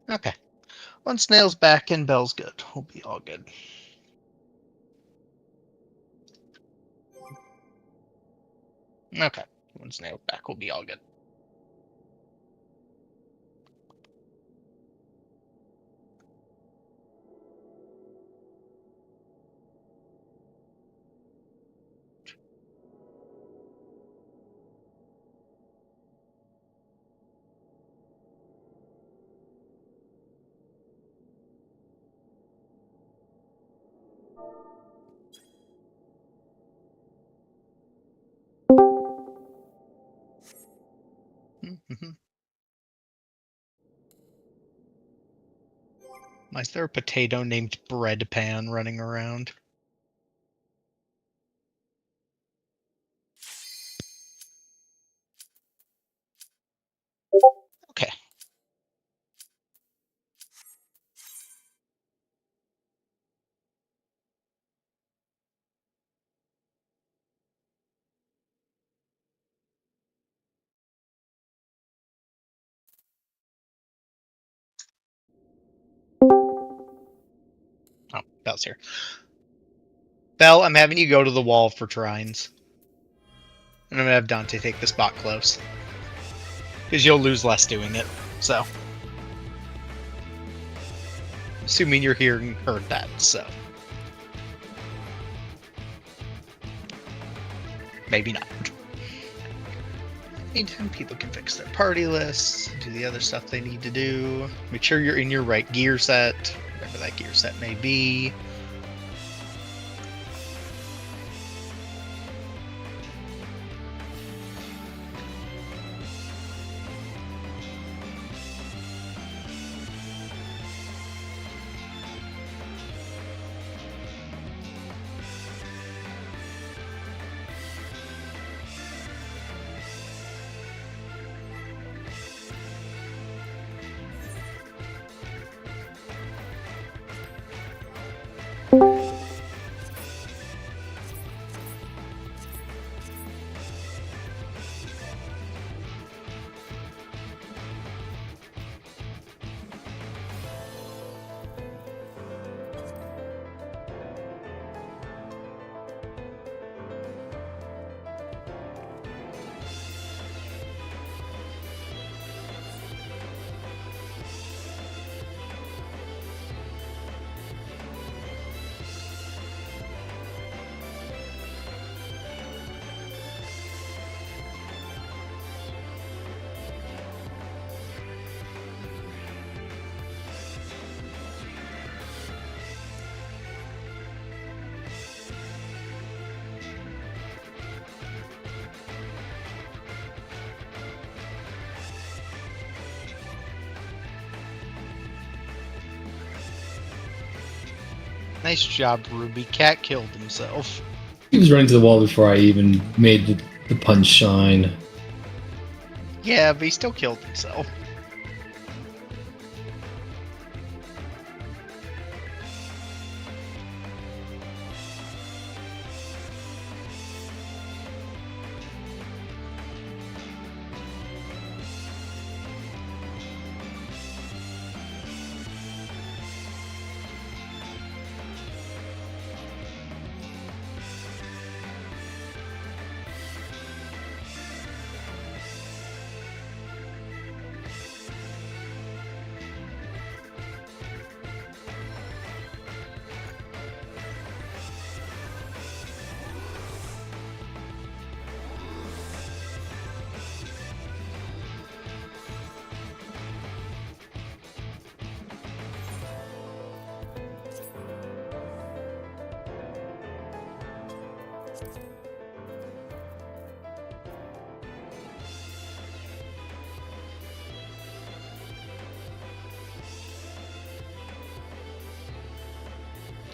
Okay. Once Nail's back and Bell's good, we'll be all good. Okay. Once Nail's back, we'll be all good. Mm-hmm. Is there a potato named Bread Pan running around? Okay. Oh, Bell's here. Bell, I'm having you go to the wall for trines. And I'm going to have Dante take the spot close. Because you'll lose less doing it, so. Assuming you're here and heard that, so. Maybe not. Meantime, people can fix their party lists, do the other stuff they need to do. Make sure you're in your right gear set, whatever that gear set may be. Nice job, Ruby. Cat killed himself. He was running to the wall before I even made the punch shine. Yeah, but he still killed himself.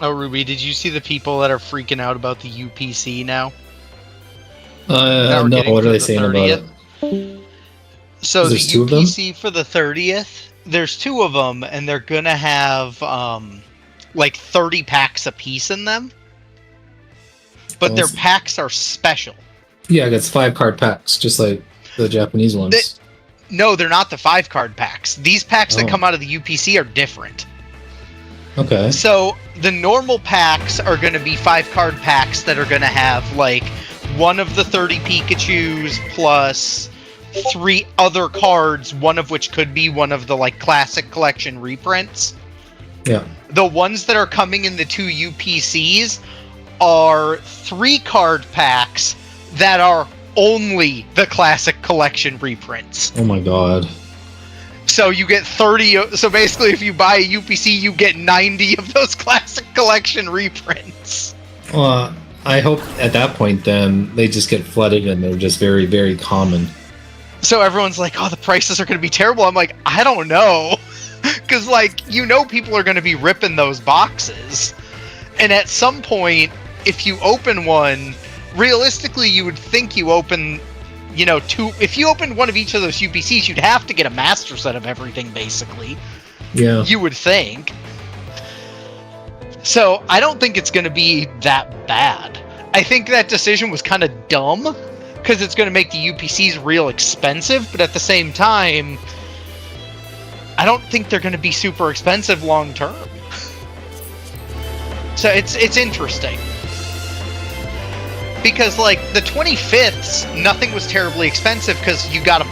Oh, Ruby, did you see the people that are freaking out about the UPC now? No, what are they saying about it? So the UPC for the 30th, there's 2 of them, and they're gonna have like 30 packs a piece in them. But their packs are special. Yeah, it's 5 card packs, just like the Japanese ones. No, they're not the 5-card packs. These packs that come out of the UPC are different. Okay. So the normal packs are going to be 5-card packs that are going to have like one of the 30 Pikachus plus 3 other cards, one of which could be one of the like classic collection reprints. Yeah. The ones that are coming in the 2 UPCs are 3-card packs that are only the classic collection reprints. Oh my god. So you get 30. So basically, if you buy a UPC, you get 90 of those classic collection reprints. Well, I hope at that point then they just get flooded and they're just very, very common. So everyone's like, oh, the prices are going to be terrible. I'm like, I don't know. Because, like, people are going to be ripping those boxes. And at some point, if you open one, realistically, you would think you open, 2. If you opened one of each of those UPCs, you'd have to get a master set of everything, basically. Yeah. You would think. So I don't think it's going to be that bad. I think that decision was kind of dumb, because it's going to make the UPCs real expensive, but at the same time, I don't think they're going to be super expensive long term. So it's interesting. Because like the 25ths, nothing was terribly expensive because you got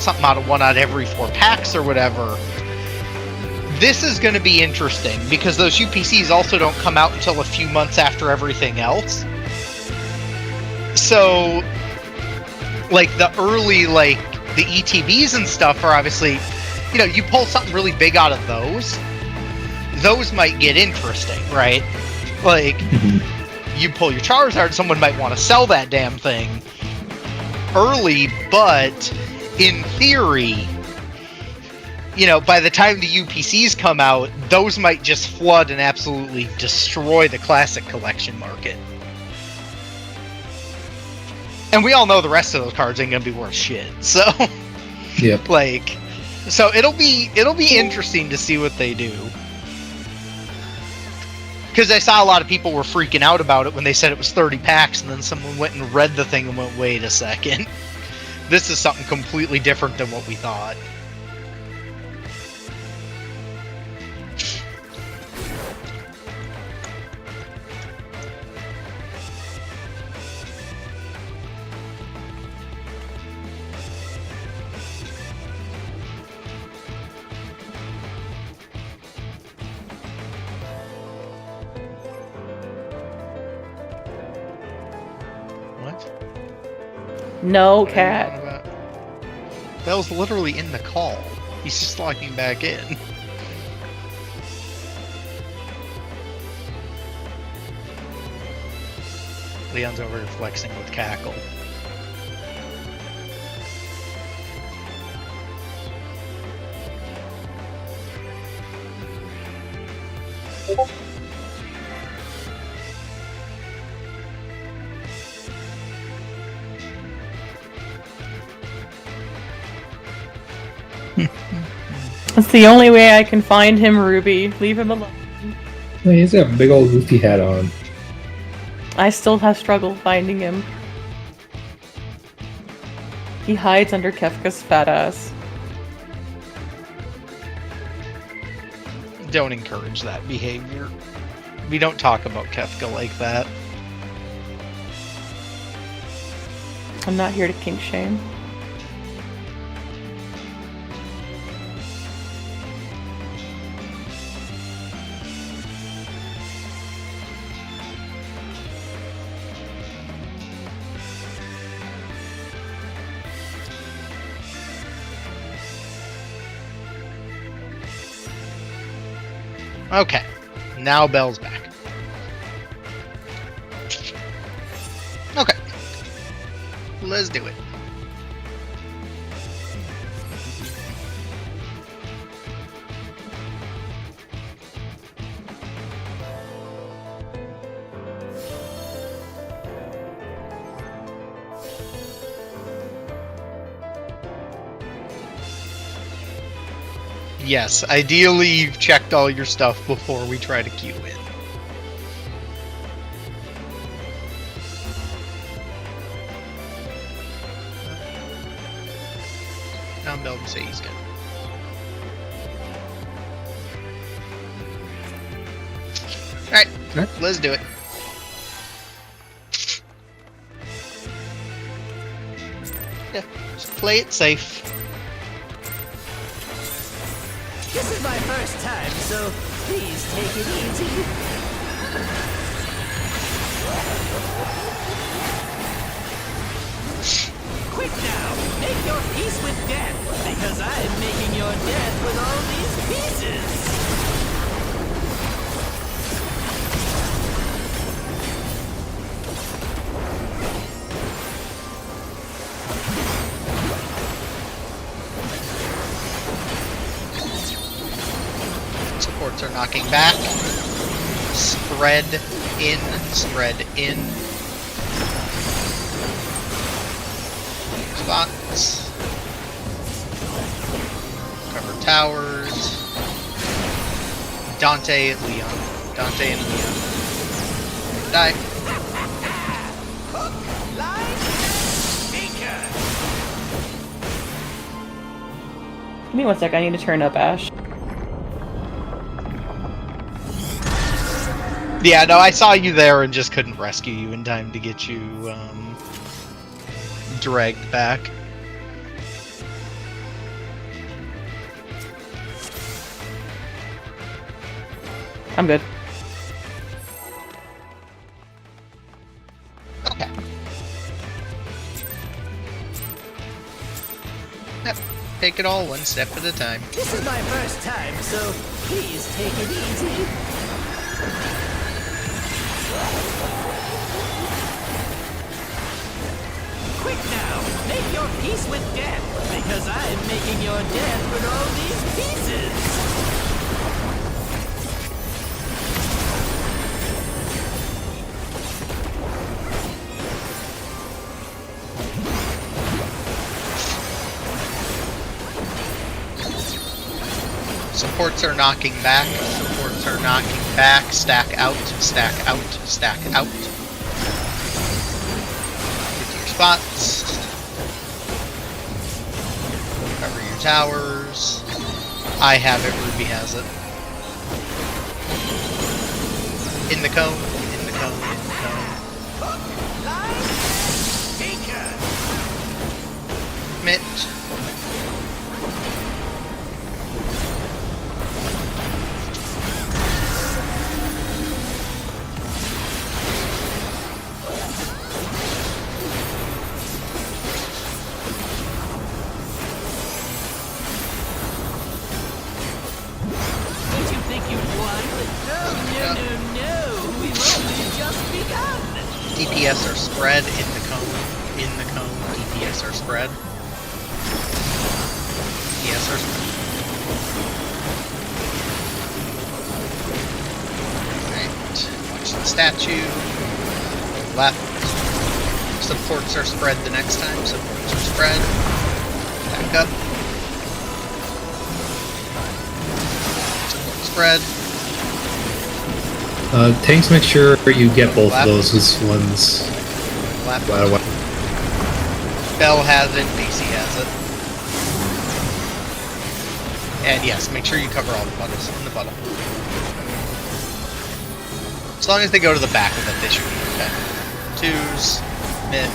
something out of one out of every 4 packs or whatever. This is going to be interesting because those UPCs also don't come out until a few months after everything else. So like the early, like the ETBs and stuff are obviously, you pull something really big out of those might get interesting, right? Like, you pull your Charizard, someone might want to sell that damn thing early, but in theory, by the time the UPCs come out, those might just flood and absolutely destroy the classic collection market. And we all know the rest of those cards ain't gonna be worth shit. So, yep. So it'll be interesting to see what they do. Because I saw a lot of people were freaking out about it when they said it was 30 packs, and then someone went and read the thing and went, wait a second. This is something completely different than what we thought. No, cat. Bell's literally in the call. He's just logging back in. Leon's over here flexing with Cackle. That's the only way I can find him, Ruby. Leave him alone. Well, he's got a big old goofy hat on. I still have struggle finding him. He hides under Kefka's fat ass. Don't encourage that behavior. We don't talk about Kefka like that. I'm not here to kink shame. Okay, now Bell's back. Okay, let's do it. Yes, ideally you've checked all your stuff before we try to queue in. so he's good. Alright, let's do it. Yeah, just play it safe. This is my first time, so please take it easy. Quick now, make your peace with death, because I'm making your death with all these pieces. Supports are knocking back. Spread in, spread in. Spots. Cover towers. Dante, Leon. Dante and Leon. Die. Hook, line, sinker. Give me 1 sec, I need to turn up Ash. Yeah, no, I saw you there and just couldn't rescue you in time to get you, dragged back. I'm good. Okay. Yep, take it all one step at a time. This is my first time, so please take it easy. Quick now, make your peace with death, because I'm making your death with all these pieces. Supports are knocking back. Supports are knocking back. Stack out. Stack out. Stack out. Get to your spots. Cover your towers. I have it. Ruby has it. In the cone. In the cone. In the cone. Line, sinker. Commit. DPS are spread in the cone. In the cone, DPS are spread. DPS are spread. Alright, watch the statue. Left. Supports are spread the next time. Supports are spread. Back up. Support spread. Tanks, make sure you get both Left. of those ones. Left. Wow. Bell has it, Macy has it. And yes, make sure you cover all the buttons in the bottom. As long as they go to the back of it, they should be okay. Twos, mid.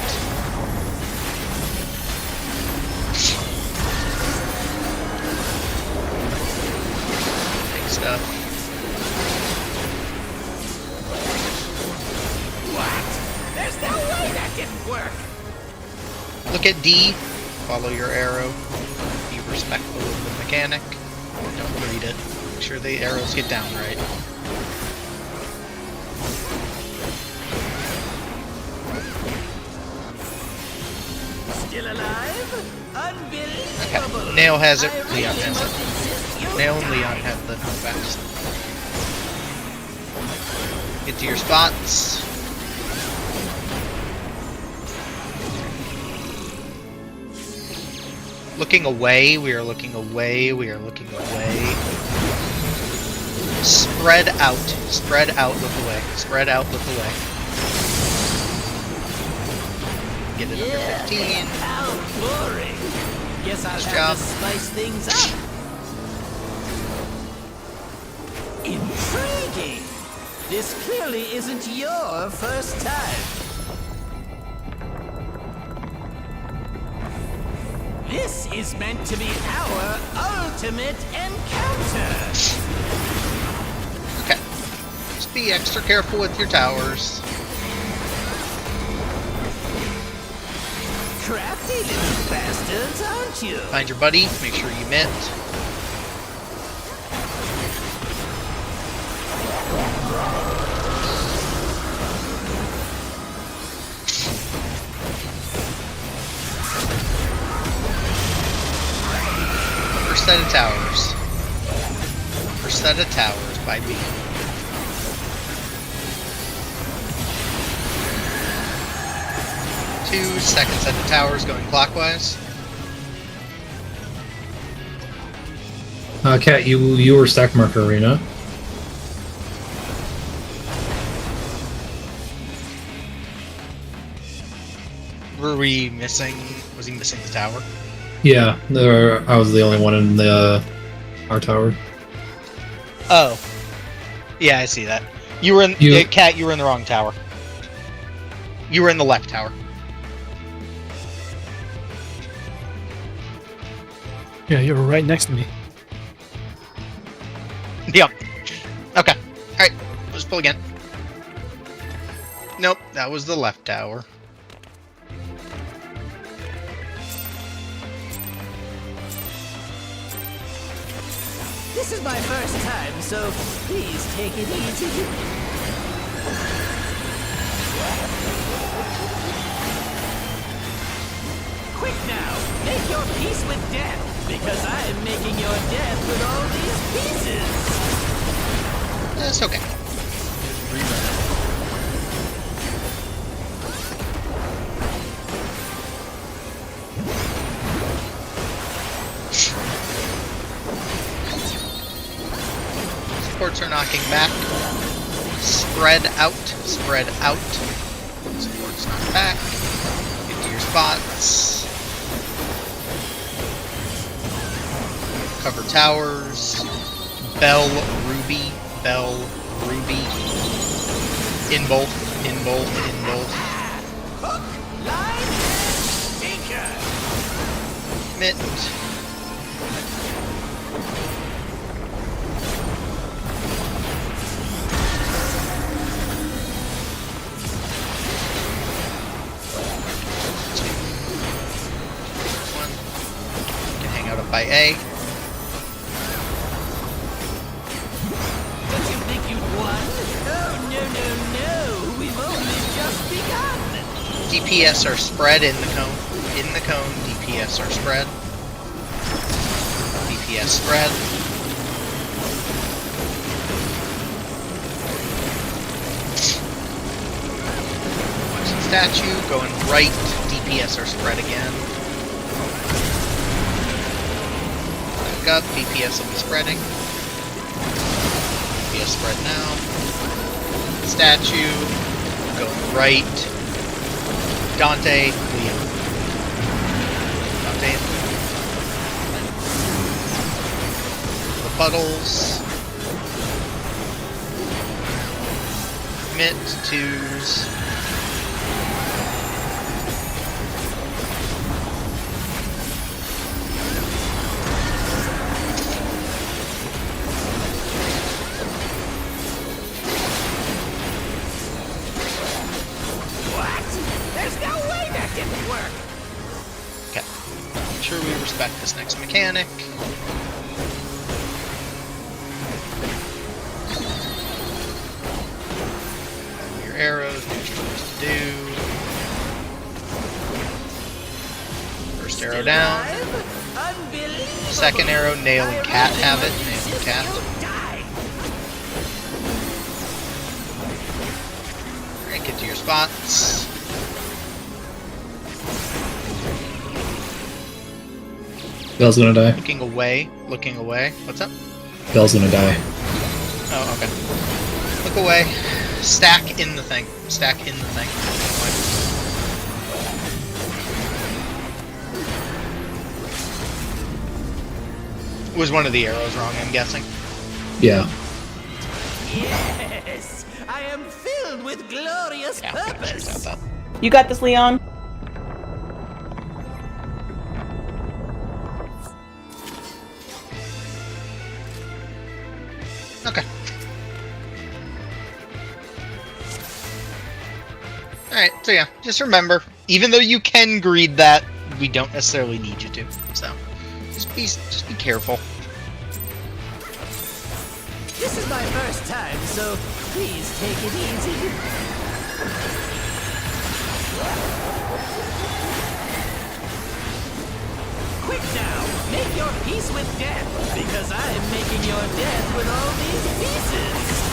Big stuff. There's no way that didn't work! Look at D, follow your arrow, be respectful of the mechanic, don't read it, make sure the arrows get down right. Still alive? Unbelievable! Okay, Nail has it, Leon has it. Nail and Leon have the knockbacks. Get to your spots. Looking away, we are looking away, we are looking away. Spread out, look away. Spread out, look away. Get it under 15. How boring! Guess I'll Nice have job. to spice things up. Intriguing. This clearly isn't your first time. This is meant to be our ultimate encounter. Okay. Just be extra careful with your towers. Crafty little bastards, aren't you? Find your buddy. Make sure you mitt. First set of towers. First set of towers by me. Second set of towers going clockwise. Cat, you were stack marker arena. Were we missing? Was he missing the tower? Yeah, I was the only one in our tower. Oh. Yeah, I see that. You were in Cat, you were in the wrong tower. You were in the left tower. Yeah, you were right next to me. Yep. Okay. Alright. Let's pull again. Nope, that was the left tower. This is my first time, so please take it easy. Quick now, make your peace with death, because I am making your death with all these pieces. That's okay. Supports are knocking back. Spread out. Spread out. Supports knock back. Get to your spots. Cover towers. Bell, Ruby. Bell, Ruby. In both. In both. In both. Hook, line, sinker. Mitt. By A. Don't you think you'd won? Oh, no, no, no. We've only just begun. DPS are spread in the cone. In the cone, DPS are spread. DPS spread. Watching statue, going right, DPS are spread again. Up, DPS will be spreading. DPS spread now. Statue, going right. Dante, Leon. Dante. The puddles. Mitt, twos. Respect this next mechanic. Your arrows, do what you're supposed to do. First arrow down. Second arrow, nail and cat have it. Nail and cat. Alright, get to your spots. Bell's gonna die. Looking away. Looking away. What's up? Bell's gonna die. Oh, okay. Look away. Stack in the thing. Stack in the thing. Was one of the arrows wrong, I'm guessing? Yeah. Yes, I am filled with glorious Yeah, I'm gonna shoot purpose. out You got this, Leon. that. Okay. Alright, so yeah, just remember, even though you can greed that, we don't necessarily need you to. So, just be careful. This is my first time, so please take it easy. Quick now, make your peace with death, because I am making your death with all these pieces.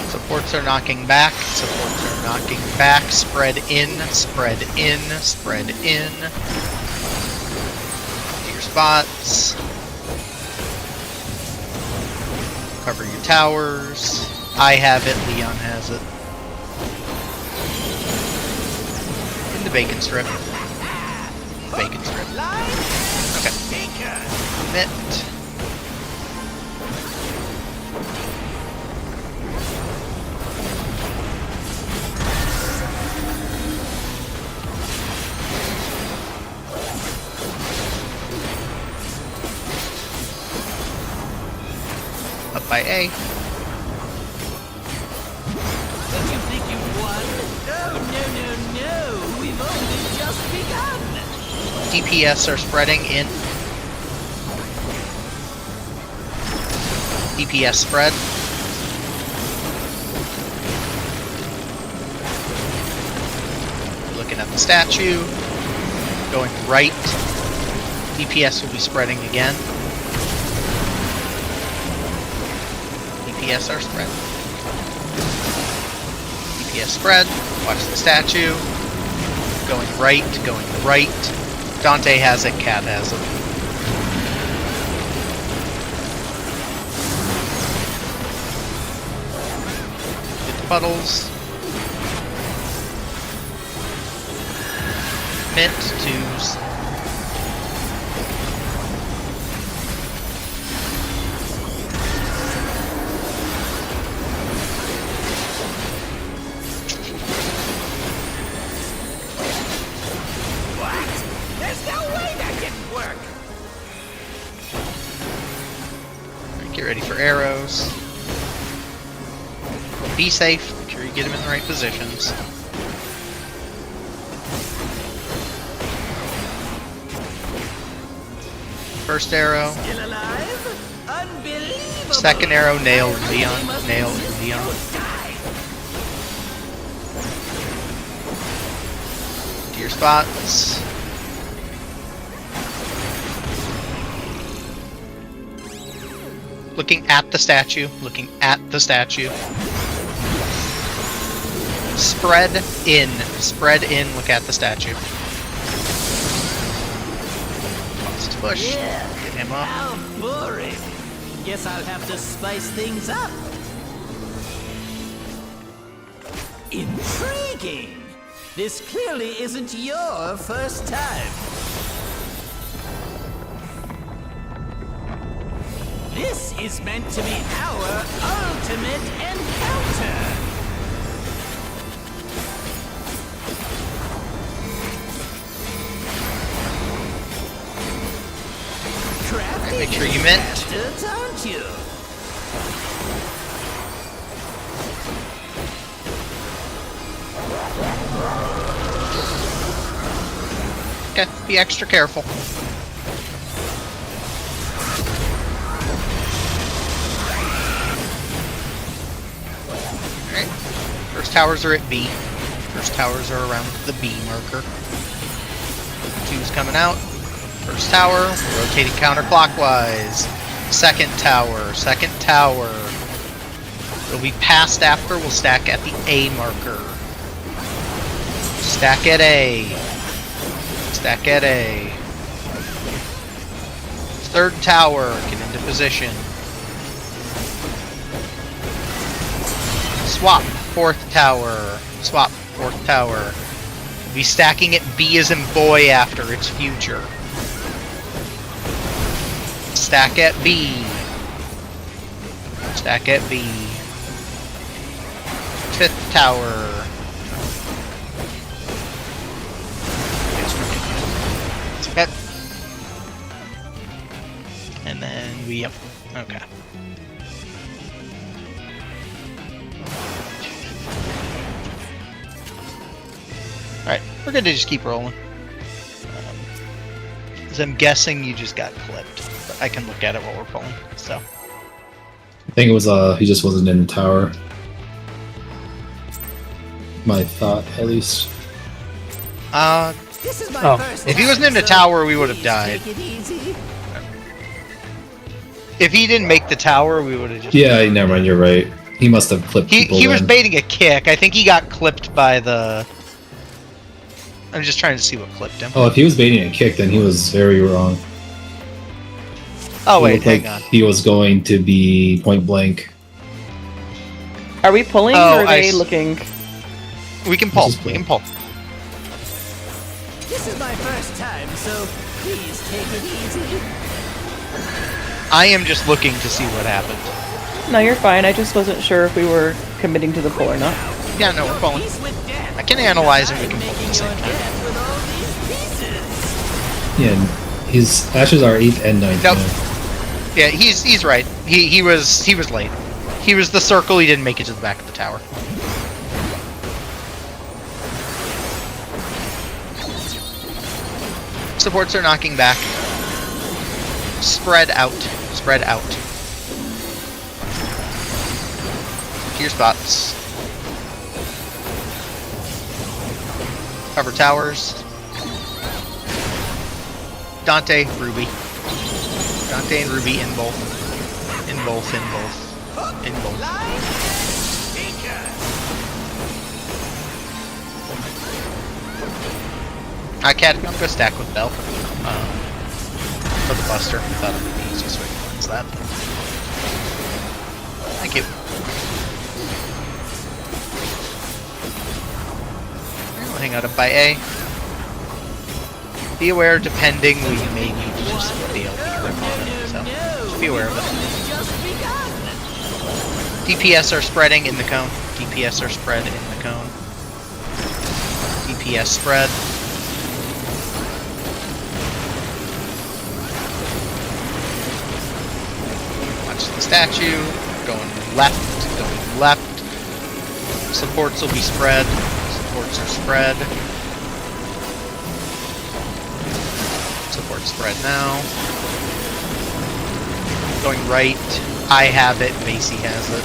Supports are knocking back, supports are knocking back, spread in, spread in, spread in. To your spots. Cover your towers. I have it, Leon has it. In the bacon strip. Bacon strip. Okay. Commit. Up by A. Don't you think you've won? No, no, no, no. We've only just begun. DPS are spreading in. DPS spread. Looking at the statue. Going right. DPS will be spreading again. DPS are spread. DPS spread. Watch the statue. Going right, going right. Dante has it, Cat has it. Get the puddles. Commit to get ready for arrows. Be safe. Make sure you get them in the right positions. First arrow. Still alive? Unbelievable. Second arrow nailed Leon. Nailed Leon. To your spots. Looking at the statue. Looking at the statue. Spread in. Spread in. Look at the statue. Pause to push. Yeah. Get him up. How boring. Guess I'll have to spice things up. Intriguing. This clearly isn't your first time. This is meant to be our ultimate encounter! Crafty Make sure you mint. bastards, aren't you? Okay, be extra careful. Alright. First towers are at B. First towers are around the B marker. Two's coming out. First tower, rotating counterclockwise. Second tower, second tower. It'll be passed after, we'll stack at the A marker. Stack at A. Stack at A. Third tower, get into position. Swap. Fourth tower. Swap. Fourth tower. Be stacking it B as in boy after its future. Stack at B. Stack at B. Fifth tower. Yep. And then we, yep. Okay. Alright, we're gonna just keep rolling. Because I'm guessing you just got clipped. But I can look at it while we're pulling, so. I think it was he just wasn't in the tower. My thought, at least. This is my Oh. first If he wasn't in the so tower, we would have please died. take it easy. If he didn't make the tower, we would have just... Yeah, never mind. You're right. He must have clipped people. He was then. baiting a kick. I think he got clipped by the... I'm just trying to see what clipped him. Oh, if he was baiting a kick, then he was very wrong. Oh, It wait, looked hang like on. He was going to be point blank. Are we pulling Oh, or are I they s- looking? We can pull. This is We can pull. This is my first time, so please take it easy. I am just looking to see what happened. No, you're fine. I just wasn't sure if we were committing to the pull or not. Yeah, no, we're pulling. Peace with death. I can analyze and we can I'm pull at making the same your time. death with all these pieces. Yeah, and his ashes are 8th and 9th. Nope. now. Yeah, he's right. He was late. He was the circle. He didn't make it to the back of the tower. Supports are knocking back. Spread out. Spread out. To your spots. Cover towers. Dante, Ruby. Dante and Ruby in both. In both, in both. In both. Line speaker. I can't go stack with Bell. For the Buster. I thought it would be the easiest way to cleanse that. Thank you. We'll hang out up by A. Be aware, depending, we may need to just be able to grip on it, so just be aware of it. Just begun. DPS are spreading in the cone. DPS are spread in the cone. DPS spread. Watch the statue. Going left. Going left. Supports will be spread. Supports are spread. Support spread now. Going right. I have it. Macy has it.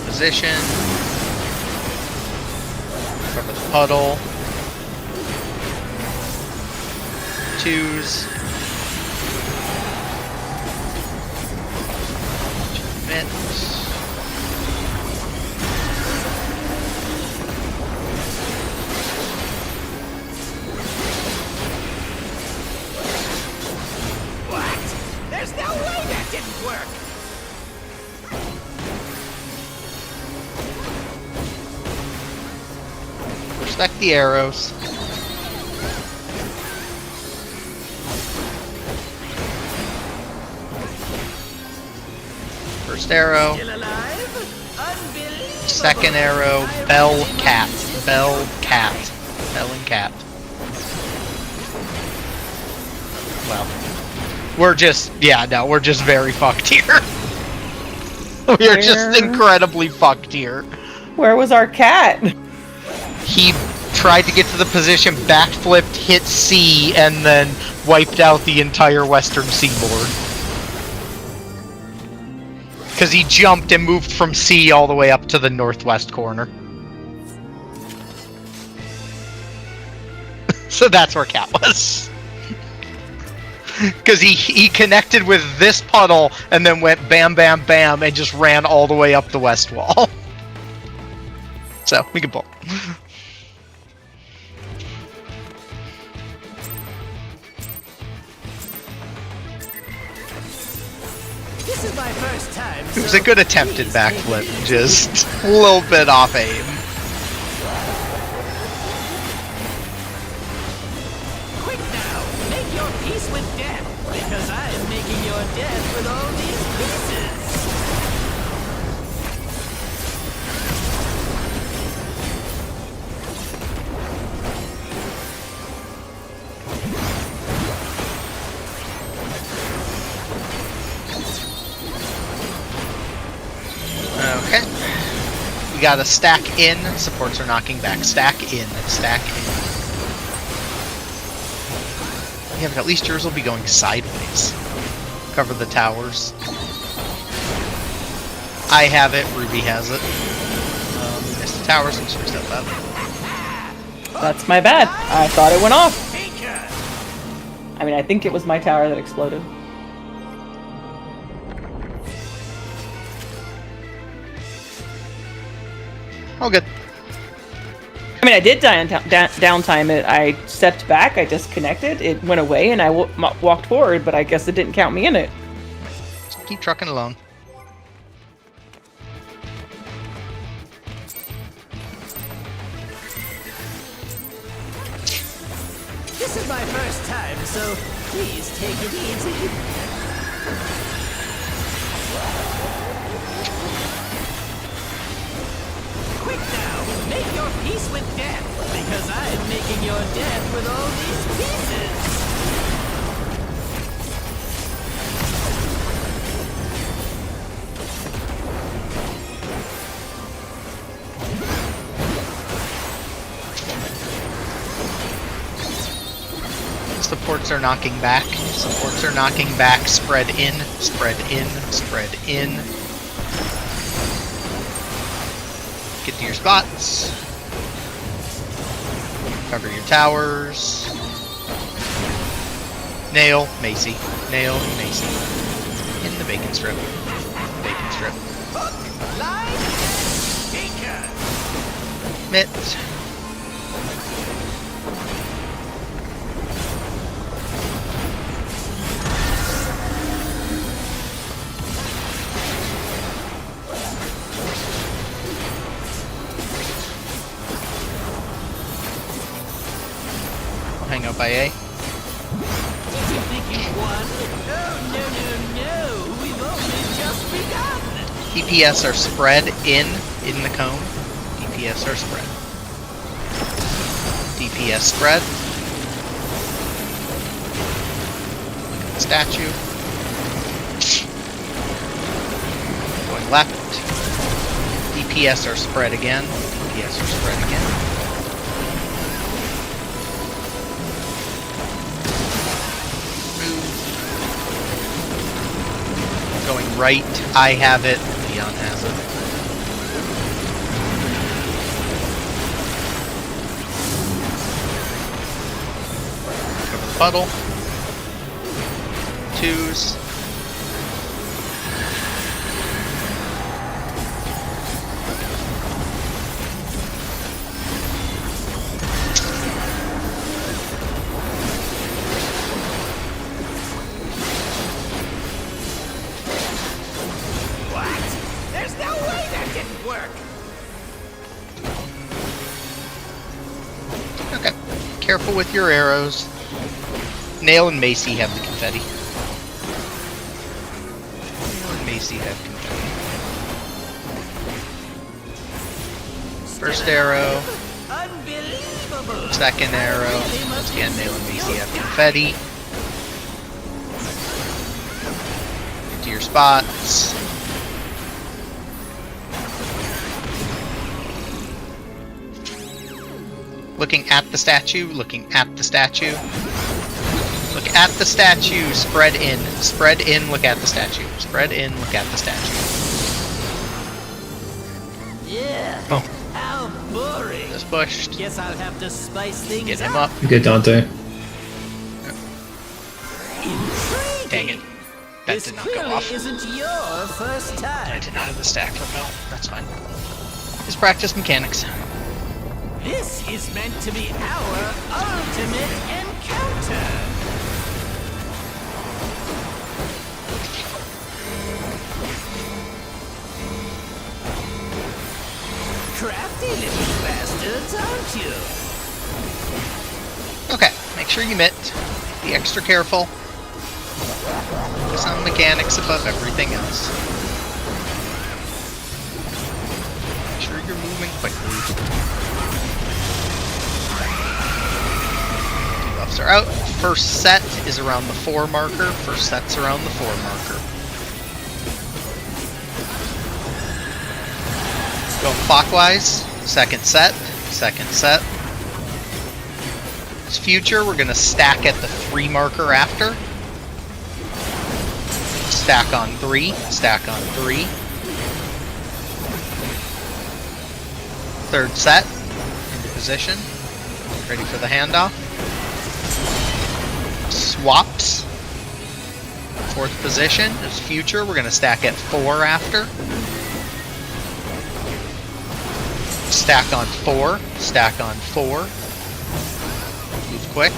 Position. Cover the puddle. Twos. Commit. What? There's no way that didn't work. Respect the arrows. First arrow. Still alive? Unbelievable. Second arrow. Bell cat. Bell cat. Bell and cat. Well, we're just, yeah, no, we're just very fucked here. We are just Where- incredibly fucked here. Where was our cat? He tried to get to the position, backflipped, hit C, and then wiped out the entire western seaboard. Because he jumped and moved from C all the way up to the northwest corner. So that's where Cat was. Because he connected with this puddle and then went bam, bam, bam, and just ran all the way up the west wall. So, we can pull. This is my first time. It was a good attempted backflip, just a little bit off aim. Quick now, make your peace with death, because I am making your death with all these pieces. Okay. We got a stack in. Supports are knocking back. Stack in. Stack in. Yeah, but at least yours will be going sideways. Cover the towers. I have it. Ruby has it. We missed the towers. Let's fix that up. That's my bad. I thought it went off. Tinker! I mean, I think it was my tower that exploded. Oh, good. I mean, I did downtime it. I stepped back, I disconnected, it went away, and I walked forward, but I guess it didn't count me in it. Just keep trucking along. This is my first time, so please take it easy. Quick now, make your peace with death, because I am making your death with all these pieces. Supports are knocking back. Supports are knocking back. Spread in. Spread in. Spread in. Get to your spots. Cover your towers. Nail, Macy. Nail, Macy. In the bacon strip. Bacon strip. Line, Tinker! Mitt. Hang out by A. Did you think you won? Oh, no. We've only just begun. DPS are spread in the cone. DPS are spread. DPS spread. Statue. Going left. DPS are spread again. DPS are spread again. Going right, I have it, Leon has it. Cover the puddle. Twos. There's no way that didn't work! Okay. Careful with your arrows. Nail and Macy have the confetti. Nail and Macy have confetti. First arrow. Unbelievable! Second arrow. Once again, Nail and Macy have confetti. Get to your spots. Looking at the statue, looking at the statue. Look at the statue, spread in, look at the statue. Spread in, look at the statue. Yeah. Oh. How boring. Just pushed. Guess I'll have to spice things Get him up. Good, Dante. Intriguing. Dang it. That This did not go clearly off. isn't your first time. I did not have the stack for Bell. That's fine. Just practice mechanics. This is meant to be our ultimate encounter. don't you? Okay, make sure you mitt. Be extra careful. Focus on mechanics above everything else. Make sure you're moving quickly. Buffs are out. First set is around the 4 marker. First set's around the 4 marker. Going clockwise. Second set. Second set. This future, we're going to stack at the 3 marker after. Stack on 3. Stack on 3. Third set. Into position. Ready for the handoff. Swaps. Fourth position is future. We're going to stack at 4 after. Stack on 4. Stack on 4. Move quick.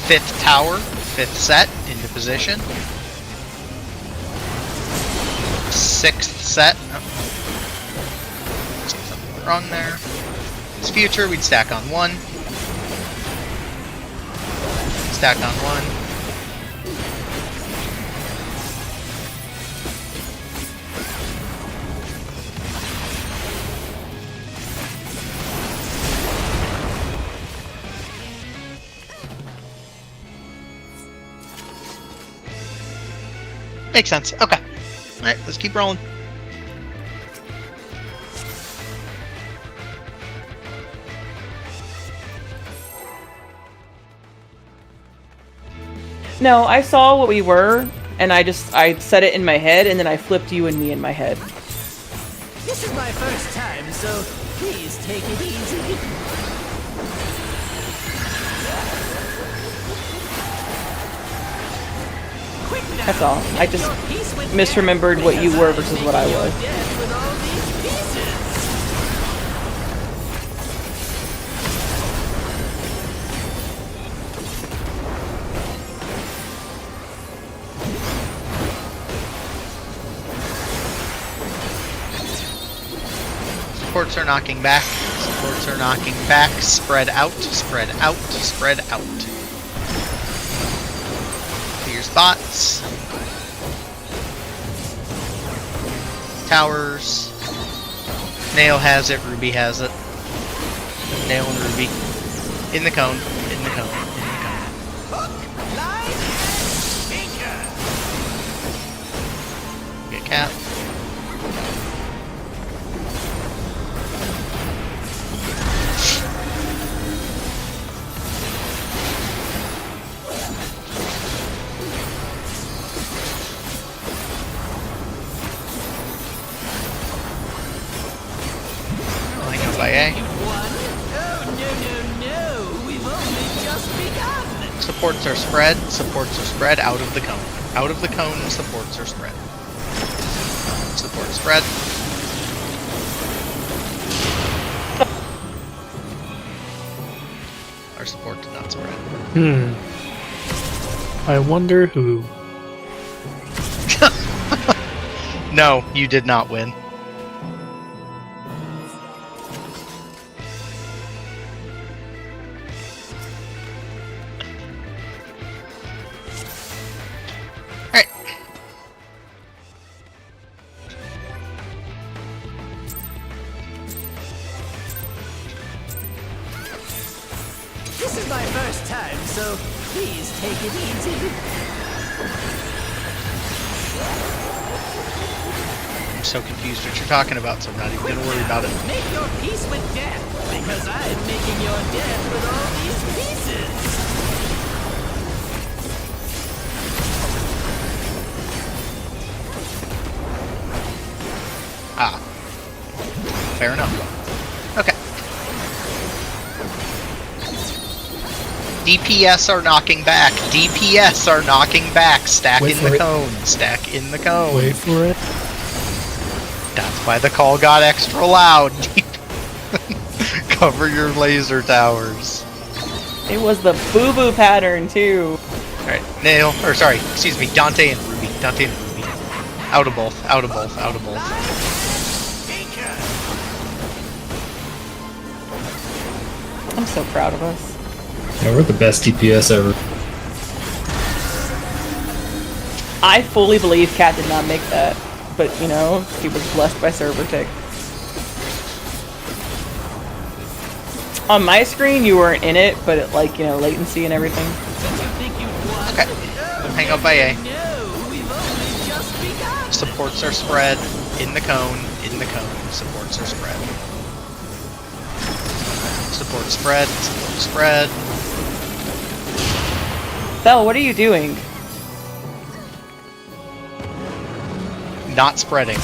5th tower. 5th set. Into position. 6th set. Oh. See something wrong there. It's future. We'd stack on 1. Stack on 1. Makes sense. Okay. Alright, let's keep rolling. No, I saw what we were, and I said it in my head, and then I flipped you and me in my head. This is my first time, so please take it easy. Quick now, That's all. I just your peace with misremembered what you were versus what I was. death with all these pieces. Supports are knocking back. Supports are knocking back. Spread out. Spread out. Spread out. To your spots. Towers. Nail has it. Ruby has it. Nail and Ruby. In the cone. In the cone. In the cone. Hook, line, sinker. Get Cap. By A. Oh, no, we've only just begun. Supports are spread. Supports are spread out of the cone. Out of the cone, supports are spread. Support spread. Our support did not spread. I wonder who. No, you did not win. Alright. This is my first time, so please take it easy. I'm so confused what you're talking about, so I'm not even going to worry about it. Make your peace with death, because I'm making your death with all these pieces. Ah. Fair enough. Okay. DPS are knocking back. DPS are knocking back. Stack Wait in for the it. cone. Stack in the cone. Wait for it. That's why the call got extra loud. Cover your laser towers. It was the boo-boo pattern, too. Alright, Nail, or sorry, excuse me, Dante and Ruby. Dante and Ruby. Out of both, out of both, out of both. I'm so proud of us. Yeah, we're the best DPS ever. I fully believe Kat did not make that, but you know, he was blessed by server tick. On my screen, you weren't in it, but it, like, you know, latency and everything. Okay. Hang out by A. No, we've only just begun. Supports are spread. In the cone. In the cone. Supports are spread. Support spread. Support spread. Belle, what are you doing? Not spreading.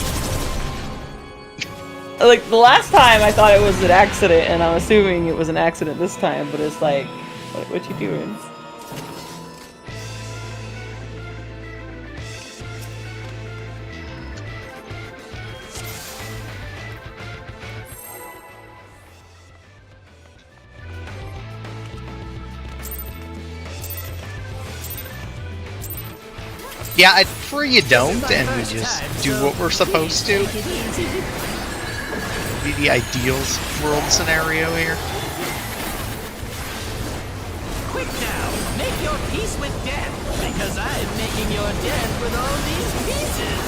Like, the last time I thought it was an accident, and I'm assuming it was an accident this time, but it's like, what you doing? Yeah, I'd prefer you don't, and we just do what we're supposed to. Take it easy. Be the ideal world scenario here. Quick now, make your peace with death, because I'm making your death with all these pieces.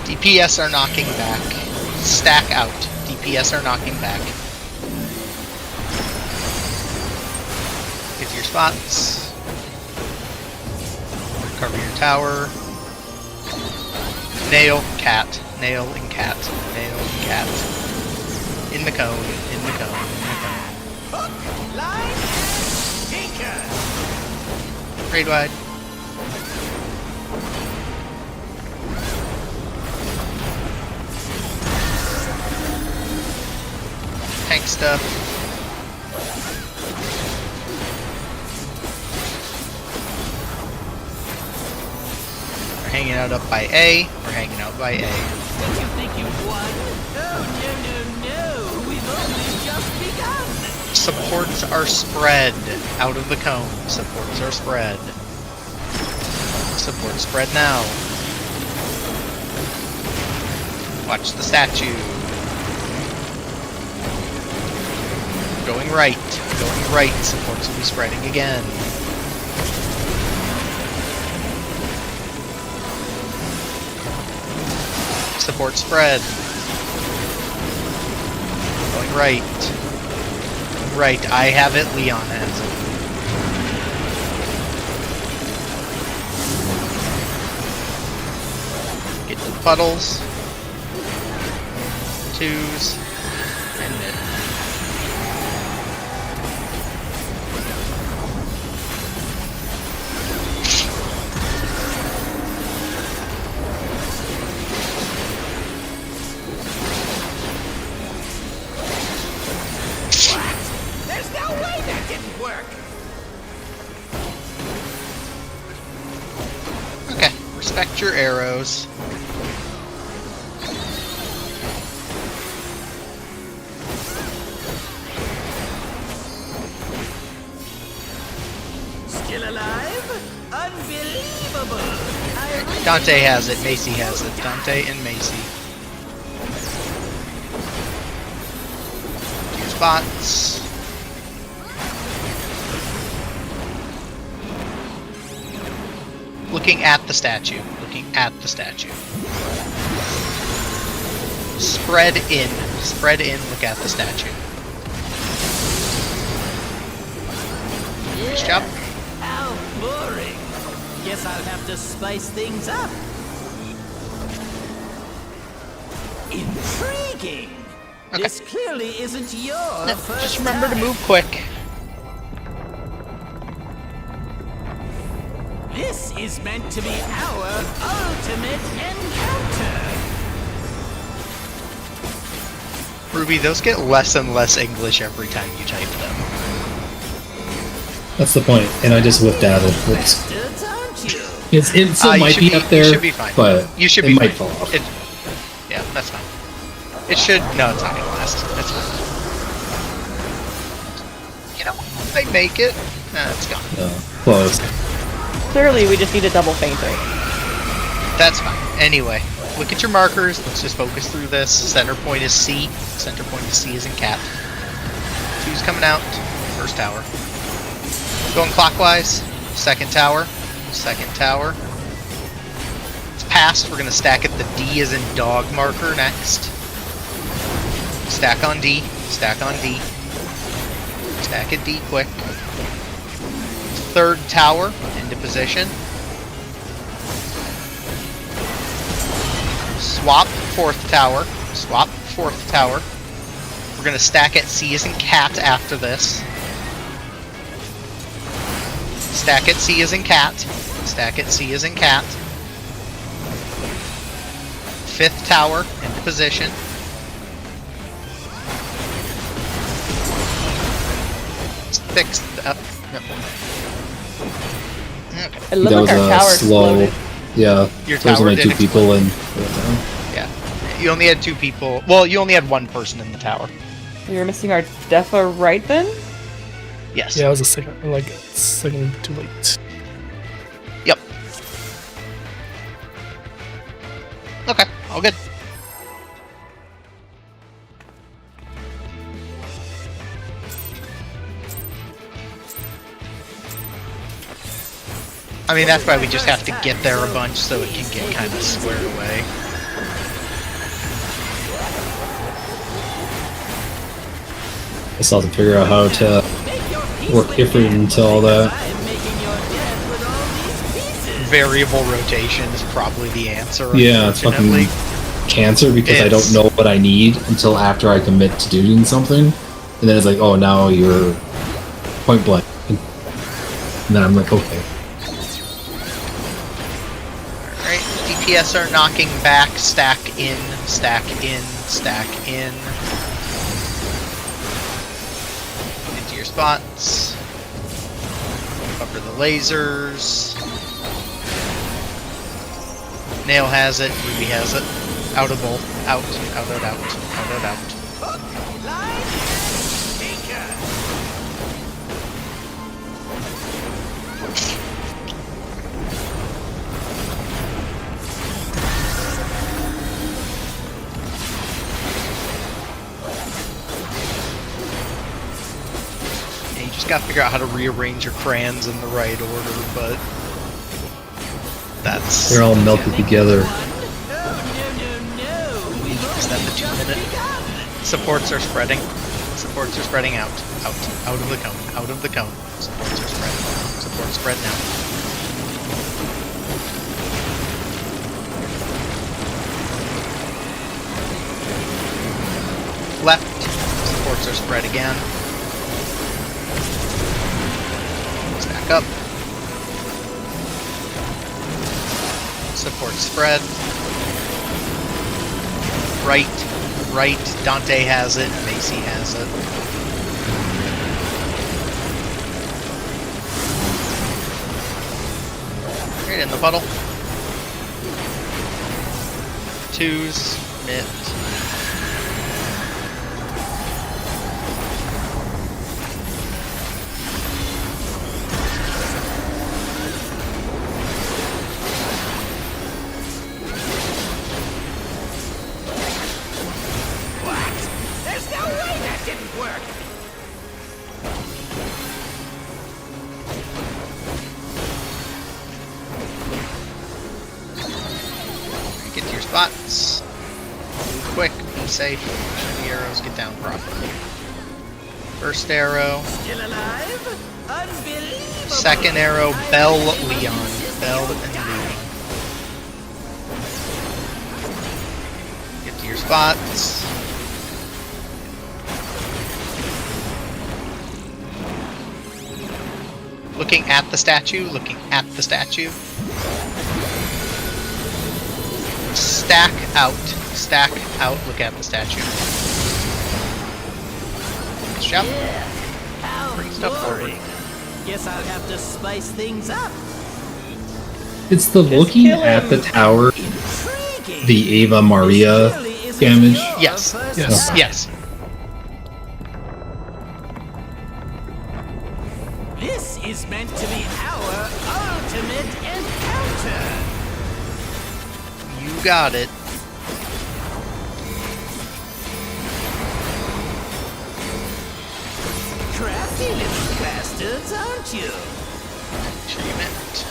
DPS are knocking back. Stack out. DPS are knocking back. Get to your spots. Cover your tower. Nail, cat. Nail and cat. Nail and cat. In the cone. In the cone. In the cone. Hook, line, and sinker. Raid wide. Tank stuff. We're hanging out up by A. We're hanging out by A. Don't you think you won? Oh, no. We've only just begun. Supports are spread out of the cone. Supports are spread. Support spread now. Watch the statue. Going right. Going right. Supports will be spreading again. Support spread. Going right. Going right. I have it. Leon has it. Get to the puddles. Twos. And mid. There's no way that didn't work. Okay. Respect your arrows. Still alive? Unbelievable. Dante has it. Macy has it. Dante and Macy. Two spots. Looking at the statue. Looking at the statue. Spread in. Spread in. Look at the statue. Nice job. How boring. Guess I'll have to spice things up. Intriguing. Okay. This clearly isn't your first Just remember to time. move quick. This is meant to be our ultimate encounter. Ruby, those get less and less English every time you type them. That's the point, and I just whipped out of it. Bastards, aren't you? It still You might should be up there, You should be fine. but You should it be might fine. fall off. Yeah, that's fine. It should. No, it's not gonna last. That's fine. I make it. Nah, it's gone. Close. Clearly, we just need a double fainter. That's fine. Anyway, look at your markers. Let's just focus through this. Center point is C. Center point is C as in cat. 2's coming out. First tower. Going clockwise. Second tower. Second tower. It's passed. We're going to stack at the D as in dog marker next. Stack on D. Stack on D. Stack at D quick. Third tower into position. Swap fourth tower. Swap fourth tower. We're going to stack at C as in cat after this. Stack at C as in cat. Stack at C as in cat. Fifth tower into position. Fixed up. No. Okay. It looked That like was our a tower slow. exploded. Yeah. Your There's tower only did 2 people in. Yeah. You only had 2 people. Well, you only had 1 person in the tower. We were missing our defa right then? Yes. Yeah, I was a second too late. Yep. Okay. All good. I mean, that's why we just have to get there a bunch so it can get kind of squared away. I still have to figure out how to work Ifrit into all that. Variable rotation is probably the answer. Yeah, it's fucking unfortunately. cancer because I don't know what I need until after I commit to doing something. And then it's like, oh, now you're point blank. And then I'm like, okay. Alright, DPS are knocking back, stack in, stack in, stack in. Into your spots. Cover the lasers. Nail has it, Ruby has it. Outable, out, out, out, out, out, out, out. Yeah, you just gotta figure out how to rearrange your crayons in the right order, but that's... They're all melted together. Is that the 2-minute? Supports are spreading. Supports are spreading out. Out of the cone. Out of the cone. Supports are spreading. Supports spread now. Left. Supports are spread again. Stack up. Support spread. Right. Dante has it. Macy has it. Right in the puddle. 2s. Mid. Get to your spots. Move quick, be safe. Make sure the arrows get down properly. First arrow. Still alive? Unbelievable. Second arrow, Bell Leon. Bell and Leon. Get to your spots. Looking at the statue, looking at the statue. Stack out, look at the statue. Nice job. How Bring stuff forward. boring. Guess I'll have to spice things up. It's the looking killing. at the tower, Intriguing. the Ava Maria Surely isn't damage. your Yes. first Yes. time. Yes. You got it. Crafty little bastards, aren't you? Achievement.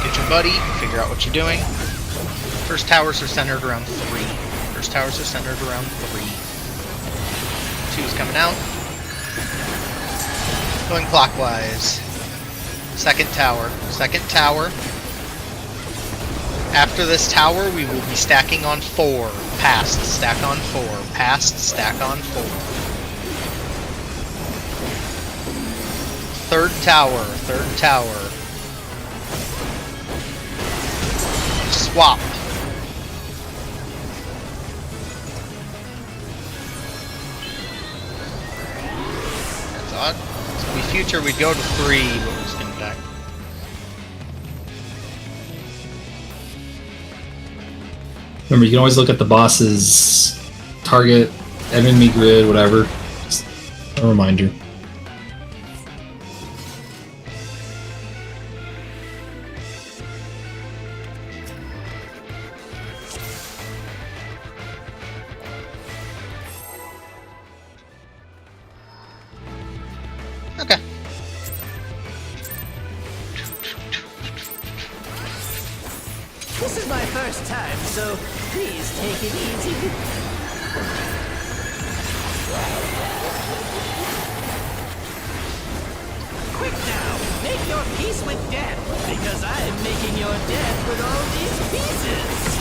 Get your buddy, figure out what you're doing. First towers are centered around 3. First towers are centered around 3. 2 is coming out. Going clockwise. Second tower. Second tower. After this tower, we will be stacking on 4. Past, stack on 4. Past, stack on 4. Third tower. Third tower. Swap. That's odd. So in the future, we'd go to 3, but we're just gonna die. Remember, you can always look at the boss's target, enemy grid, whatever. Just a reminder. Okay. This is my first time, so please take it easy. Quick now, make your peace with death, because I'm making your death with all these pieces.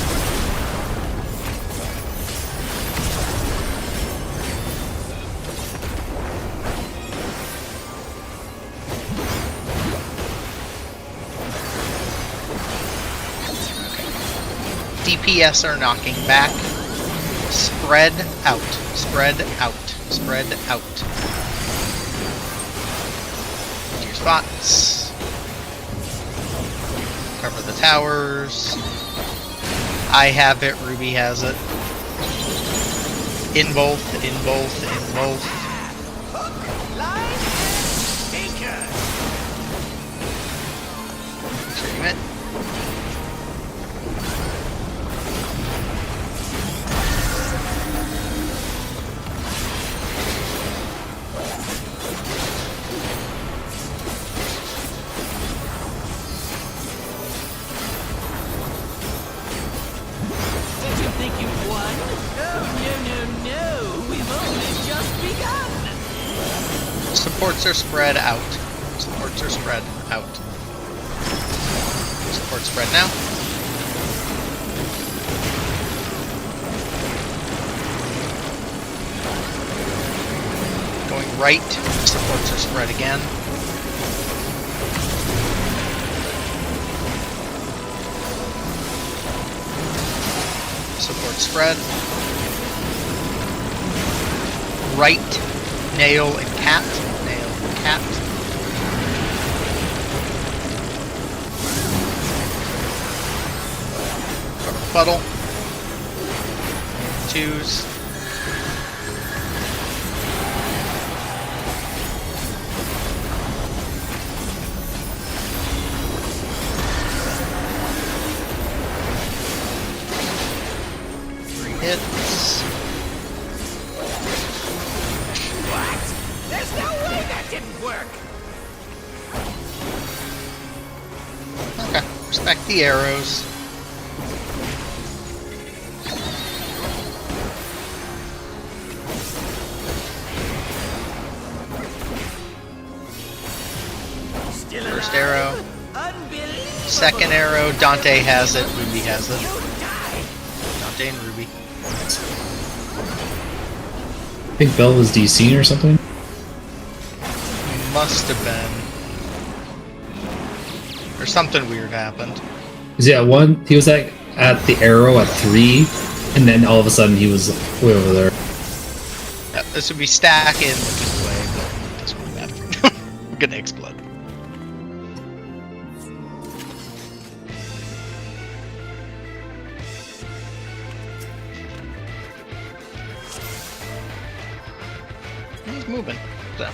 DPS are knocking back. Spread out. Spread out. Spread out. To your spots. Cover the towers. I have it. Ruby has it. In both. In both. In both. Line and sinker. Achievement. Did you think you won? Oh, no, no, no. We've only just begun. Supports are spread out. Supports are spread out. Support spread now. Going right. Supports are spread again. Support spread. Right. Nail and cat. Nail and cat. Puddle. Twos. Hits. What? There's no way that didn't work. Okay. Respect the arrows. Still First alive? arrow. Unbelievable. Second arrow. Dante has it. Ruby has it. You died. Dante and Ruby. I think Bell was DC or something. Must have been. Or something weird happened. 'Cause yeah, he was at the arrow at 3, and then all of a sudden he was way over there. Yeah, this would be stacking looking away, but it doesn't really matter. We're gonna explode. Everything's moving. So.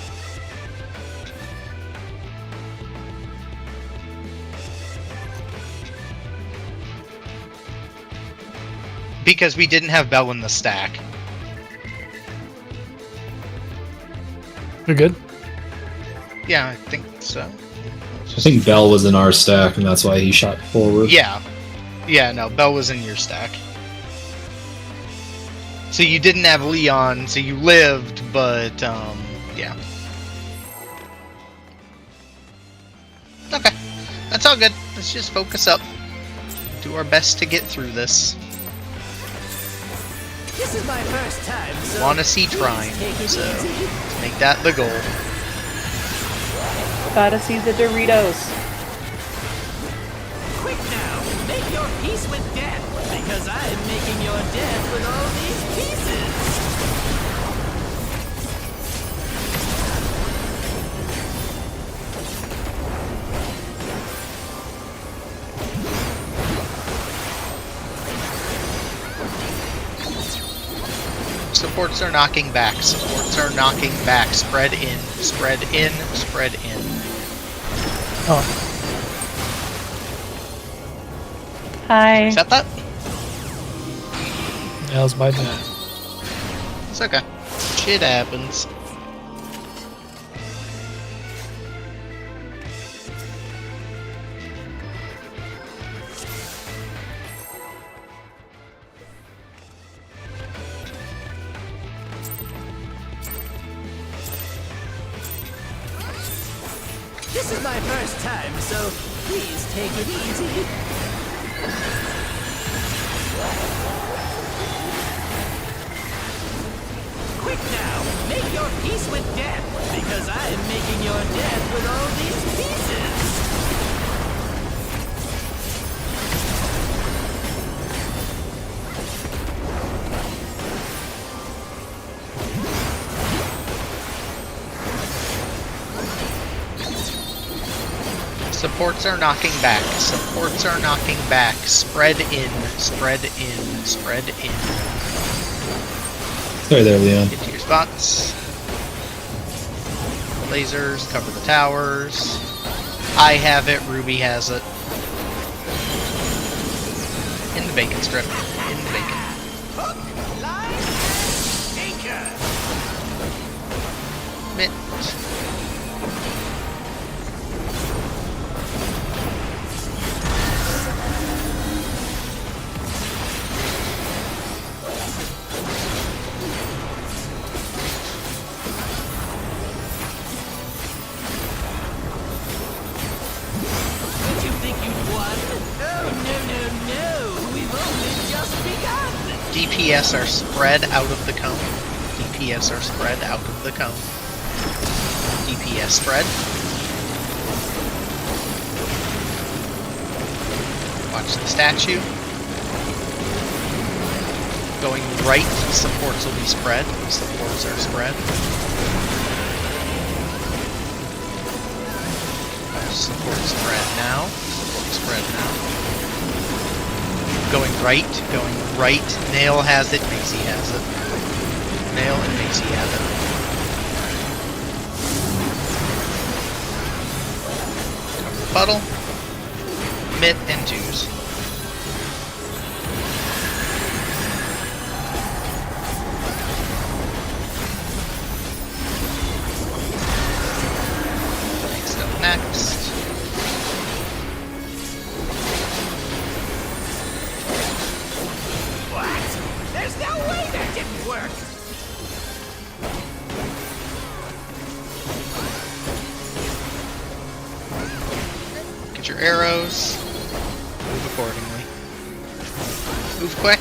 Because we didn't have Bell in the stack. You're good? Yeah, I think so. I think Bell was in our stack, and that's why he shot forward. Yeah. Yeah, no, Bell was in your stack. So you didn't have Leon, so you lived, but, yeah. Okay. That's all good. Let's just focus up. Do our best to get through this. This is my first time, so Want to see Trine, so let's make that the goal. Gotta see the Doritos. quick now, make your peace with death, because I am making your death with all these pieces. Supports are knocking back. Supports are knocking back. Spread in. Spread in. Spread in. Oh, Hi. Is that that? that was my bad. It's okay. Shit happens. This is my first time, so please take it easy. Quick now, make your peace with death, because I am making your death with all these pieces. Supports are knocking back. Supports are knocking back. Spread in. Spread in. Spread in. Sorry there, Leon. Get to your spots. Lasers, cover the towers. I have it, Ruby has it. In the bacon strip. In the bacon. Hook, line, anchor. Mitt. Did you think you'd won? Oh, no, we've only just begun. DPS are spread out of the cone. DPS are spread out of the cone. DPS spread. Watch the statue. Going right, supports will be spread. Supports are spread. Support spread now. Support spread now. Going right. Nail has it. Macy has it. Nail and Macy have it. Cover the puddle. Mitt and twos. Next up next. What? There's no way that didn't work. Get your arrows. Move accordingly. Move quick.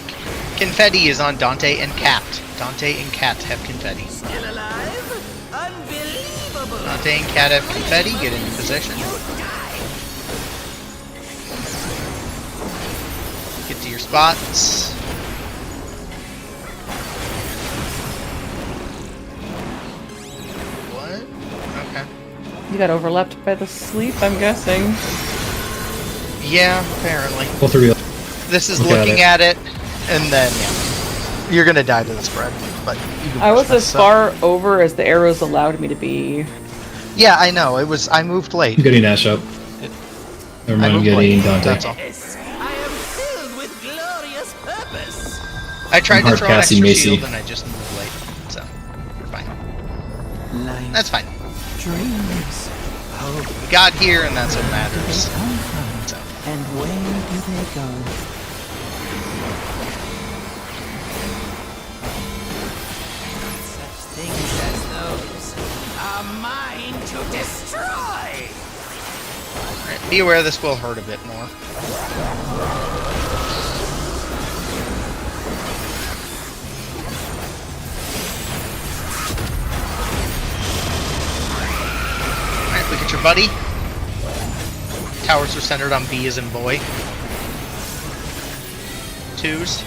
Confetti is on Dante and Cat. Dante and Cat have confetti. Still alive? Unbelievable. Dante and Cat have confetti. Get into position. You die. Get to your spots. What? Okay. You got overlapped by the sleep, I'm guessing. Yeah, apparently. Both are real. This is Look at looking it. at it, and then, yeah. You're gonna die to the spread, but you can I was push as this, so- far over as the arrows allowed me to be. Yeah, I know. It was. I moved late. I'm getting Ash up. Never mind, I'm moved getting late, Dante. that's all. Yes, I am filled with glorious purpose. I tried to hard throw an passing extra Macy. shield and I just moved late, so we're fine. Life, That's fine. dreams, hope, We got here, and that's what they matters. come from, So, and where do they go? Such things as those are mine to destroy. alright, be aware this will hurt a bit more. Alright, look at your buddy. Towers are centered on B as in boy. 2s.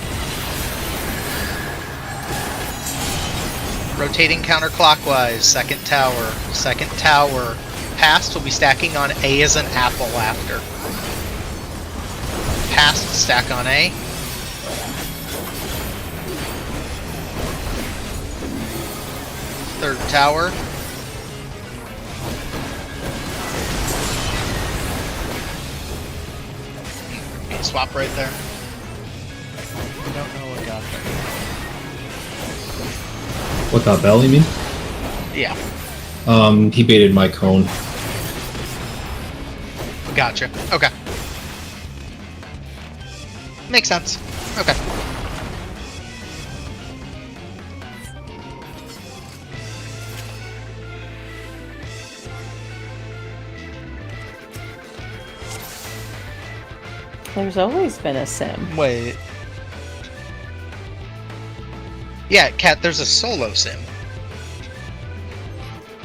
Rotating counterclockwise. Second tower. Second tower. Past will be stacking on A as an apple after. Past stack on A. Third tower. Swap right there. I don't know what got there. What that bell, you mean? Yeah, He baited my cone. gotcha. Okay. Makes sense. Okay. There's always been a sim. Wait. Yeah, Kat, there's a solo sim.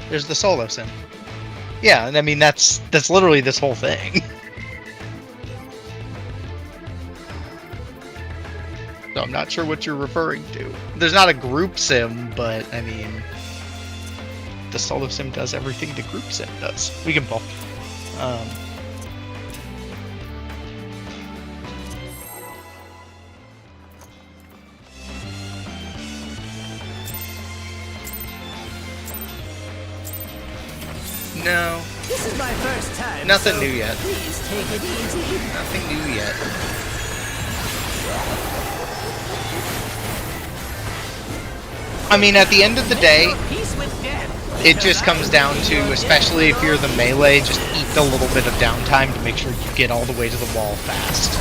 There's the solo sim. Yeah, and I mean that's literally this whole thing. So I'm not sure what you're referring to. There's not a group sim, but I mean the solo sim does everything the group sim does. We can pull. No, This is my first time. Nothing so new yet. Please take it easy. nothing new yet. I mean, at the end of the day, Peace with death. it just comes down to, especially if you're the melee, just eat a little bit of downtime to make sure you get all the way to the wall fast.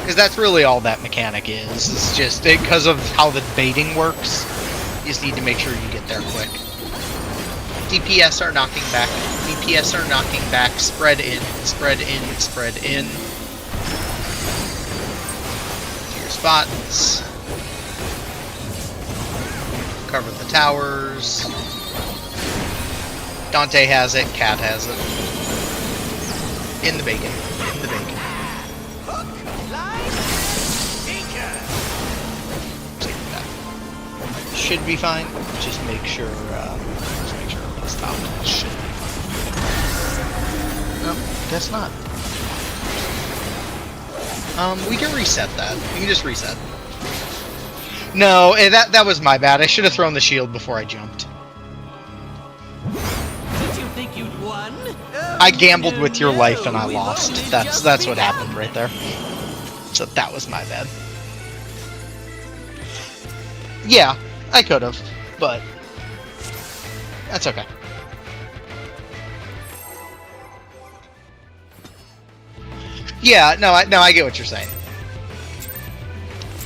Because that's really all that mechanic is. It's just because of how the baiting works. You just need to make sure you get there quick. DPS are knocking back. DPS are knocking back. Spread in. Spread in. Spread in. To your spots. Cover the towers. Dante has it. Cat has it. In the bacon. In the bacon. Should be fine. Just make sure everything's stopped. Should be fine. No, guess not. We can reset that. We can just reset. No, that was my bad. I should have thrown the shield before I jumped. Did you think you'd won? I gambled with your No, life and I we've lost. only That's just what begun. happened right there. So that was my bad. Yeah, I could have, but that's okay. Yeah, no, I get what you're saying.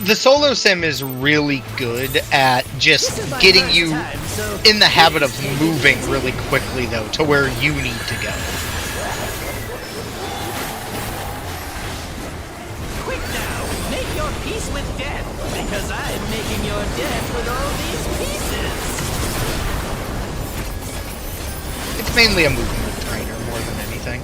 The solo sim is really good at This just is my getting first you time, so in the habit of please take it moving easy. really quickly, though, to where you need to go. Quick now, make your peace with death, because I'm making your death with all these pieces. It's mainly a movement trainer more than anything.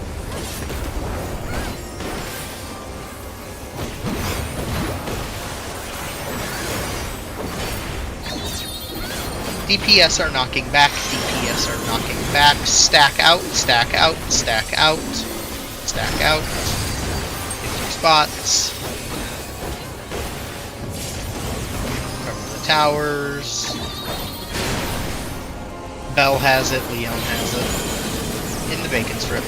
DPS are knocking back, DPS are knocking back, stack out, stack out, stack out, stack out. 50 spots. towers. Bell has it, Leon has it. In the bacon strip.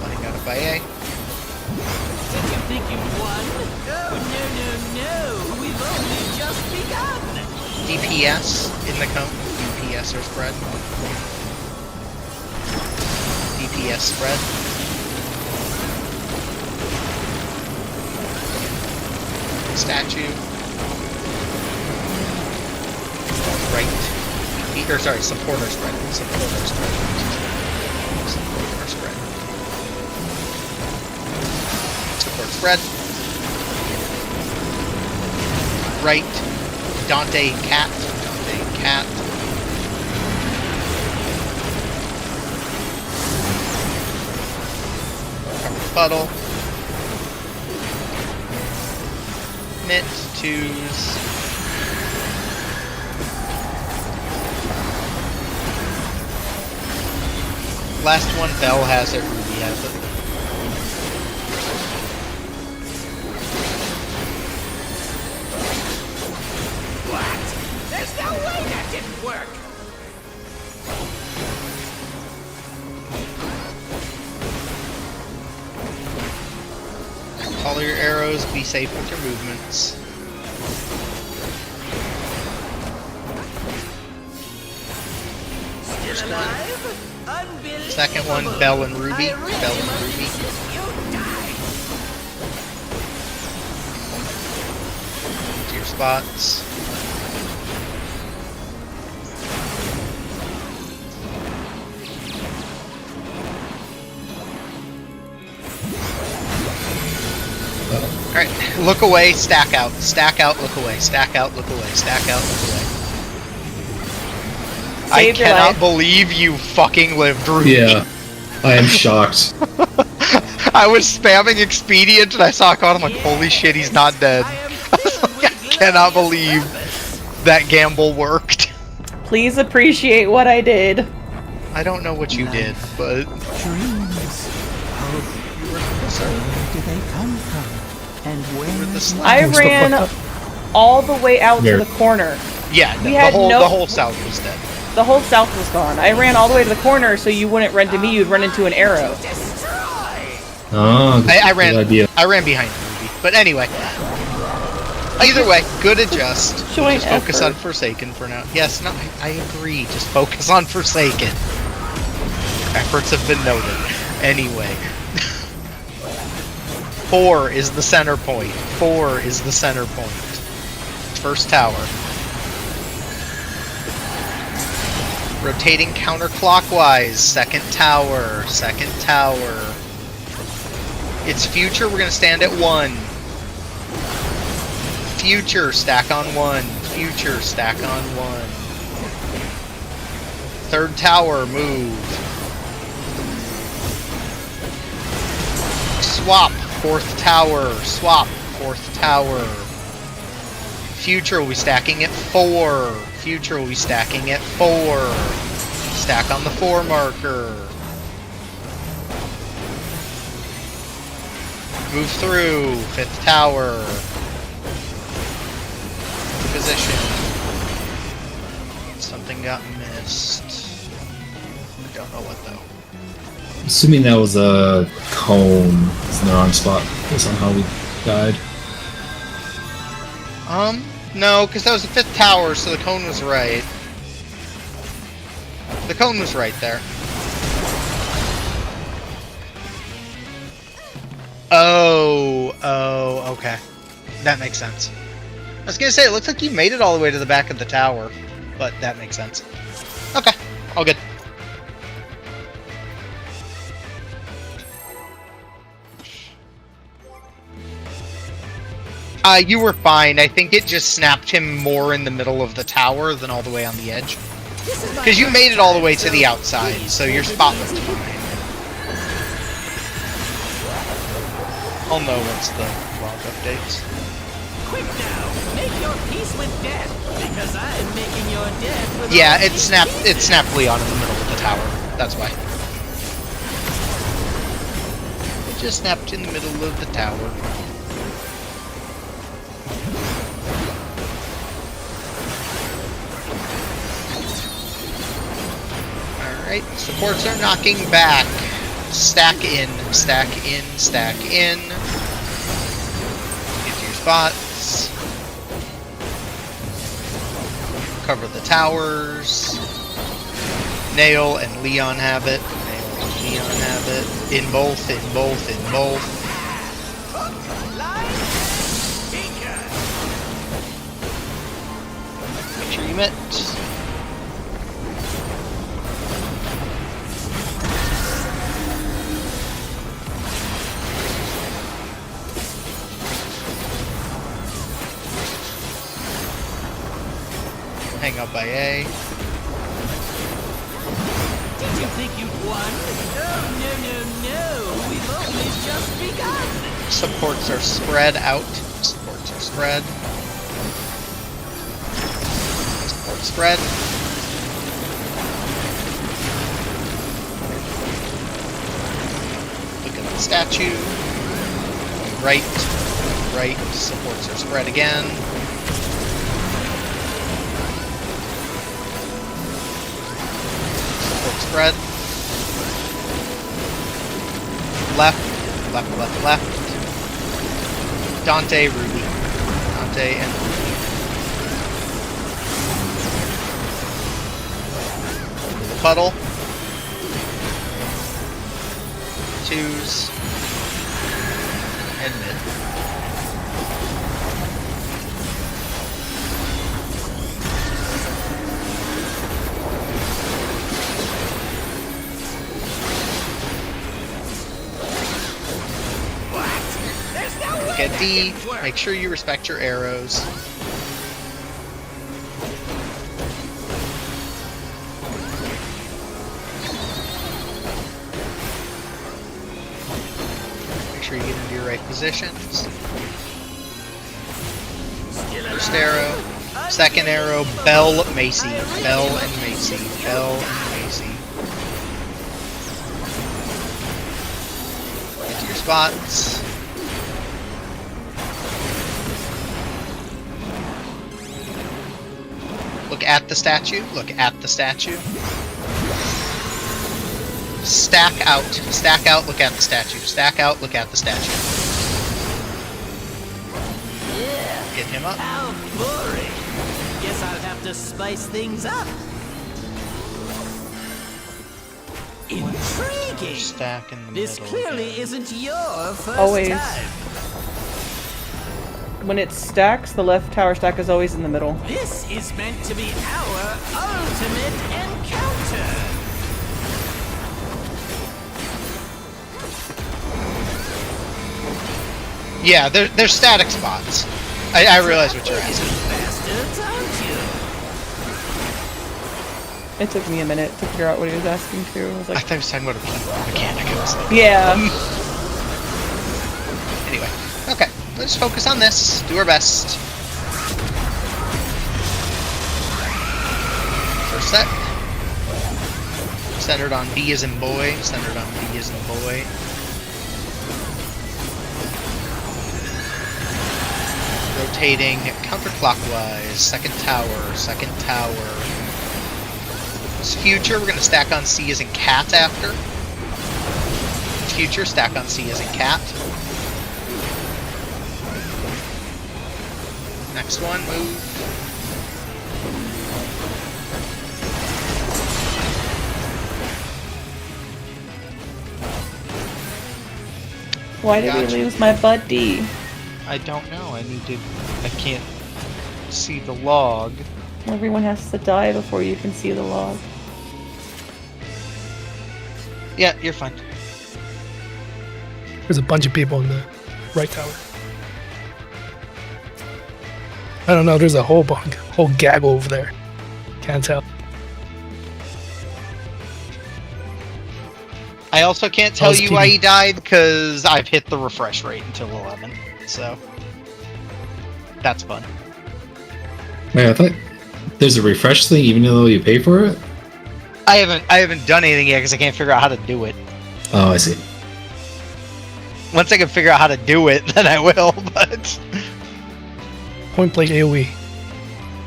Letting out a Baye. Did you think you won? Oh, no. We've only just begun. DPS in the cone. DPS or spread. DPS spread. Statue. Right. Or sorry, supporter spread. Supporter spread. Supporter spread. Support spread. Right. Dante cat. Dante cat. Cover the puddle. Knit twos. Last one, Bell has it, Ruby has it. What? There's no way that didn't work. Follow your arrows, be safe with your movements. Still alive? Unbelievable. Second one, Bell and Ruby. I really Bell and must Ruby. insist you die. To your spots. Alright, look away, stack out. Stack out, look away. Stack out, look away. Stack out, look away. I Saved your cannot life. believe you fucking lived, Ruby. Yeah, I am shocked. I was spamming expedient and I saw a card, I'm like, holy shit, he's not dead. I am filled with I cannot glorious believe purpose. that gamble worked. Please appreciate what I did. I don't know what you did, but... Dreams. Where do they come from? And where the is slime. I We're still ran fucked all the way out There. to the corner. Yeah, no, We had no- the whole south was dead. The whole south was gone. I ran all the way to the corner so you wouldn't run to me, you'd run into an arrow. Destroy. Oh, I good ran idea. I ran behind Ruby. But anyway. Either way, good adjust. Showing Just focus effort. on Forsaken for now. Yes, no, I agree. Just focus on Forsaken. Efforts have been noted. Anyway. 4 is the center point. 4 is the center point. First tower. Rotating counterclockwise. Second tower. Second tower. It's future. We're going to stand at 1. Future. Stack on 1. Future. Stack on 1. Third tower. Move. Swap. Fourth tower. Swap. Fourth tower. Future will be stacking at 4. Future will be stacking at 4. Stack on the 4 marker. Move through. 5th tower. Position. Something got missed. I don't know what though. Assuming that was a cone. It's in the wrong spot. Based on how we died. No, because that was the 5th tower, so the cone was right. The cone was right there. Oh, okay. That makes sense. I was gonna say, it looks like you made it all the way to the back of the tower, but that makes sense. Okay, all good. You were fine. I think it just snapped him more in the middle of the tower than all the way on the edge. This is my Because you first made it all the way time, to the so outside, please so your take it spot was easy. fine. I'll know once the log updates. Quick now, make your peace with death, because I'm making your death with Yeah, all it these snapped. It pieces. snapped Leon in the middle of the tower. That's why. It just snapped in the middle of the tower. All right, supports are knocking back. Stack in, stack in, stack in. Get to your spots. Cover the towers. Nail and Leon have it. Nail and Leon have it. In both, in both, in both. Make sure you mit. Hang out by A. Did you think you'd won? Oh, no. We've only just begun. Supports are spread out. Supports are spread. Support spread. Look at the statue. Right. Right. Supports are spread again. Spread. Left, left, left, left. Dante, Ruby. Dante and Ruby. Over the puddle. Twos. And mid. Look at D. Make sure you respect your arrows. Make sure you get into your right positions. First arrow. Second arrow. Bell, Macy. Bell and Macy. Bell and Macy. Get to your spots. Look at the statue. Look at the statue. Stack out. Stack out. Look at the statue. Stack out. Look at the statue. Get him up. How boring. Guess I'll have to spice things up. Intriguing. Stack in the This middle. clearly again. isn't your first Always. time. When it stacks, the left tower stack is always in the middle. This is meant to be our ultimate encounter. Yeah, they're static spots. I realize what you're asking. Bastards, aren't you? It took me a minute to figure out what he was asking too. I was I like, thought he was talking about a mechanic. I was like, yeah. anyway, okay. Let's focus on this. Do our best. First set. Centered on B as in boy. Centered on B as in boy. Rotating counterclockwise. Second tower. Second tower. This future, we're going to stack on C as in cat after. Future, stack on C as in cat. Next one, move. Why did Gotcha. we lose my buddy? I don't know. I can't see the log. Everyone has to die before you can see the log. Yeah, you're fine. There's a bunch of people in the right tower. I don't know. There's a whole gaggle over there. Can't tell. I also can't tell How's you why PD? he died, because I've hit the refresh rate until 11, so... That's fun. Wait, I thought there's a refresh thing even though you pay for it? I haven't done anything yet, because I can't figure out how to do it. Oh, I see. Once I can figure out how to do it, then I will, but... Point blank AoE.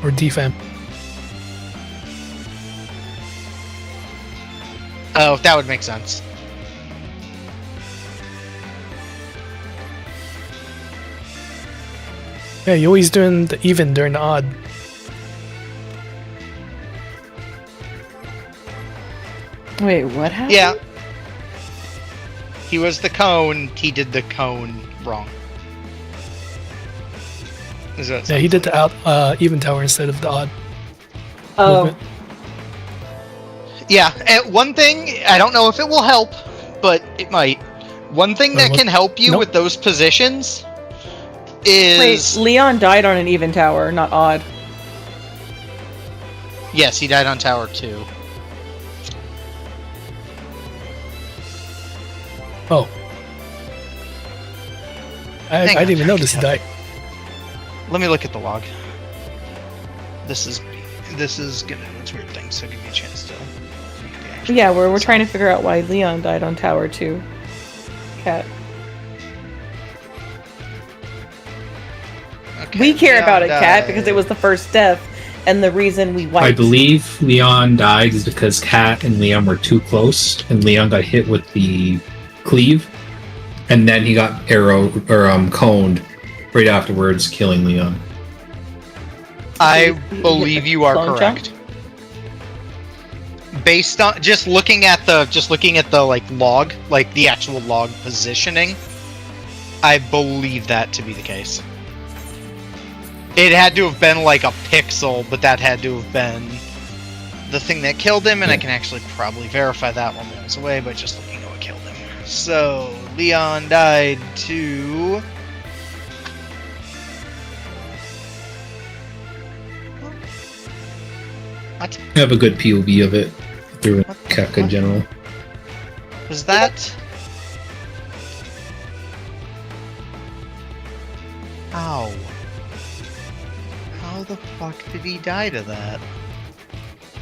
Or defam. Oh, that would make sense. Yeah, you're always doing the even during the odd. Wait, what happened? Yeah. He was the cone, he did the cone wrong. Is that Yeah, he did the even tower instead of the odd. Oh, movement. Yeah, and one thing, I don't know if it will help, but it might. One thing that what? can help you Nope. with those positions wait, is... Leon died on an even tower, not odd. Yes, he died on Tower 2. Oh. I Hang on, didn't even notice he died. Let me look at the log. This is gonna... It's weird things, so give me a chance to... look at the actual- Yeah, we're trying to figure out why Leon died on Tower 2. Cat. Okay, We care Leon about it, Cat, died. because it was the first death, and the reason we wiped. I believe Leon died is because Kat and Leon were too close, and Leon got hit with the cleave, and then he got coned right afterwards, killing Leon. I You believe get the you are clone correct. Based on just looking at the like log, like the actual log positioning, I believe that to be the case. It had to have been like a pixel, but that had to have been the thing that killed him, and I can actually probably verify that one that was away by just looking at what killed him. So Leon died to... What? I have a good POV of it through Keka in general. Was that... Ow. How the fuck did he die to that?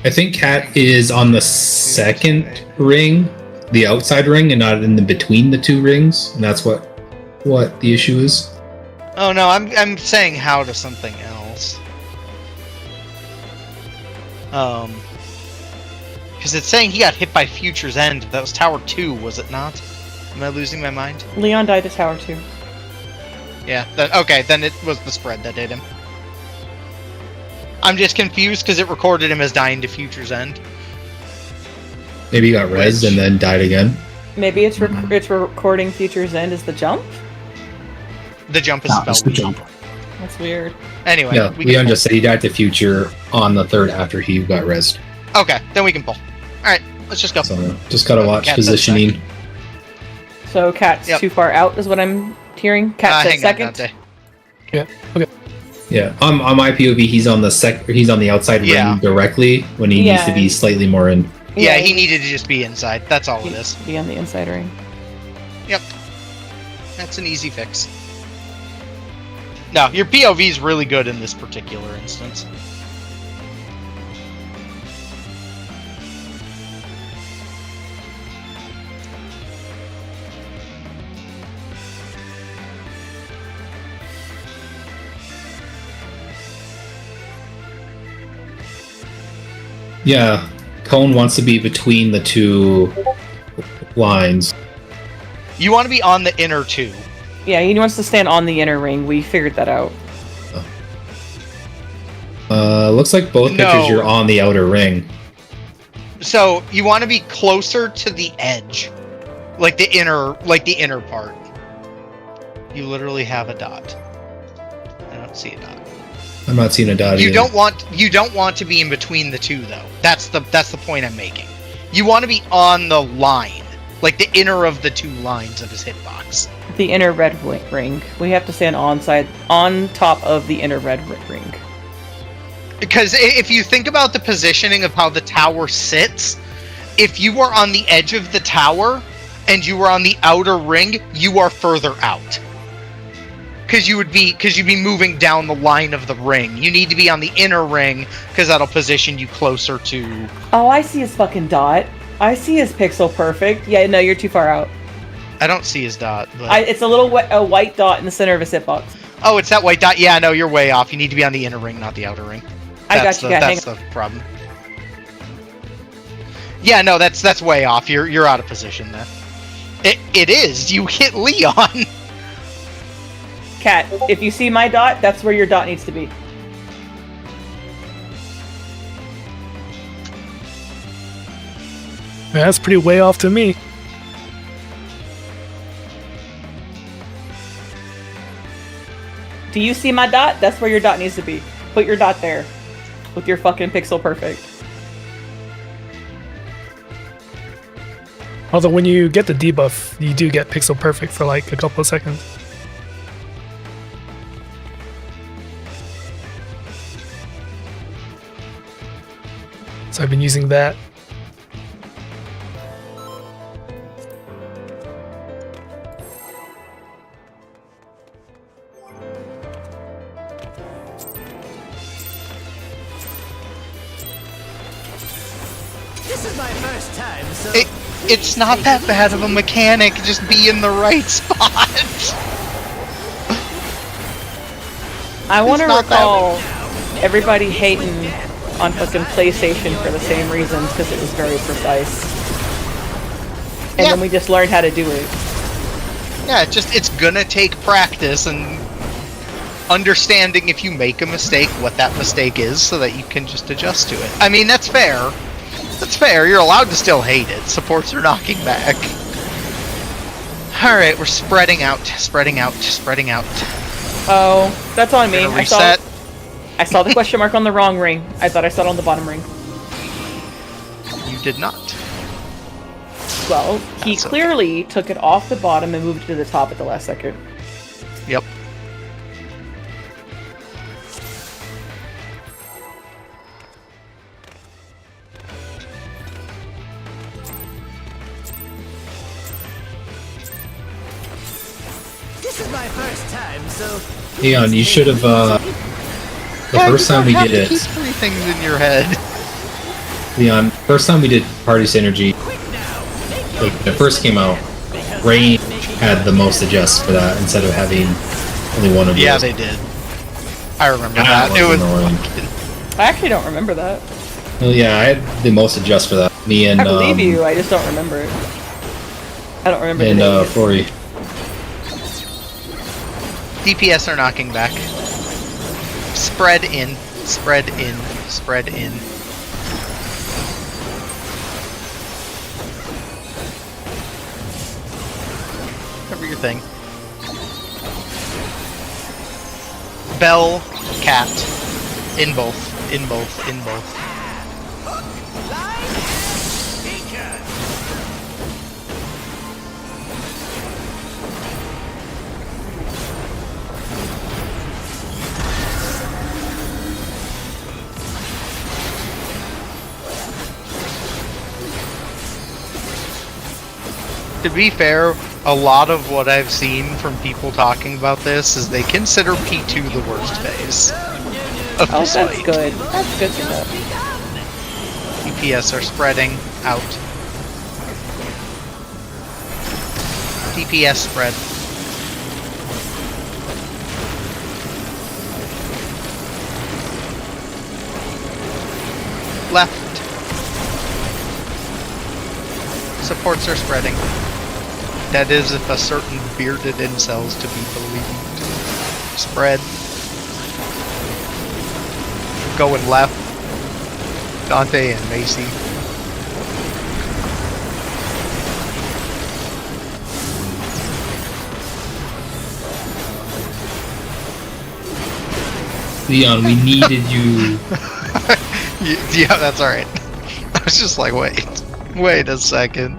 I think Kat is on the second ring, the outside ring, and not in the between the two rings, and that's what the issue is. Oh no, I'm saying how to something else. Because it's saying he got hit by Future's End. That was Tower 2, was it not? Am I losing my mind? Leon died to Tower 2. Yeah, okay, then it was the spread that did him. I'm just confused because it recorded him as dying to Future's End. Maybe he got rezzed and then died again. Maybe it's recording Future's End as the jump? The jump is That was spelled the weak. jump. That's weird. Anyway, Yeah, we Leon can just said he died to Future on the third after he got rezzed. pull. Okay, then we can pull. Alright, let's just go. So just gotta watch Cat said positioning. So Cat's Yep. too far out is what I'm hearing. Cat said hang on, second. Dante. Yeah. Okay. Yeah, on my POV, he's on the outside Yeah. ring directly when he needs to be slightly more in. Yeah, he needed to just be inside. That's all it He is. be on the inside ring. Yep. That's an easy fix. No, your POV is really good in this particular instance. Yeah, Cone wants to be between the two lines. You want to be on the inner two. Yeah, he wants to stand on the inner ring. We figured that out. Looks like both No. pictures you're on the outer ring. So you want to be closer to the edge, like the inner part. You literally have a dot. I don't see a dot. I'm not seeing a dot You either. don't want to be in between the two though. That's the point I'm making. You want to be on the line, like the inner of the two lines of his hitbox. The inner red ring. We have to stand on top of the inner red ring. Because if you think about the positioning of how the tower sits, if you are on the edge of the tower, and you were on the outer ring, you are further out. Because you'd be moving down the line of the ring. You need to be on the inner ring, because that'll position you closer to... Oh, I see his fucking dot. I see his pixel perfect. Yeah, no, you're too far out. I don't see his dot, but... It's a little a white dot in the center of his hitbox. Oh, it's that white dot? Yeah, no, you're way off. You need to be on the inner ring, not the outer ring. I got you, That's the problem. Yeah, no, that's way off. You're out of position there. It is. You hit Leon. Cat, if you see my dot, that's where your dot needs to be. Yeah, that's pretty way off to me. Do you see my dot? That's where your dot needs to be. Put your dot there. With your fucking pixel perfect. Although when you get the debuff, you do get pixel perfect for like a couple of seconds. So I've been using that. This is my first time, so It's not that bad of a mechanic, just be in the right spot. I want to It's not that- recall everybody hating on fucking PlayStation for the same reasons, because it was very precise. And Yeah. then we just learned how to do it. Yeah, it's gonna take practice and understanding if you make a mistake, what that mistake is, so that you can just adjust to it. I mean, that's fair. That's fair. You're allowed to still hate it. Supports are knocking back. Alright, we're spreading out, spreading out, spreading out. Oh, that's on me. Gonna reset. I saw the question mark on the wrong ring. I thought I saw it on the bottom ring. You did not. Well, he That's okay. clearly took it off the bottom and moved it to the top at the last second. Yep. this is my first time, so Leon, you should have, the first time we did it, Keep 3 things in your head. Leon, first time we did Party Synergy, quick now. Make your like, when it first came out, Rain had the most adjusts for that instead of having only one of Yeah, those. they did. I remember That that. It was annoying. I actually don't remember that. Well, yeah, I had the most adjusts for that. Me and, I believe you, I just don't remember it. I don't remember and, the names. Flori. DPS are knocking back. Spread in, spread in, spread in. Cover your thing. Bell, cat. In both, in both, in both. To be fair, a lot of what I've seen from people talking about this is they consider P2 the worst phase of Oh, this that's fight. good. That's good to know. DPS are spreading out. DPS spread. Left. Supports are spreading. That is if a certain bearded incels to be believed. Spread. Going left. Dante and Macy. Leon, we needed you. Yeah, that's alright. I was just like, wait a second.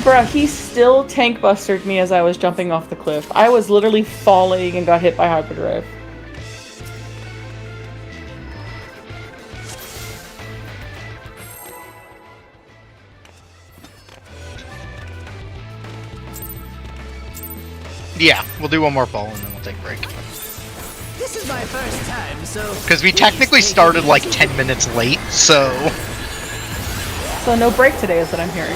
Bruh, he still tank bustered me as I was jumping off the cliff. I was literally falling and got hit by hyperdrive. Yeah, we'll do one more poll and then we'll take a break. This is my first time, so... Because we please technically take it started like easy. 10 minutes late, so... So no break today is what I'm hearing.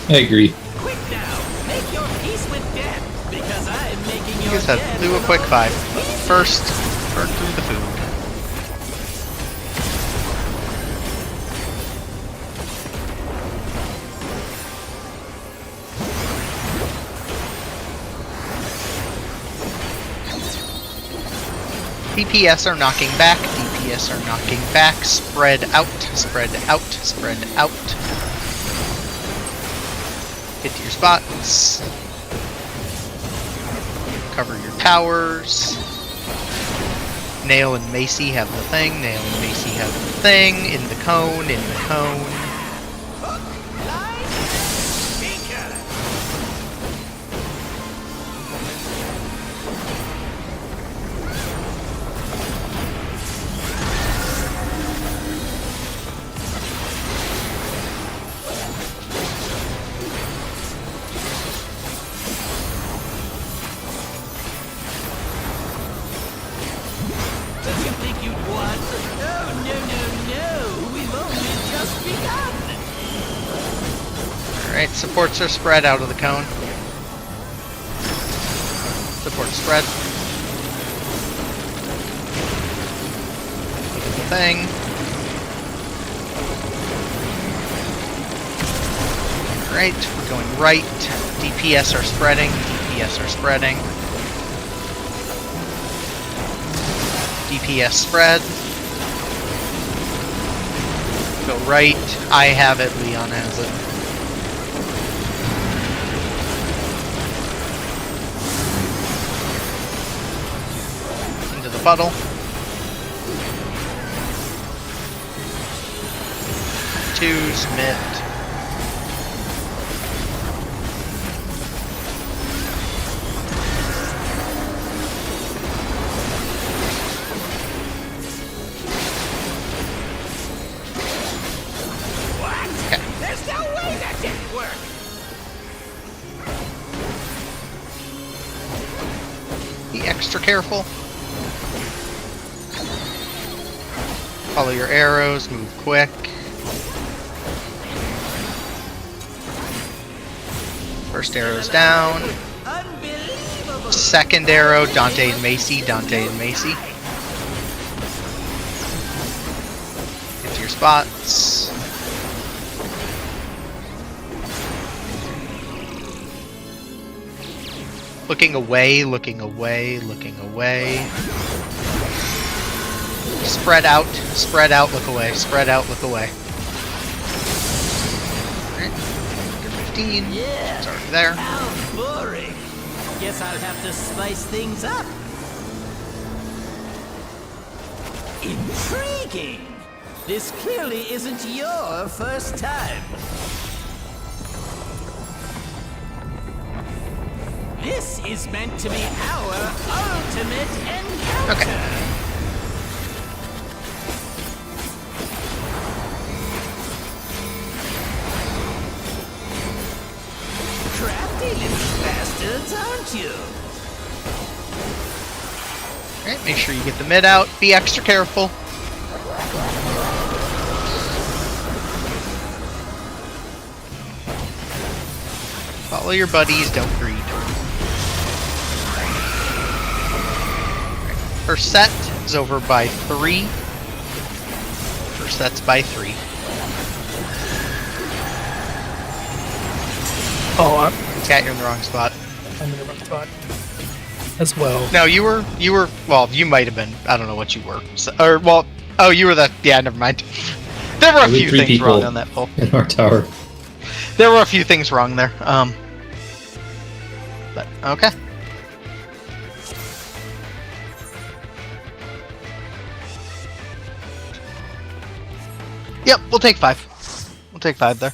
I agree. Quick now, make your peace with death, because I'm making You your guys have death to do a with quick all 5. these pieces. First, burn through the food. DPS are knocking back, DPS are knocking back, spread out, spread out, spread out. Get to your spots. Cover your towers. Nail and Macy have the thing, Nail and Macy have the thing, in the cone, in the cone. Line, sinker. Did you think you'd won? Oh, no. We've only just begun. Alright, supports are spread out of the cone. Support spread. Look at the thing. Alright, we're going right. DPS are spreading, DPS are spreading. DPS spread. Go right. I have it, Leon has it. Into the puddle. Twos, mid. Okay. There's no way that didn't work. Be extra careful. Follow your arrows, move quick. First arrow's down. Unbelievable. Second arrow, Dante and Macy, Dante and Macy. Get to your spots. Looking away, looking away, looking away. Spread out, look away, spread out, look away. Alright, 15. Yeah. It's already there. How boring. Guess I'll have to spice things up. Intriguing. This clearly isn't your first time. This is meant to be our ultimate encounter. Okay. Crafty little bastards, aren't you? Alright, make sure you get the mid out. Be extra careful. Follow your buddies, don't greed. First set is over by 3. First set's by 3. Oh, Cat, you're in the wrong spot. I'm in the wrong spot as well. No, you were, well, you might have been. I don't know what you were. So, or, well, oh, you were the, yeah, never mind. There were a Only few 3 things people wrong on that poll. in our tower. There were a few things wrong there. But, okay. Yep, we'll take 5. We'll take 5 there.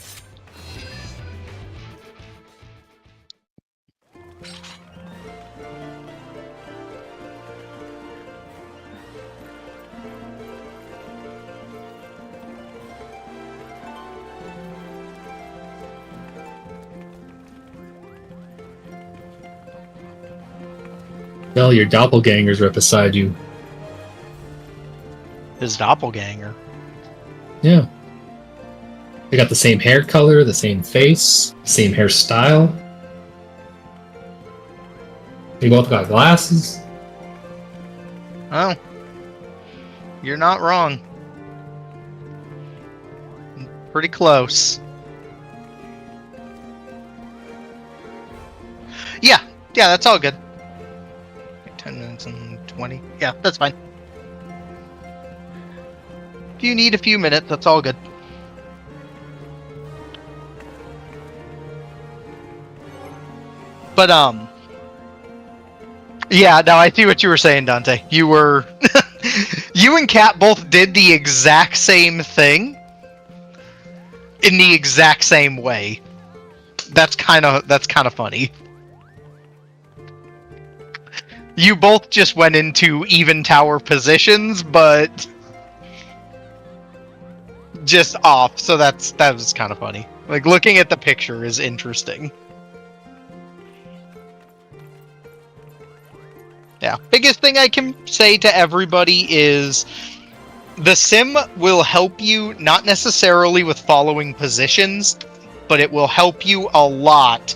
Well, your doppelganger's right beside you. His doppelganger. Yeah. They got the same hair color, the same face, same hairstyle. They both got glasses. Oh. You're not wrong. Pretty close. Yeah, that's all good. 10 minutes and 20. Yeah, that's fine. If you need a few minutes, that's all good. But, yeah, no, I see what you were saying, Dante. You were... you and Kat both did the exact same thing in the exact same way. That's kind of funny. You both just went into even tower positions, but just off. So that was kind of funny. Like, looking at the picture is interesting. Yeah. Biggest thing I can say to everybody is the sim will help you not necessarily with following positions, but it will help you a lot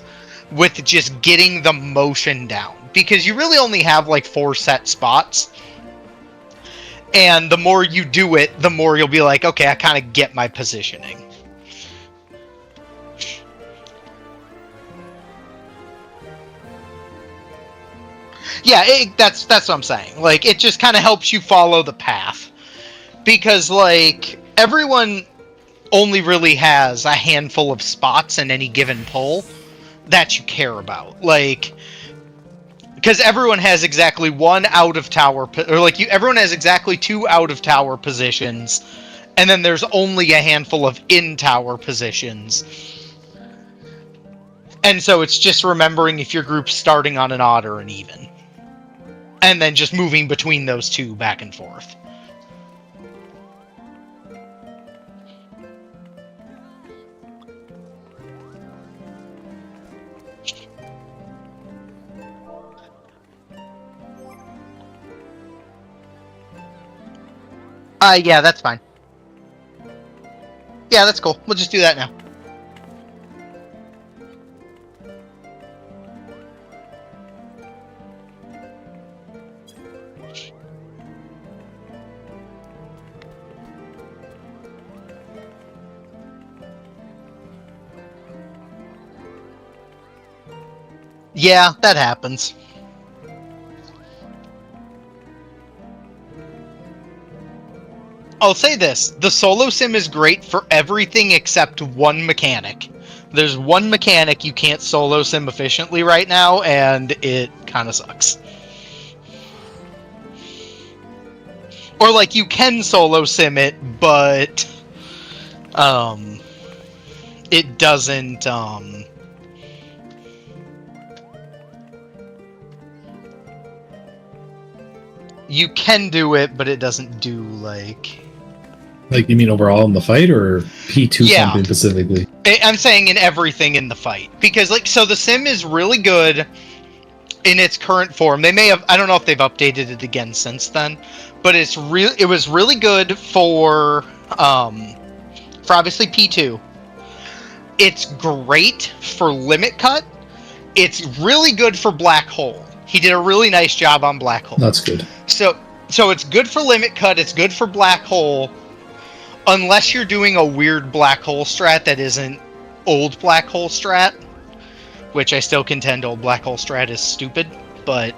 with just getting the motion down. Because you really only have like 4 set spots. And the more you do it, the more you'll be like, okay, I kind of get my positioning. Yeah, that's what I'm saying. Like, it just kind of helps you follow the path. Because, like, everyone only really has a handful of spots in any given pull that you care about. Like, because everyone has exactly 1 out of tower, or like everyone has exactly 2 out of tower positions, and then there's only a handful of in tower positions. And so it's just remembering if your group's starting on an odd or an even. And then just moving between those 2 back and forth. Yeah, that's fine. Yeah, that's cool. We'll just do that now. Yeah, that happens. I'll say this, the solo sim is great for everything except one mechanic. There's one mechanic you can't solo sim efficiently right now, and it kind of sucks. Or, like, you can solo sim it, but it doesn't, you can do it, but it doesn't do, like... Like, you mean overall in the fight, or P2 Yeah. something specifically? I'm saying in everything in the fight. Because, like, so the sim is really good in its current form. They may have, I don't know if they've updated it again since then, but it was really good for obviously P2. It's great for Limit Cut. It's really good for Black Hole. He did a really nice job on Black Hole. That's good. So it's good for Limit Cut, it's good for Black Hole, unless you're doing a weird Black Hole strat that isn't old Black Hole strat, which I still contend old Black Hole strat is stupid, but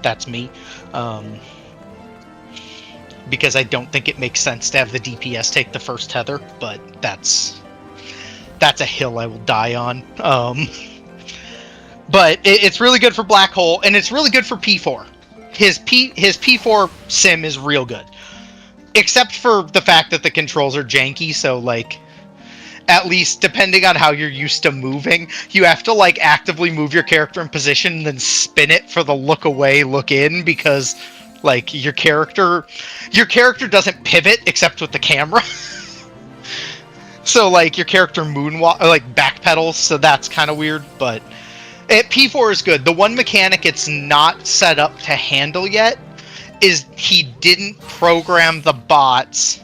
that's me. Because I don't think it makes sense to have the DPS take the first tether, but that's a hill I will die on. But it's really good for Black Hole, and it's really good for P4. His P4 sim is real good. Except for the fact that the controls are janky, so, like, at least depending on how you're used to moving, you have to, like, actively move your character in position and then spin it for the look away, look in, because, like, your character doesn't pivot except with the camera. So, like, your character moonwalk, or, like, backpedals, so that's kind of weird, but P4 is good. The one mechanic it's not set up to handle yet is he didn't program the bots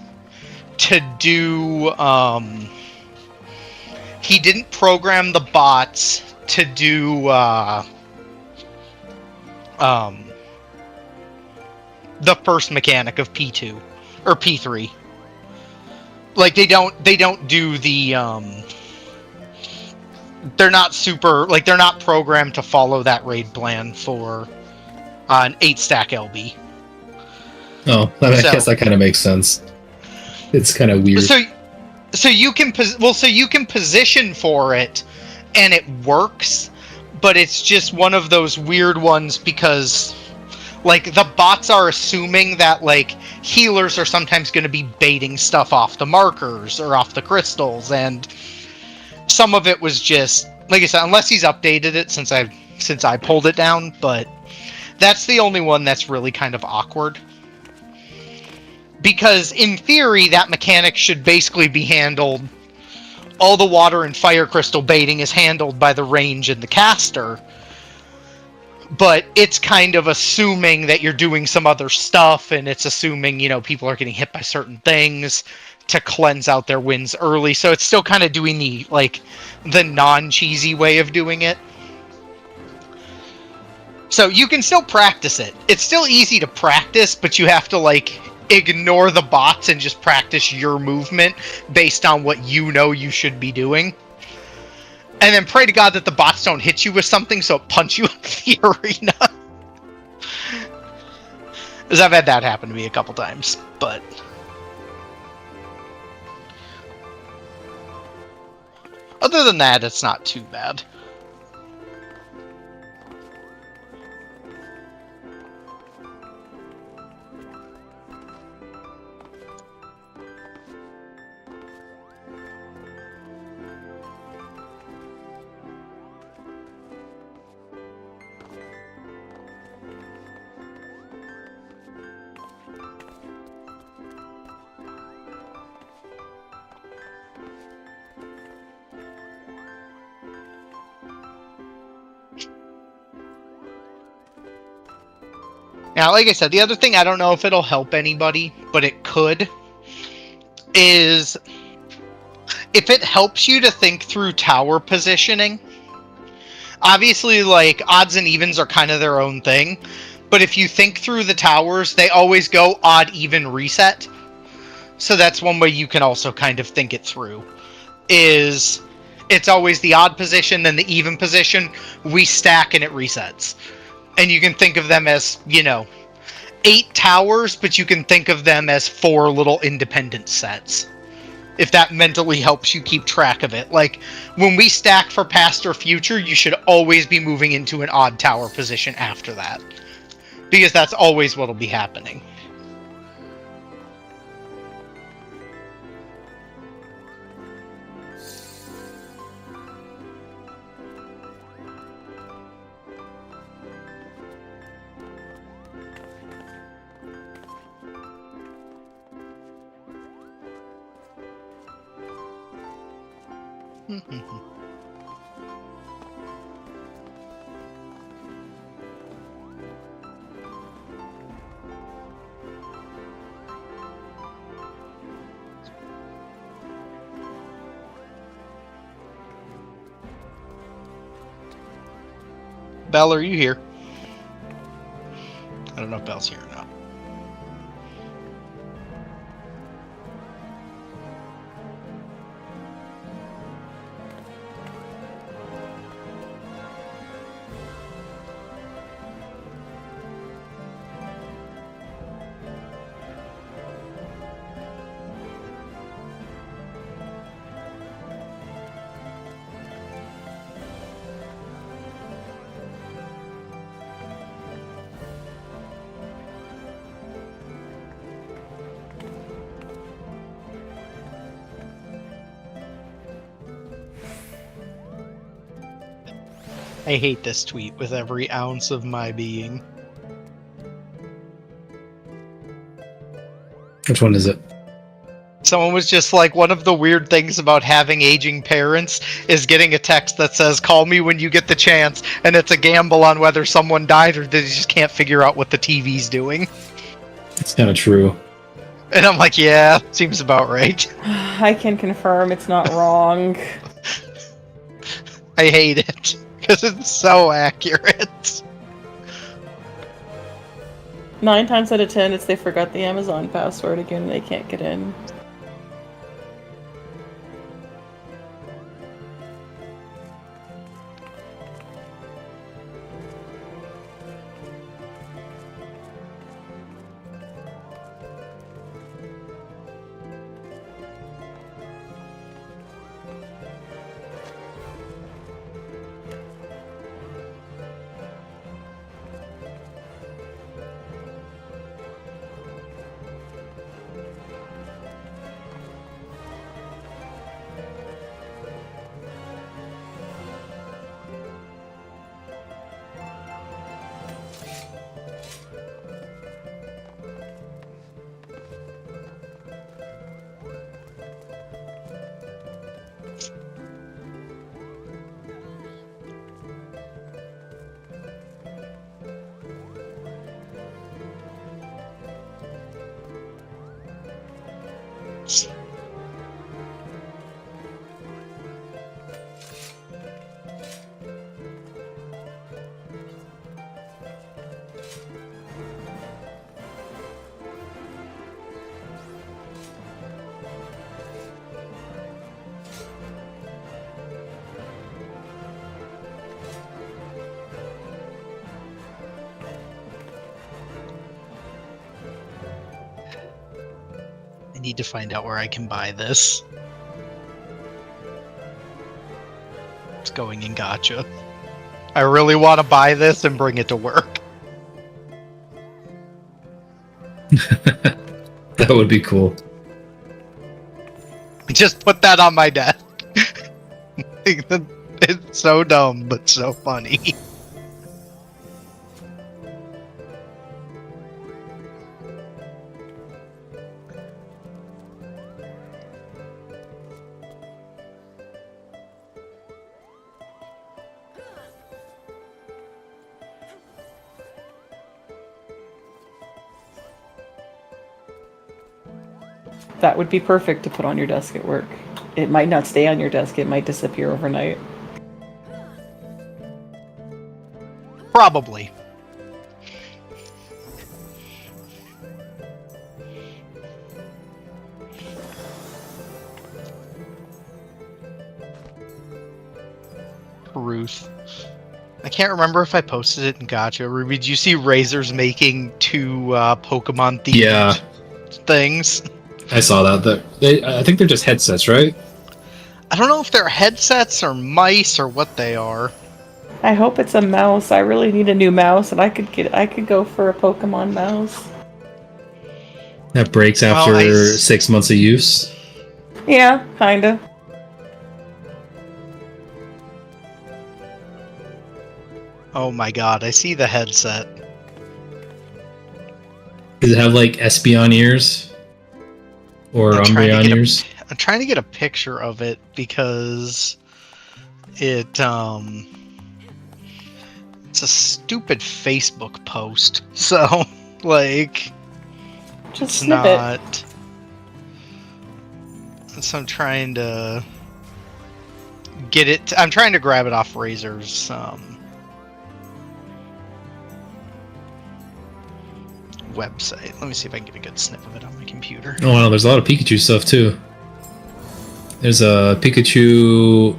to do, he didn't program the bots to do, the first mechanic of P2 or P3. Like they don't do the they're not super, like they're not programmed to follow that raid plan for an 8-stack LB. Oh, I guess that kind of makes sense. It's kind of weird. So you can position for it and it works, but it's just one of those weird ones because like the bots are assuming that like healers are sometimes going to be baiting stuff off the markers or off the crystals, and some of it was just, like I said, unless he's updated it since I pulled it down, but that's the only one that's really kind of awkward. Because in theory, that mechanic should basically be handled, all the water and fire crystal baiting is handled by the range and the caster, but it's kind of assuming that you're doing some other stuff, and it's assuming, you know, people are getting hit by certain things to cleanse out their wins early, so it's still kind of doing the, like, the non-cheesy way of doing it. So you can still practice it. It's still easy to practice, but you have to, like, ignore the bots and just practice your movement based on what you know you should be doing. And then pray to God that the bots don't hit you with something so it punch you in the arena. Because I've had that happen to me a couple times, but... other than that, it's not too bad. Now, like I said, the other thing, I don't know if it'll help anybody, but it could, is if it helps you to think through tower positioning. Obviously, like, odds and evens are kind of their own thing, but if you think through the towers, they always go odd, even, reset. So that's one way you can also kind of think it through, is it's always the odd position, then the even position, we stack and it resets. And you can think of them as, you know, 8 towers, but you can think of them as 4 little independent sets. If that mentally helps you keep track of it. Like, when we stack for past or future, you should always be moving into an odd tower position after that. Because that's always what'll be happening. Belle, are you here? I don't know if Belle's here or not. I hate this tweet with every ounce of my being. Which one is it? It's Someone was just like, one of the weird things about having aging parents is getting a text that says, call me when you get the chance, and it's a gamble on whether someone died or they just can't figure out what the TV's doing. It's kind of true. And I'm like, yeah, seems about right. I can confirm it's not wrong. I hate it, because it's so accurate. 9 times out of 10, it's they forgot the Amazon password again and they can't get in. I need to find out where I can buy this. It's going in Gacha. I really want to buy this and bring it to work. That would be cool. Just put that on my desk. It's so dumb, but so funny. That would be perfect to put on your desk at work. It might not stay on your desk, it might disappear overnight. Probably. Ruth. I can't remember if I posted it in Gacha. Ruby, did you see Razor's making 2 Pokemon themed things? I saw that. I think they're just headsets, right? I don't know if they're headsets or mice or what they are. I hope it's a mouse. I really need a new mouse, and I could go for a Pokemon mouse. That breaks after 6 months of use. Yeah, kinda. Oh my god, I see the headset. Does it have like Espeon ears? Or Umbreon ears? I'm trying to get a picture of it because it's a stupid Facebook post. So, like, Just it's snip not. So I'm trying to get it. I'm trying to grab it off Razor's website. Let me see if I can get a good snip of it on my computer. Oh wow, there's a lot of Pikachu stuff too. There's a Pikachu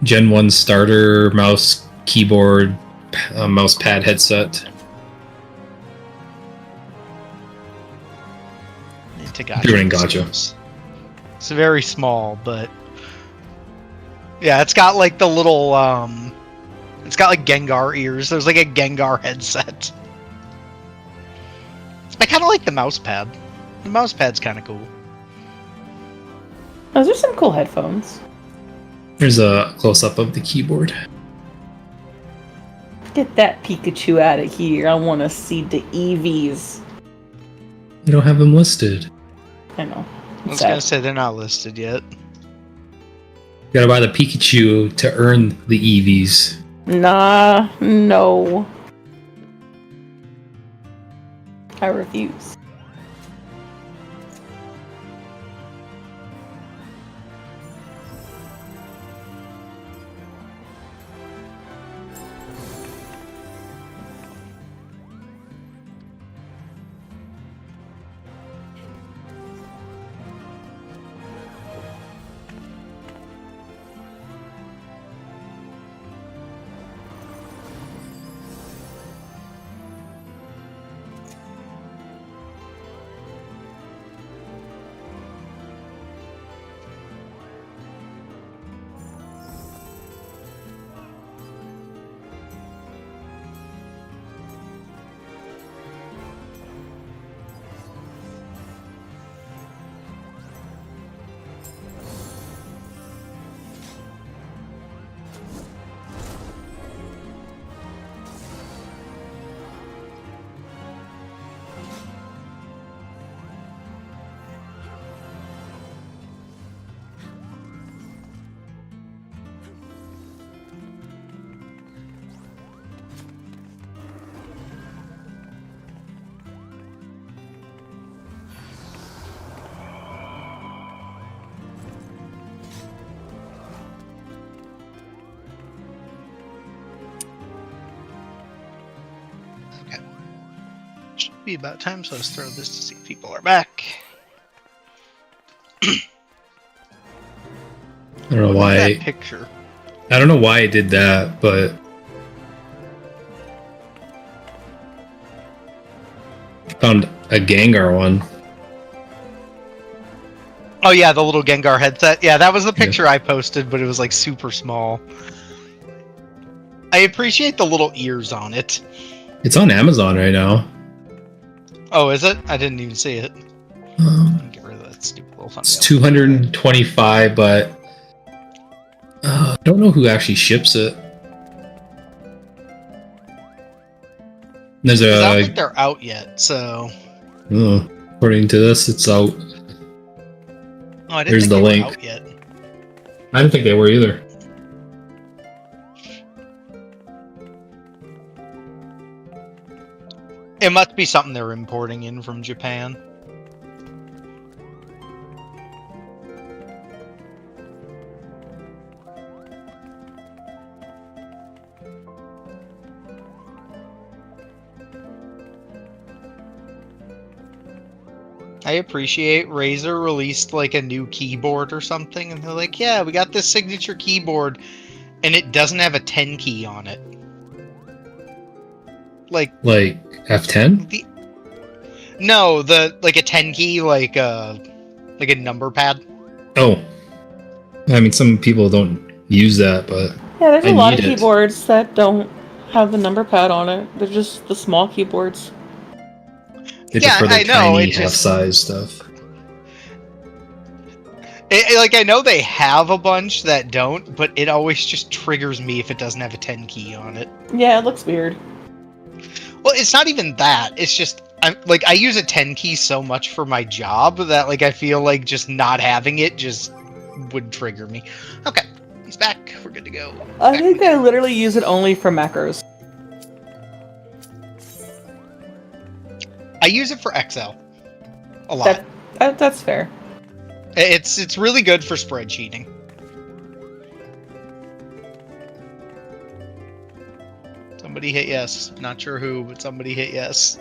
Gen 1 starter mouse, keyboard, mouse pad headset. Into Gacha. You're in Gacha. It's very small, but yeah, it's got like the little it's got like Gengar ears. There's like a Gengar headset. I kind of like the mouse pad. The mouse pad's kind of cool. Those are some cool headphones. Here's a close-up of the keyboard. Get that Pikachu out of here. I want to see the EVs. You don't have them listed. I know. I was Sad. gonna say they're not listed yet. Gotta buy the Pikachu to earn the EVs. Nah, no. I refuse. Should be about time, so let's throw this to see if people are back. I don't know Look at why. that picture. I don't know why I did that, but found a Gengar one. Oh yeah, the little Gengar headset. Yeah, that was the picture I posted, but it was like super small. I appreciate the little ears on it. It's on Amazon right now. Oh, is it? I didn't even see it. Get rid of that stupid little thumbnail. It's 225, but I don't know who actually ships it. There's I don't a think they're out yet, so. according to this, it's out. Oh, I didn't Here's think the they were link. out yet. I don't think they were either. It must be something they're importing in from Japan. I appreciate Razer released like a new keyboard or something, and they're like, yeah, we got this signature keyboard, and it doesn't have a 10 key on it. Like F10? No, like a 10 key, like a number pad. Oh. I mean, some people don't use that, but Yeah, there's a I lot of need it. keyboards that don't have the number pad on it. They're just the small keyboards. they Yeah, prefer the I know, tiny it just- half-size stuff. Like, I know they have a bunch that don't, but it always just triggers me if it doesn't have a 10 key on it. Yeah, it looks weird. Well, it's not even that. It's just, I use a 10 key so much for my job that, like, I feel like just not having it just would trigger me. Okay, he's back. We're good to go. I think I literally use it only for macros. I use it for Excel. A lot. That's fair. It's really good for spreadsheeting. Somebody hit yes. Not sure who, but somebody hit yes.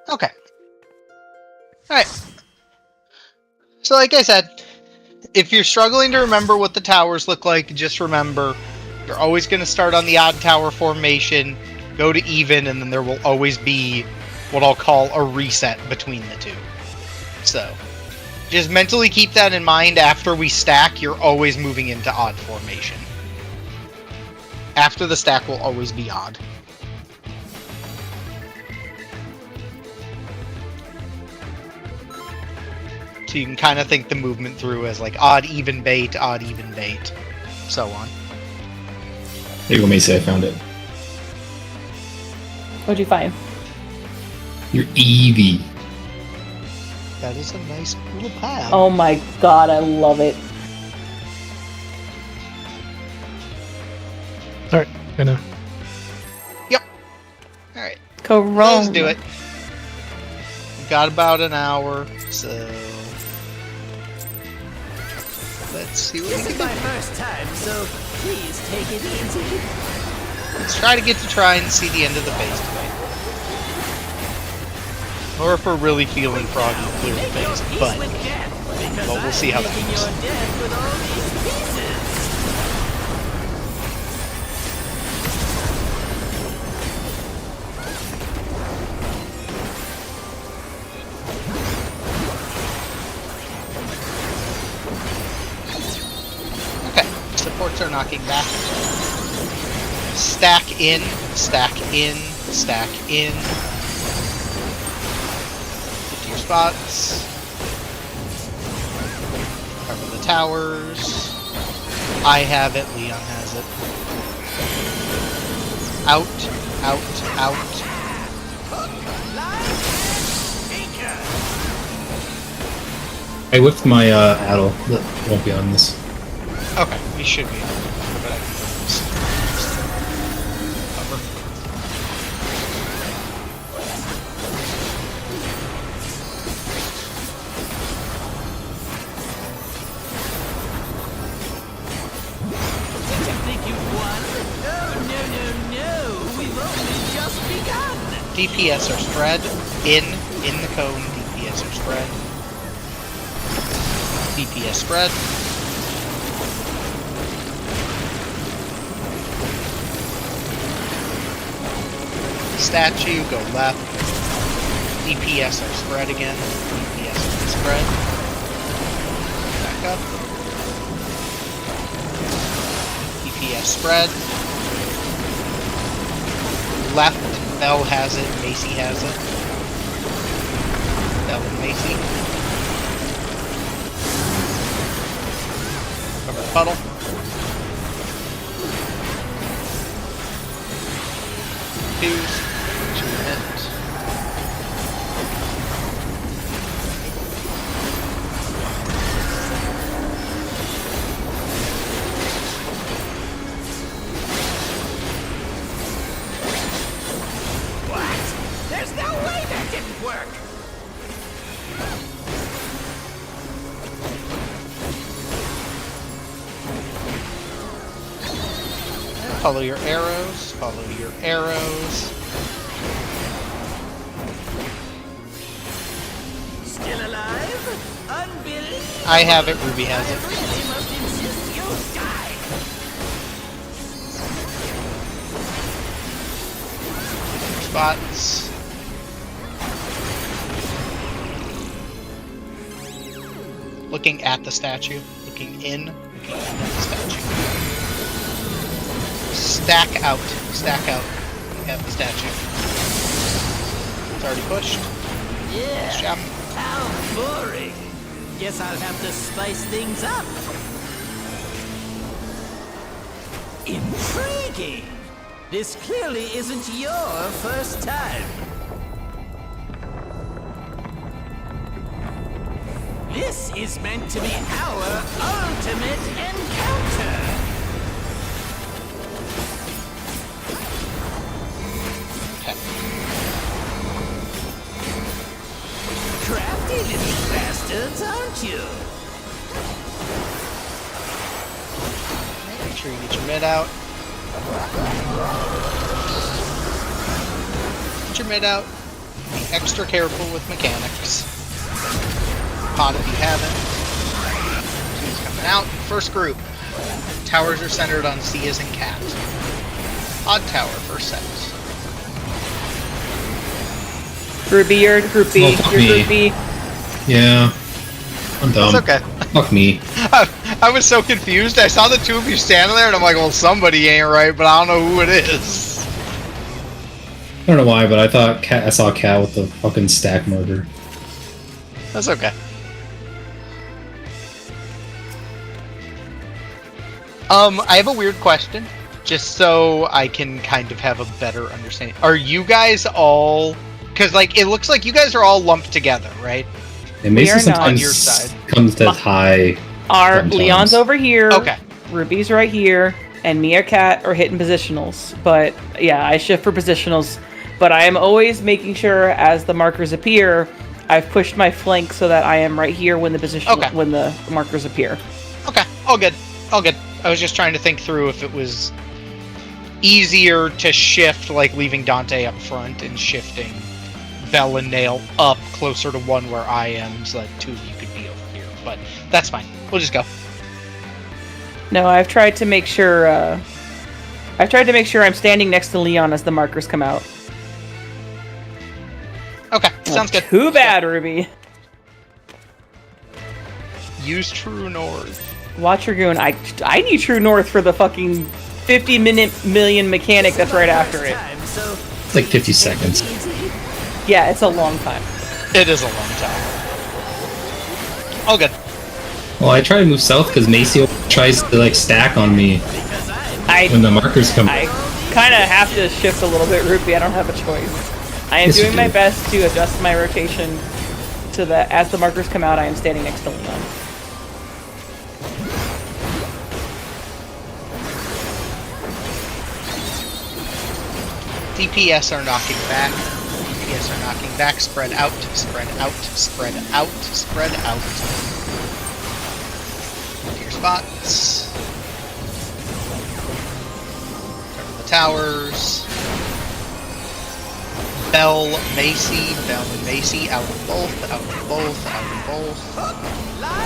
Okay. Alright. So like I said, if you're struggling to remember what the towers look like, just remember you're always going to start on the odd tower formation, go to even, and then there will always be what I'll call a reset between the two. So, just mentally keep that in mind. After we stack, you're always moving into odd formation. After the stack will always be odd. So you can kind of think the movement through as like odd, even bait, so on. There you go, Macy. I found it. What'd you find? Your Eevee. That is a nice little pad. Oh my god, I love it. Alright, gonna. Alright, Corona. let's do it. We've got about an hour, so... Let's see what we This can is do. my first time, so please take it easy. Let's try to get to try and see the end of the phase tonight. Or if we're really feeling froggy, clear the Make your phase. peace But with death, because we'll see how I'm that making goes. your death with all these pieces. okay, supports are knocking back. Stack in, stack in, stack in. Get to your spots. Cover the towers. I have it, Leon has it. Out, out, out. I whipped my Addle. That won't be on this. Okay, we should be able to cover, but I can cover. Did you think you'd won? Oh, no, no, no. We've only just begun. DPS are spread in the cone. DPS are spread. DPS spread. Statue, go left. DPS are spread again. DPS are spread. Back up. DPS spread. Left, Bell has it, Macy has it. Bell and Macy. Cover the puddle. Twos. 2 minutes. What? There's no way that didn't work. Follow your arrows. Follow your arrows. Still alive? Unbelievable. I have it. Ruby has I it. really must insist you die. Spots. Looking at the statue. Looking in. Looking at the statue. Stack out. Stack out. At the statue. It's already pushed. Yeah. Nice job. How boring. Guess I'll have to spice things up. Intriguing. This clearly isn't your first time. This is meant to be our ultimate encounter. Okay. Crafty little bastards, aren't you? Make sure you get your mid out. Get your mid out. Be extra careful with mechanics. Pot if you haven't. Two's coming out. First group. Towers are centered on C as in cat. Odd tower, first set. Ruby, you're groupie. Oh, fuck You're me. groupie. Yeah. I'm dumb. It's okay. Fuck me. I was so confused. I saw the two of you standing there, and I'm like, well, somebody ain't right, but I don't know who it is. I don't know why, but I thought I saw Cat with the fucking stack murder. That's okay. I have a weird question. Just so I can kind of have a better understanding. Are you guys all... Because, like, it looks like you guys are all lumped together, right? And We Mason are not. sometimes On your side. comes to high. Our Sometimes. Leon's over here. Okay. Ruby's right here, and me or Cat are hitting positionals. But yeah, I shift for positionals. But I am always making sure as the markers appear, I've pushed my flank so that I am right here when the position when the markers appear. Okay, all good. All good. I was just trying to think through if it was easier to shift, like leaving Dante up front and shifting Bell and Nail up closer to one where I am, so that two of you could be over here. But that's fine. We'll just go. No, I've tried to make sure. I'm standing next to Leon as the markers come out. Okay, sounds good. Too bad, Ruby. Use True North. Watch your goon. I need True North for the fucking 50 million mechanic that's right after it. It's like 50 seconds. Yeah, it's a long time. It is a long time. All good. Well, I try to move south because Maceo tries to like stack on me when the markers come. I kind of have to shift a little bit, Ruby. I don't have a choice. I am Yes, you doing my do. best to adjust my rotation to the as the markers come out. I am standing next to Leon. DPS are knocking back. DPS are knocking back. Spread out. Spread out. Spread out. Spread out. To your spots. Cover the towers. Bell, Macy. Bell and Macy. Out of both. Out of both. Out of both.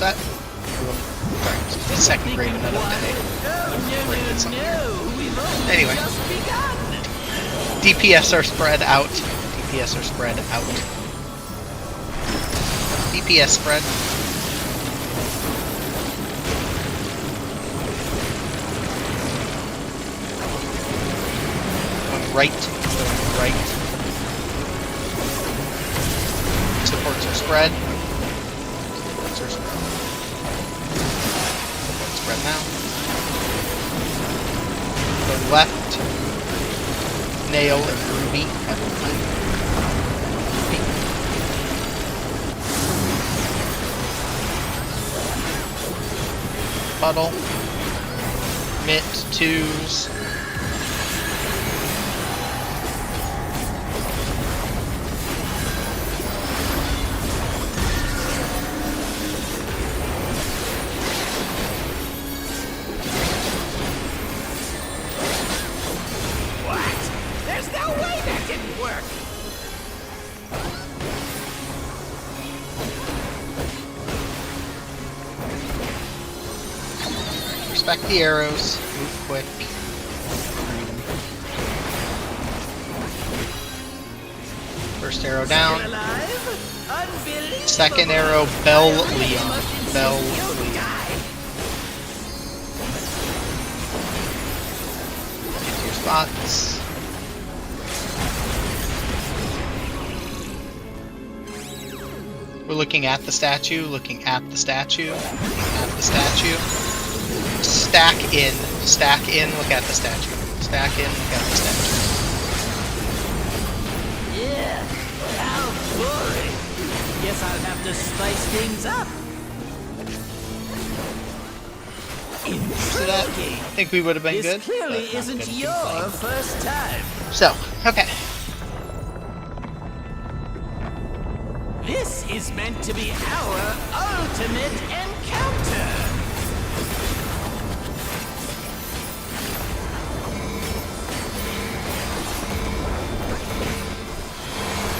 That? Sorry, it's the second grade another day. Anyway. DPS are spread out. DPS are spread out. DPS spread. Going right. Going right. Supports are spread. Spread now. Go left. Nail and Ruby. Puddle. Mitt, twos. Respect the arrows. Move quick. First arrow down. Second arrow, Bell Leon. Bell Leon. Get to your spots. We're looking at the statue, looking at the statue, looking at the statue. Stack in, look at the statue. Stack in, look at the statue. Yeah, how boring. Guess I'll have to spice things up. So that, I think we would have been This good. clearly but not isn't good to your complain. first time. So, okay. This is meant to be our ultimate encounter.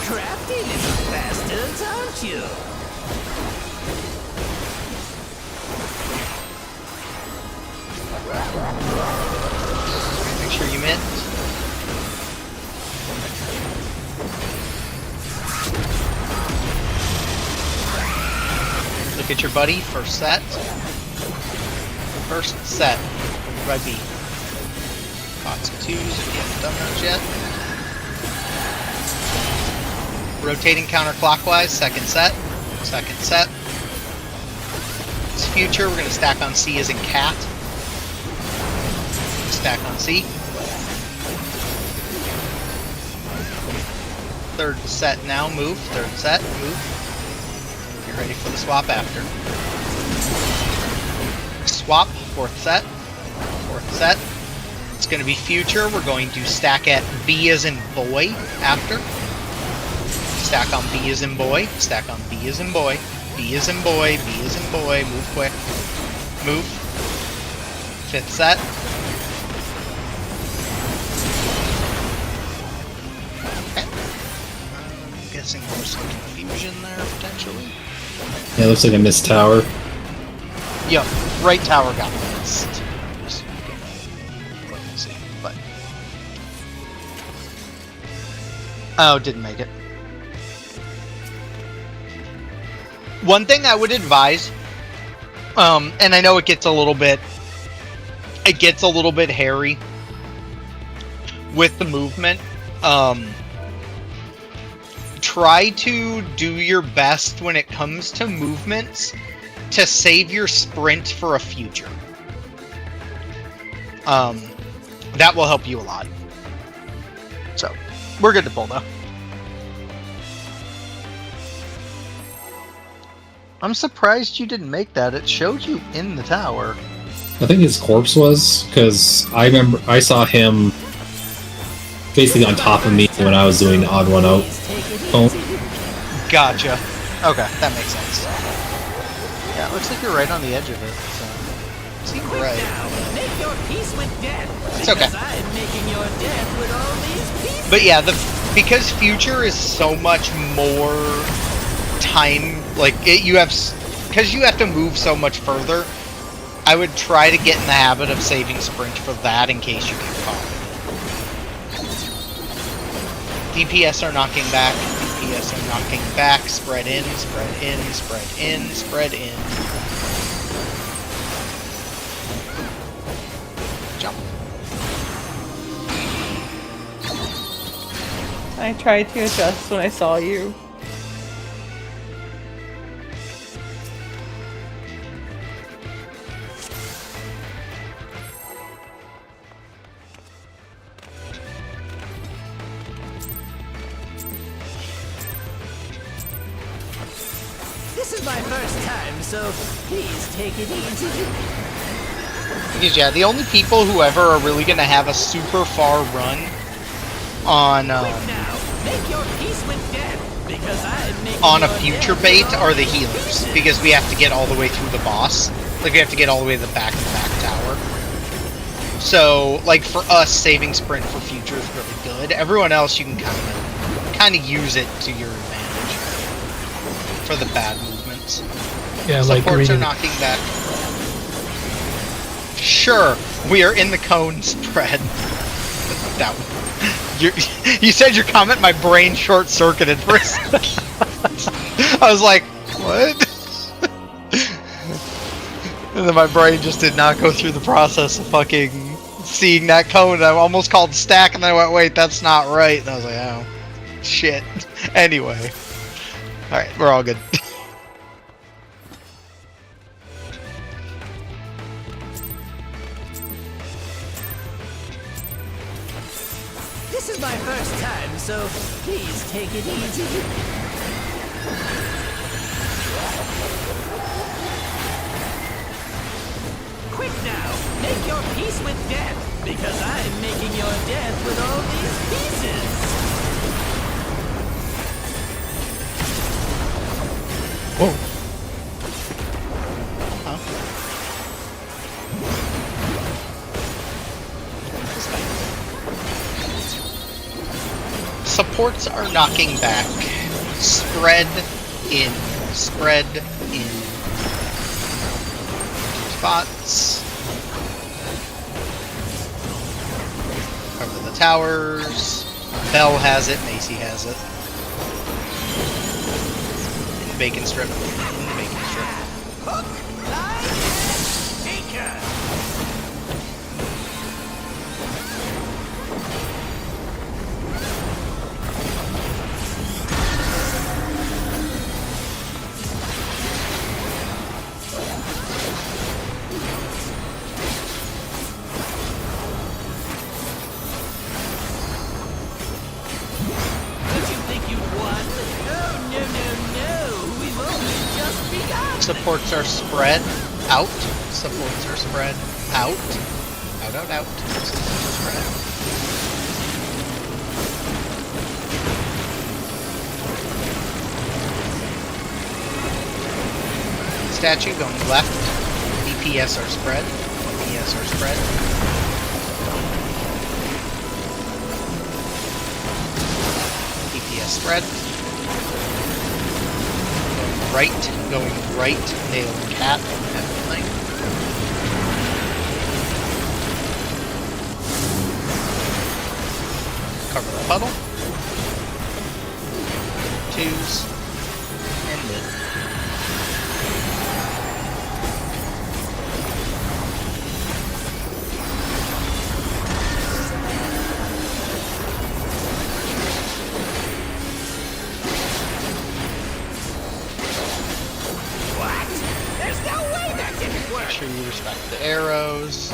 Crafty little bastards, aren't you? Make sure you mint. Look at your buddy. First set. First set. By B. Pots of 2s if you haven't done those yet. Rotating counterclockwise. Second set. Second set. It's future. We're going to stack on C as in cat. Stack on C. Third set now. Move. Third set. Move. Get ready for the swap after. Swap. Fourth set. Fourth set. It's going to be future. We're going to stack at B as in boy after. Stack on B as in boy. Stack on B as in boy. B as in boy. B as in boy. Move quick. Move. Fifth set. Okay. I'm guessing there's some confusion there potentially. Yeah, it looks like a missed tower. Yep. Right tower got missed. Just gonna see, but oh, didn't make it. One thing I would advise, and I know it gets a little bit hairy with the movement. Try to do your best when it comes to movements to save your sprint for a future. That will help you a lot. So, we're good to pull though. I'm surprised you didn't make that. It showed you in the tower. I think his corpse was, because I remember I saw him basically on top of me when I was doing the odd one out. Oh, Gotcha. Okay, that makes sense. Yeah, it looks like you're right on the edge of it. So. Seems right. Now, make your peace with death. It's okay. Because I'm making your death with all these pieces. But yeah, because future is so much more time, like because you have to move so much further. I would try to get in the habit of saving sprint for that in case you get caught. DPS are knocking back. DPS are knocking back. Spread in. Spread in. Spread in. Spread in. Jump. I tried to adjust when I saw you. This is my first time, so please take it easy. Because yeah, the only people who ever are really going to have a super far run on Quick now, make your peace with death. Because I'm making on a your future death bait with all are the these healers, pieces. because we have to get all the way through the boss. Like, we have to get all the way to the back of the back tower. So, like, for us, saving sprint for future is really good. Everyone else, you can kind of use it to your advantage for the bad movements. Yeah, like Supports are reading. knocking back. Sure, we are in the cone spread. That you said your comment, my brain short-circuited for a second. I was like, what? And then my brain just did not go through the process of fucking seeing that cone. I almost called stack, and then I went, wait, that's not right. And I was like, oh, shit. Anyway. Alright, we're all good. This is my first time, so please take it easy. Quick now, make your peace with death, because I'm making your death with all these pieces. Whoa. Huh? Supports are knocking back. Spread in. Spread in. Spots. Cover the towers. Bell has it. Macy has it. In the bacon strip. In the bacon strip. Hook, line, and sinker. Don't you think you won? Oh, no, no, no. We've only just begun. Supports are spread out. Supports are spread out. Out, out, out. Supports are spread. Statue going left. DPS are spread. DPS are spread. DPS spread. Going right, nail and cat, everything. Cover the puddle. Twos. And mid. What? There's no way that didn't work. Make sure you respect the arrows.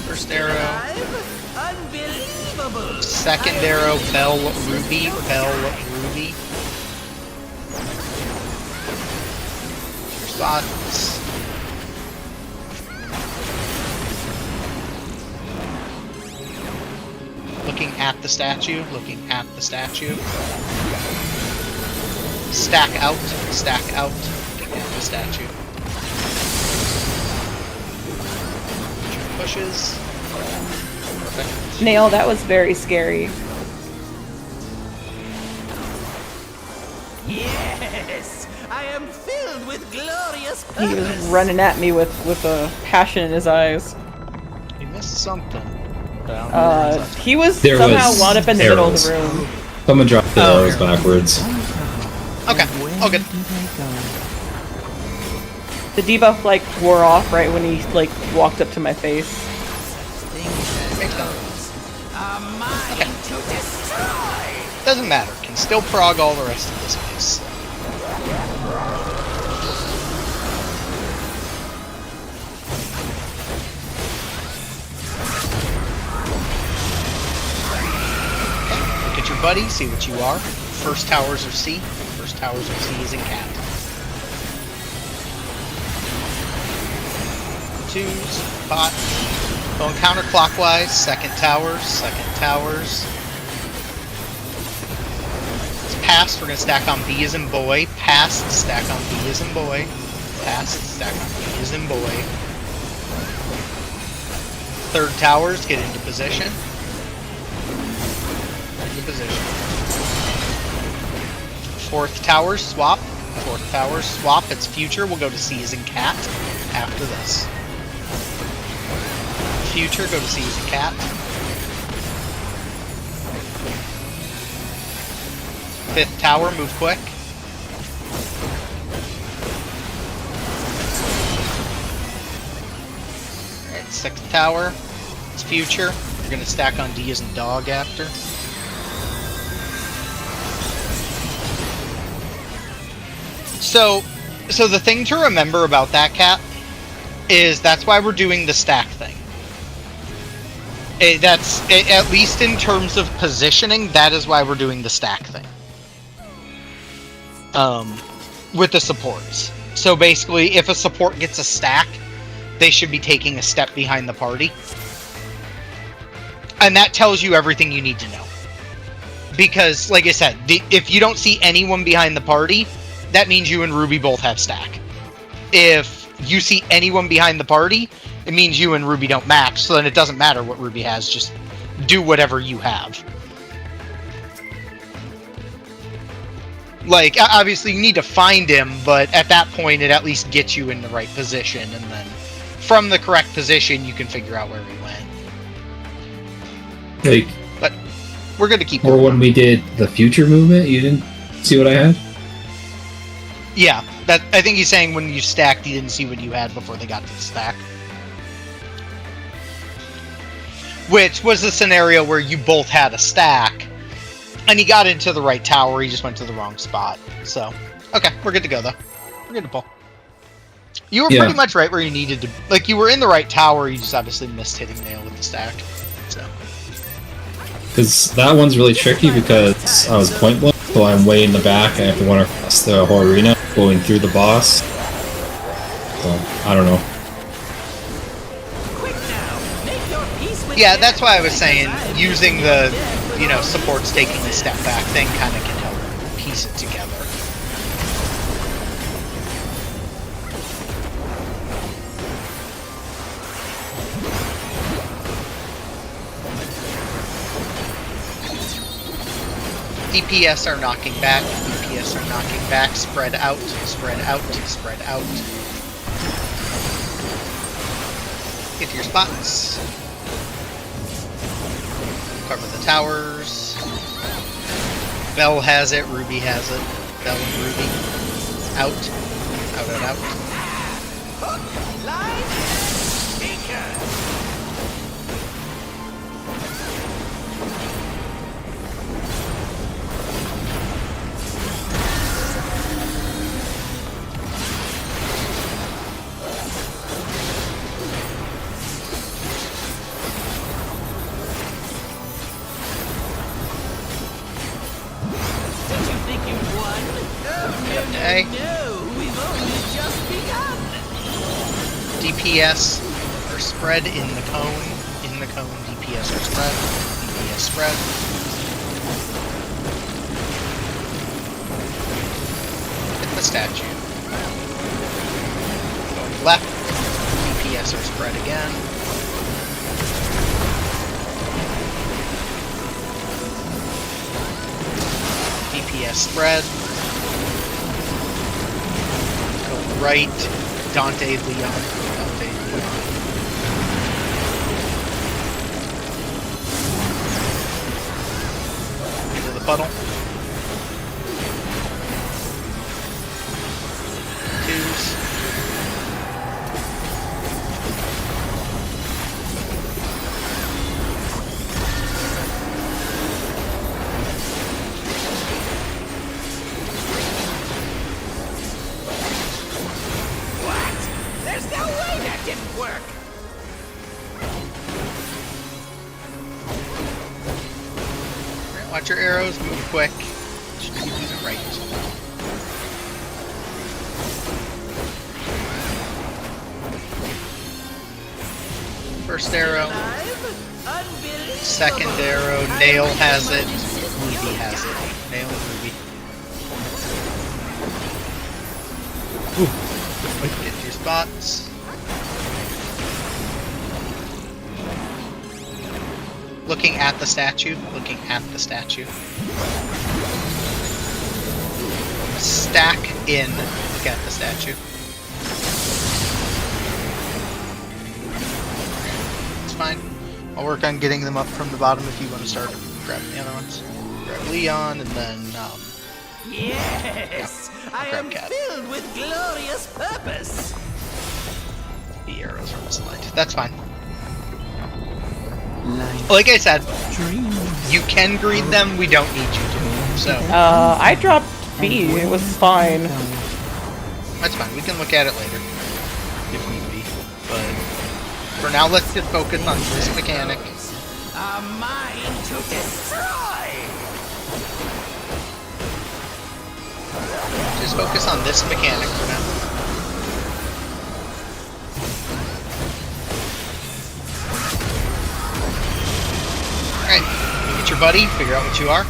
First arrow. Alive? Unbelievable. Second arrow, Bell Ruby. Bell Ruby. Spots. Looking at the statue. Looking at the statue. Stack out. Stack out. Looking at the statue. Pushes. Perfect. Nail, that was very scary. Yes, I am filled with glorious He was purpose. running at me with a passion in his eyes. You missed something. Down. He was There somehow was wound up in the middle of the arrows. room. Someone dropped the Oh, arrows here. backwards. Okay, Where all good. do they go? The debuff like wore off right when he like walked up to my face. Makes sense. A mine to destroy. Doesn't matter. Can still prog all the rest of this place. Okay, look at your buddy, see what you are. First towers are C. First towers are C is in cat. Twos, bot. Going counterclockwise. Second towers. Second towers. Past, we're gonna stack on B as in boy. Past, stack on B as in boy. Past, stack on B as in boy. Third towers, get into position. Into position. Fourth towers, swap. Fourth towers, swap. It's future. We'll go to C as in cat after this. Future, go to C as in cat. Fifth tower, move quick. Alright, sixth tower. It's future. You're gonna stack on D as in dog after. So the thing to remember about that, cat, is that's why we're doing the stack thing. At least in terms of positioning, that is why we're doing the stack thing. With the supports. So basically, if a support gets a stack, they should be taking a step behind the party. And that tells you everything you need to know. Because, like I said, if you don't see anyone behind the party, that means you and Ruby both have stack. If you see anyone behind the party, it means you and Ruby don't match, so then it doesn't matter what Ruby has, just do whatever you have. Like, obviously you need to find him, but at that point it at least gets you in the right position, and then from the correct position you can figure out where he went. Like, But we're going to keep or going. when we did the future movement, you didn't see what I had? Yeah, that I think he's saying when you stacked, he didn't see what you had before they got to the stack. Which was the scenario where you both had a stack, and he got into the right tower, he just went to the wrong spot. So, okay, we're good to go, though. We're good to pull. You were pretty much right where you needed to... Like, you were in the right tower, you just obviously missed hitting nail with the stack. So... Because that one's really tricky because I was point blank, so I'm way in the back and I have to run across the whole arena, going through the boss. So, I don't know. Quick now, make your peace with Yeah, him. that's why I was saying using the, you know, supports taking a step back thing kind of can help piece it together. DPS are knocking back, DPS are knocking back, spread out, spread out, spread out. Get to your spots. Cover the towers. Bell has it, Ruby has it. Bell and Ruby. Out. Out, out, out. Line speaker. Did you think you won? Okay. No, we've only just begun. DPS are spread in the cone. In the cone, DPS are spread. DPS spread. Hit the statue. Going left. DPS are spread again. DPS spread. Go right. Dante Leon. Dante Leon. Into the puddle. Twos. What? There's no way that didn't work. Watch your arrows, move quick. Just keep moving right. First arrow, Alive? Unbelievable. second arrow, Nail has it, Ruby has it. Nail and Ruby. Get to your spots. Looking at the statue, looking at the statue. Stack in, look at the statue. It's fine. I'll work on getting them up from the bottom if you want to start grabbing the other ones. Grab Leon and then, Yes, I grab am Cat. filled with glorious purpose. The arrows from the slide. That's fine. Like Like I said, dreams. you can greed them, we don't need you to. So, I dropped B. It was fine. that's fine. We can look at it later. If need be. But for now, let's just focus on this mechanic. A mind to destroy. Just focus on this mechanic for now. Alright, get your buddy, figure out what you are.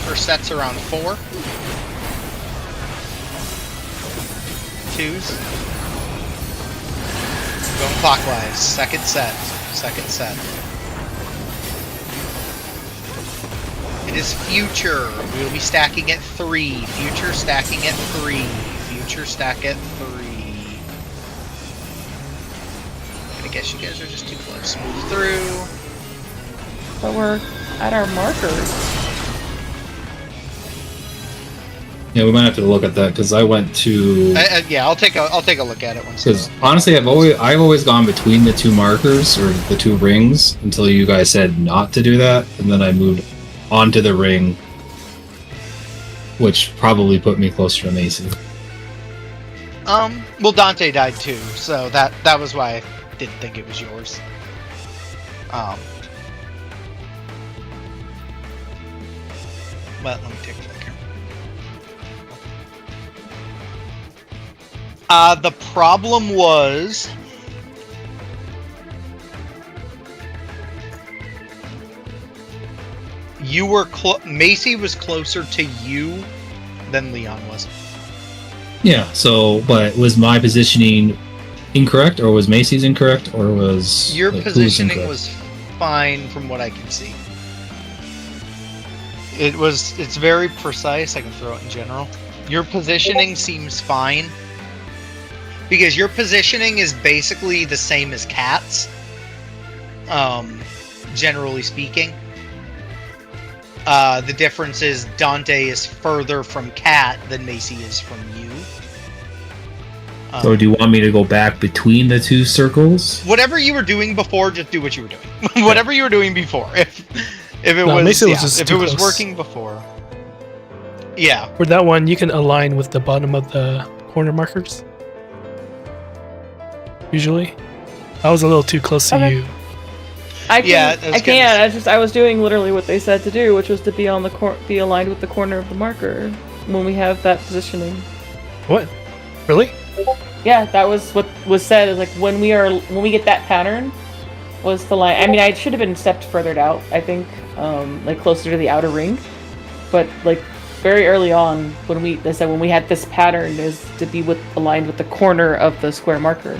First set's around 4. 2s. Going clockwise. Second set. Second set. It is future. We will be stacking at 3. Future stacking at 3. Future stack at 3. I guess you guys are just too close. Move through. But we're at our markers. Yeah, we might have to look at that because I went to. Yeah, I'll take a look at it once. Because honestly, I've always gone between the two markers or the two rings until you guys said not to do that, and then I moved onto the ring, which probably put me closer to Macy. Well, Dante died too, so that was why I didn't think it was yours. But let me take a look here. The problem was you were Macy was closer to you than Leon was. Yeah. So, but was my positioning incorrect, or was Macy's incorrect, or was your who's positioning incorrect? was fine from what I can see. It's very precise. I can throw it in general. Your positioning seems fine. Because your positioning is basically the same as Kat's. Generally speaking. The difference is Dante is further from Kat than Macy is from you. So do you want me to go back between the two circles? Whatever you were doing before, just do what you were doing. Whatever you were doing before. If it No, was, Macy was yeah, just if too it was close. working before. Yeah. For that one, you can align with the bottom of the corner markers. Usually. I was a little too close to Okay. you. I can. Yeah, I was I can't. I was doing literally what they said to do, which was to be on the be aligned with the corner of the marker when we have that positioning. What? Really? Yeah, that was what was said. Is like when we get that pattern, was the line. I mean, I should have been stepped further out. I think, like closer to the outer ring, but like very early on when they said when we had this pattern is to be aligned with the corner of the square marker.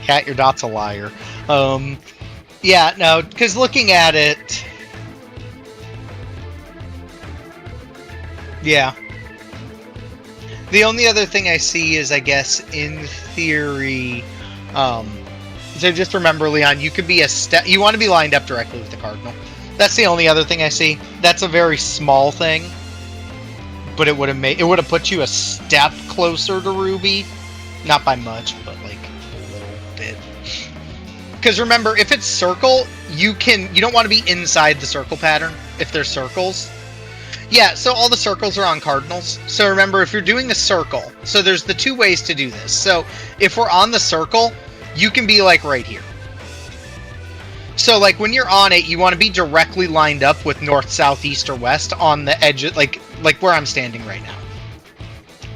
Kat, your dot's a liar. Yeah, no, because looking at it... Yeah. The only other thing I see is, I guess, in theory... so just remember, Leon, you could be a step... You want to be lined up directly with the cardinal. That's the only other thing I see. That's a very small thing. But it would have put you a step closer to Ruby. Not by much, but like a little bit. Because remember, if it's circle, you don't want to be inside the circle pattern if there's circles. Yeah, so all the circles are on cardinals. So remember, if you're doing a circle, so there's the two ways to do this. So if we're on the circle, you can be like right here. So like when you're on it, you want to be directly lined up with north, south, east, or west on the edge, like where I'm standing right now.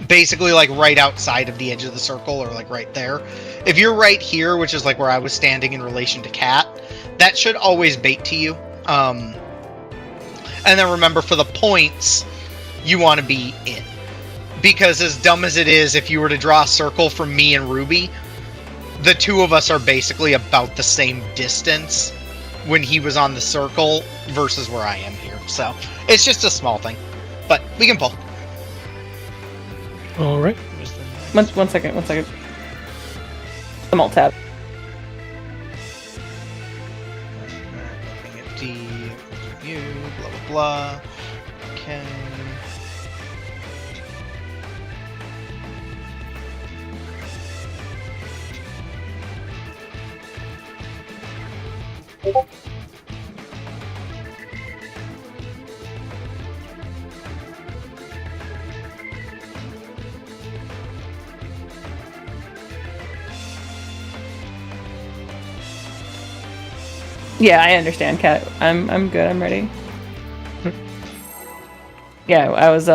Basically like right outside of the edge of the circle, or like right there. If you're right here, which is like where I was standing in relation to Kat, that should always bait to you. And then remember, for the points, you want to be in. Because as dumb as it is, if you were to draw a circle from me and Ruby, the two of us are basically about the same distance when he was on the circle versus where I am here. So it's just a small thing. But we can pull. All right. One second. I'm alt tab. Looking at D, you, blah, blah, blah. Okay. Yeah, I understand, Kat. I'm good. I'm ready. Yeah, I was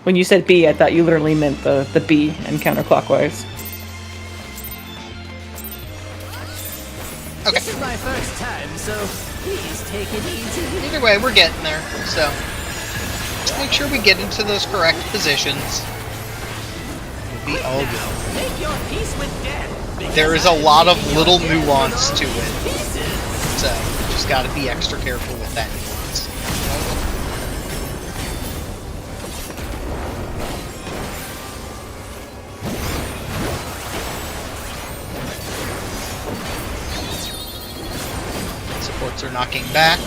when you said B, I thought you literally meant the B and counterclockwise. Okay. This is my first time, so please take it easy. Either way, we're getting there. So just make sure we get into those correct positions. be all good. Make your peace with death. because There is a I'm lot of making your little death nuance all to it. pieces. So, just gotta be extra careful with that nuance. Supports are knocking back.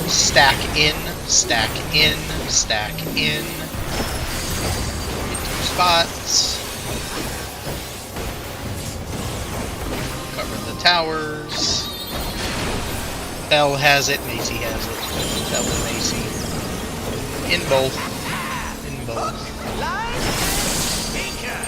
Stack in, stack in, stack in. Get 2 spots. Cover the towers. Bell has it, Macy has it. Bell and Macy. In both. In both. Line and sinker.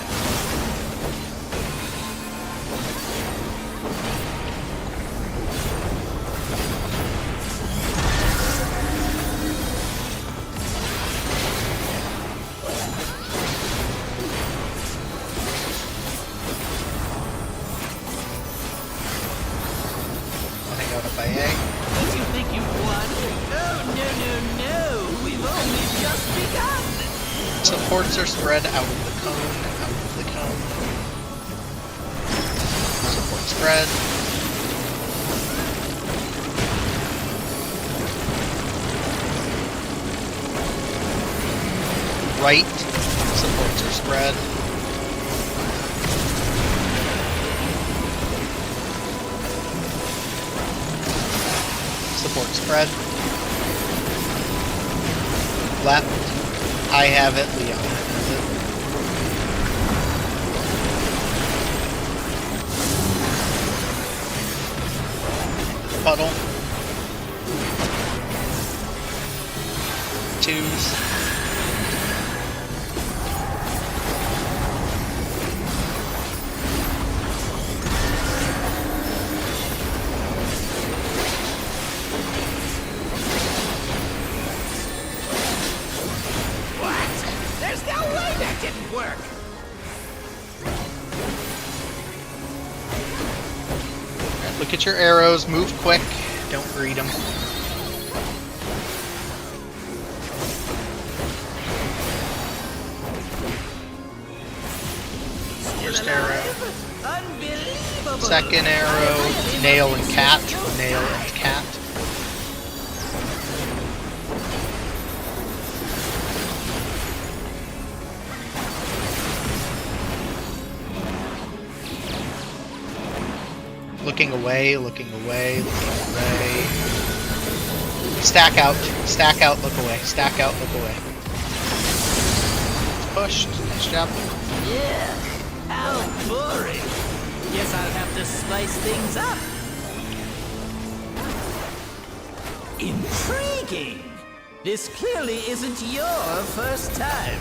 Hang out up by A. Don't you think you've won? Oh, no, no, no. We've only just begun. Supports are spread out of the cone, out of the cone. Support spread. Right. Supports are spread. Support spread. Left. I have it, Leon has it. Puddle. 2s. What? There's no way that didn't work. Alright, look at your arrows, move quick, don't read them. First arrow. Unbelievable. Second arrow, nail and cat, nail and cat. Looking away, looking away, looking away. Stack out, look away, stack out, look away. Pushed, nice job. Yeah. How boring. Guess I'll have to spice things up. Intriguing. This clearly isn't your first time.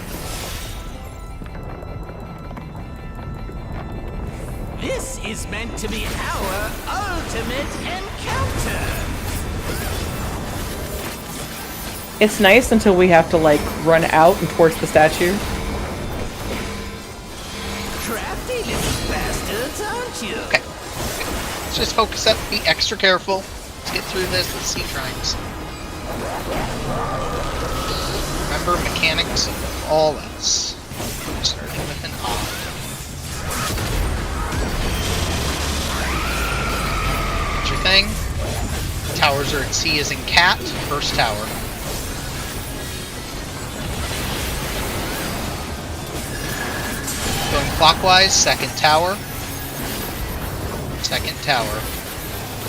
This is meant to be our ultimate encounter. It's nice until we have to, like, run out and torch the statue. Crafty little bastards, aren't you? Okay. Let's just focus up, be extra careful. Let's get through this with sea shrines. Remember mechanics of all else. Starting with an odd. What's your thing? Towers are at C as in cat. First tower. Going clockwise, second tower. Second tower.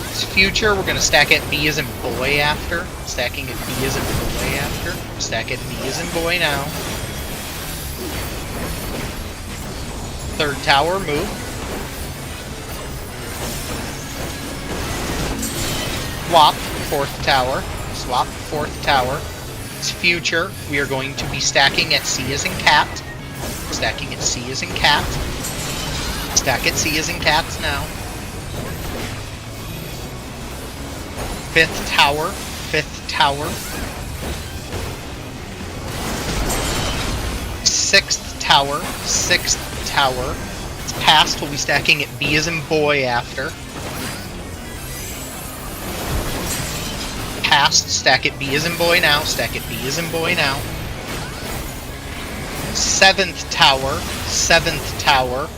It's future, we're gonna stack it B as in boy after. Stacking it B as in boy after. Stack it B as in boy now. Third tower, move. Swap, fourth tower. Swap, fourth tower. It's future, we are going to be stacking at C as in cat. Stacking at C as in cat. Stack at C as in cats now. Fifth tower. Fifth tower. Sixth tower. Sixth tower. It's past. We'll be stacking at B as in boy after. Past. Stack at B as in boy now. Stack at B as in boy now. 7th tower, 7th tower.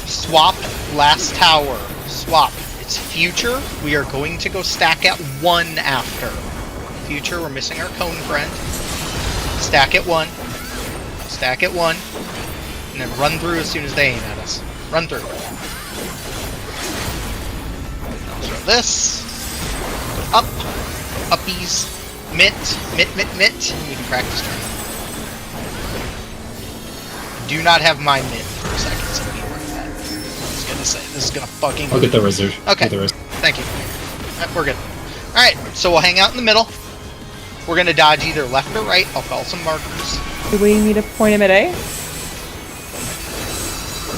Swap, last tower. Swap. It's future. We are going to go stack at 1 after. Future, we're missing our cone friend. Stack at 1. Stack at 1. And then run through as soon as they aim at us. Run through. Throw this. Up. Uppies. Mitt. Mitt. We can practice turn. Do not have my mitt for a second, so be aware of that. I was gonna say, this is gonna fucking... I'll get the reserve. Okay. Thank you. We're good. Alright, so we'll hang out in the middle. We're gonna dodge either left or right. I'll call some markers. Do we need to point him at A?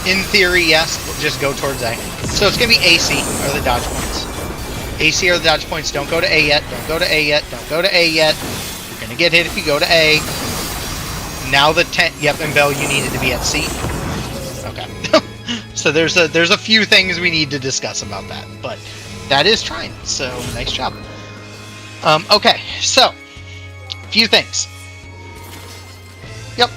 In theory, yes. We'll just go towards A. So it's gonna be AC are the dodge points. AC are the dodge points. Don't go to A yet. Don't go to A yet. Don't go to A yet. You're gonna get hit if you go to A. Now the 10. Yep, and Bell, you needed to be at C. Okay. So there's a few things we need to discuss about that, but that is trying. So nice job. Okay, so few things. Yep.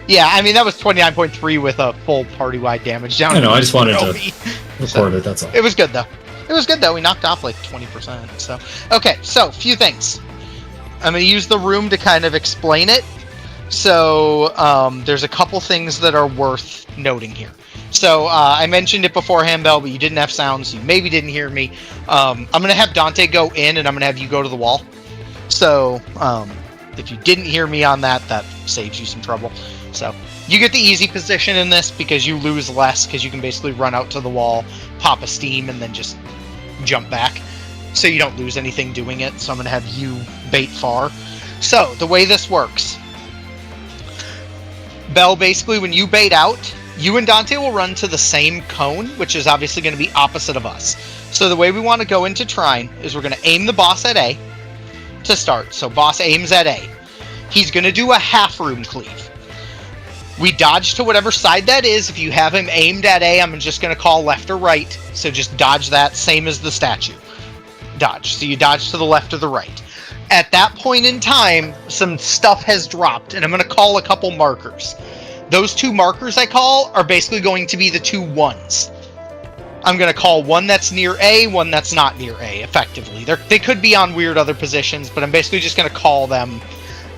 Yeah, I mean that was 29.3 with a full party-wide damage down. I know. I just wanted to So, record it. That's all. it was good though. It was good though. We knocked off like 20%. So okay, so few things. I'm gonna use the room to kind of explain it. So there's a couple things that are worth noting here. So I mentioned it beforehand, Bell, but you didn't have sound, so you maybe didn't hear me. I'm gonna have Dante go in, and I'm gonna have you go to the wall. So if you didn't hear me on that, that saves you some trouble. So you get the easy position in this because you lose less because you can basically run out to the wall, pop a steam, and then just jump back. So you don't lose anything doing it. So I'm gonna have you bait far. So the way this works. Bell, basically, when you bait out, you and Dante will run to the same cone, which is obviously going to be opposite of us. So the way we want to go into Trine is we're going to aim the boss at A to start. So boss aims at A. He's going to do a half room cleave. We dodge to whatever side that is. If you have him aimed at A, I'm just going to call left or right. So just dodge that, same as the statue. Dodge. So you dodge to the left or the right. At that point in time, some stuff has dropped, and I'm going to call a couple markers. Those 2 markers I call are basically going to be the 2 ones. I'm going to call one that's near A, one that's not near A, effectively. They could be on weird other positions, but I'm basically just going to call them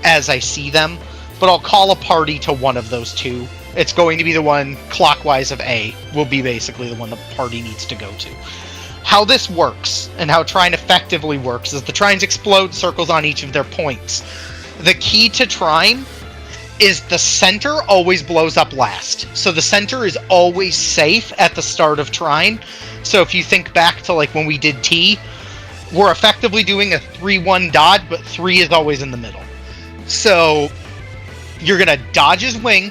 as I see them. But I'll call a party to one of those 2. It's going to be the one clockwise of A, will be basically the one the party needs to go to. How this works, and how Trine effectively works, is the Trines explode circles on each of their points. The key to Trine is the center always blows up last. So the center is always safe at the start of Trine. So if you think back to like when we did T, we're effectively doing a 3-1 dodge, but 3 is always in the middle. So you're going to dodge his wing,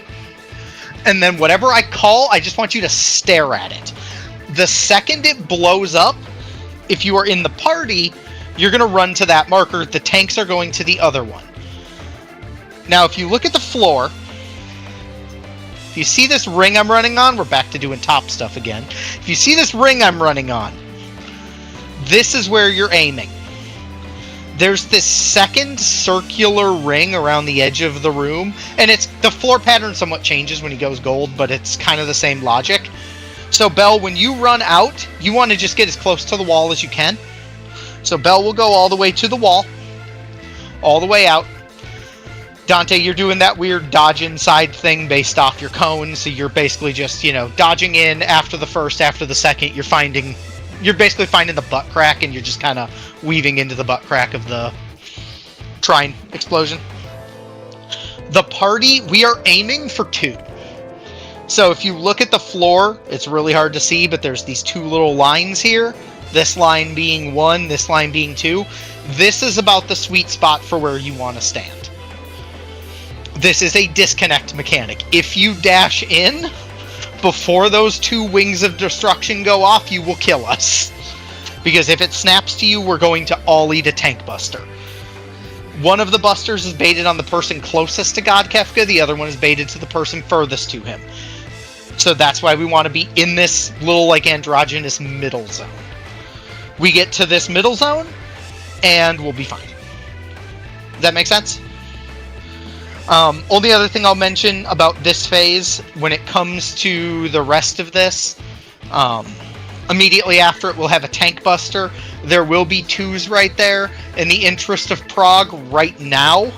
and then whatever I call, I just want you to stare at it. The second it blows up, if you are in the party, you're going to run to that marker. The tanks are going to the other one. Now, if you look at the floor, if you see this ring I'm running on, we're back to doing top stuff again. If you see this ring I'm running on, this is where you're aiming. There's this second circular ring around the edge of the room, and the floor pattern somewhat changes when he goes gold, but it's kind of the same logic. So, Bell, when you run out, you want to just get as close to the wall as you can. So, Bell will go all the way to the wall. All the way out. Dante, you're doing that weird dodge inside thing based off your cone. So, you're basically just, dodging in after the first, after the second. You're basically finding the butt crack, and you're just kind of weaving into the butt crack of the Trine explosion. The party, we are aiming for 2. So if you look at the floor, it's really hard to see, but there's these 2 little lines here. This line being 1, this line being 2. This is about the sweet spot for where you want to stand. This is a disconnect mechanic. If you dash in before those 2 wings of destruction go off, you will kill us. Because if it snaps to you, we're going to all eat a tank buster. One of the busters is baited on the person closest to God Kefka, the other one is baited to the person furthest to him. So that's why we want to be in this little androgynous middle zone. We get to this middle zone, and we'll be fine. Does that make sense? Only other thing I'll mention about this phase, when it comes to the rest of this, immediately after it will have a tank buster. There will be 2s right there. In the interest of Prague, right now,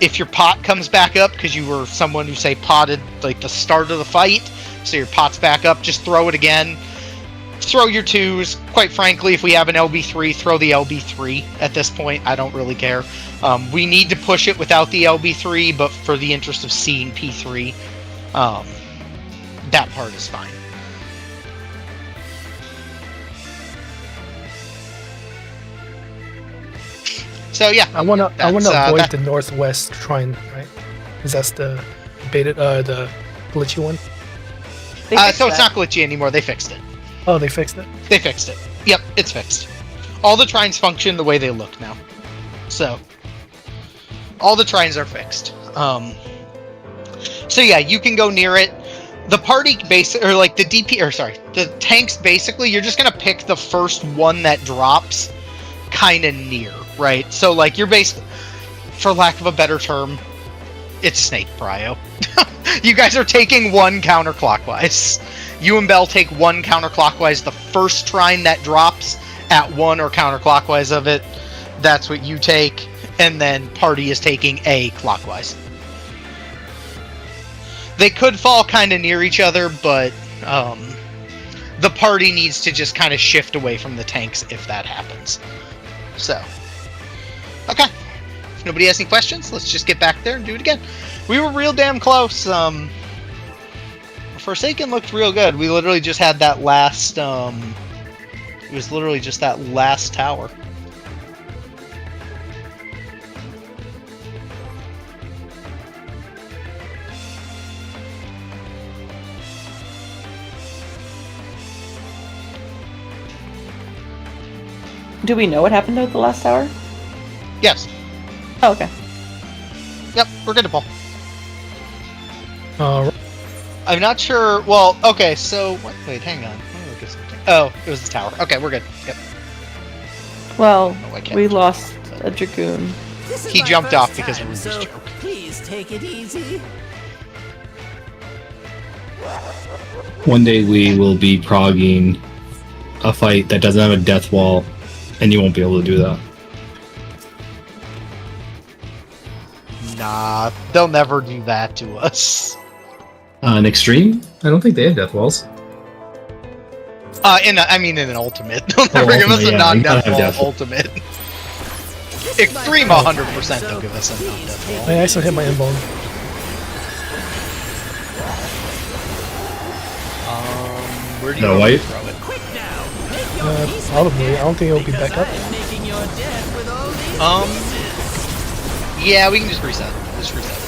if your pot comes back up, because you were someone who, say, potted like the start of the fight, so your pot's back up, just throw it again. Throw your 2s. Quite frankly, if we have an LB3, throw the LB3 at this point. I don't really care. We need to push it without the LB3, but for the interest of seeing P3, that part is fine. So yeah, I wanna avoid that- the northwest shrine, right? Because that's the the glitchy one. They fixed so it's that. not glitchy anymore. They fixed it. Oh, they fixed it. They fixed it. Yep, it's fixed. All the trines function the way they look now. So, all the trines are fixed. So yeah, you can go near it. The party or like the the tanks basically, you're just gonna pick the first one that drops kind of near, right? So like you're basically, for lack of a better term, it's snake prio. You guys are taking one counterclockwise. You and Bell take one counterclockwise. The first trine that drops at one or counterclockwise of it, that's what you take. And then party is taking a clockwise. They could fall kind of near each other, but the party needs to just kind of shift away from the tanks if that happens. So, okay. If nobody has any questions, let's just get back there and do it again. We were real damn close. Forsaken looked real good. We literally just had that last, it was literally just that last tower. Do we know what happened at the last tower? Yes. Oh, okay. Yep, we're good to pull. Uh, I'm not sure. Well, okay, so wait, hang on. Let me look at something. Oh, it was the tower. Okay, we're good. Yep. Well, Oh, I can't. we lost a Dragoon. This is He my jumped first off because of time, Ruby's so joke. please take it easy. One day we will be progging a fight that doesn't have a death wall, and you won't be able to do that. Nah, they'll never do that to us. In Extreme, I don't think they have death walls. In an ultimate. They'll never give us Ultimate, a yeah, non-death you wall gotta have death wall. ultimate. Extreme 100% they'll give us a non-death wall. I actually hit my inbone. Where do you No, want me wait. to throw it? Quick now, make your peace with Probably. me, I don't think it'll be because back up. I am making your death with all these pieces. Yeah, we can just reset. Just reset.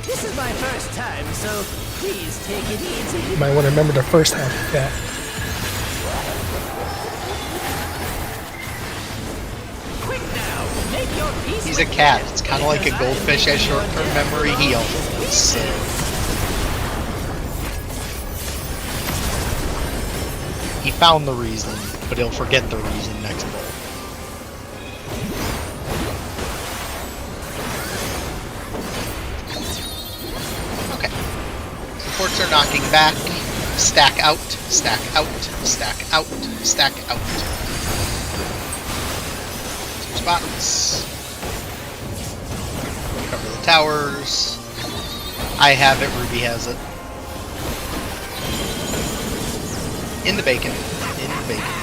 This is my first time, so please take it easy. You might want to remember the first half of that. Quick now, make your peace He's a with cat. me, It's kind of like a because I am goldfish has making your short-term death memory. with He all also these does. So. He found the reason, but he'll forget the reason next bowl. Okay. Supports are knocking back. Stack out, stack out, stack out, stack out. 2 spots. Cover the towers. I have it, Ruby has it. In the bacon. In the bacon.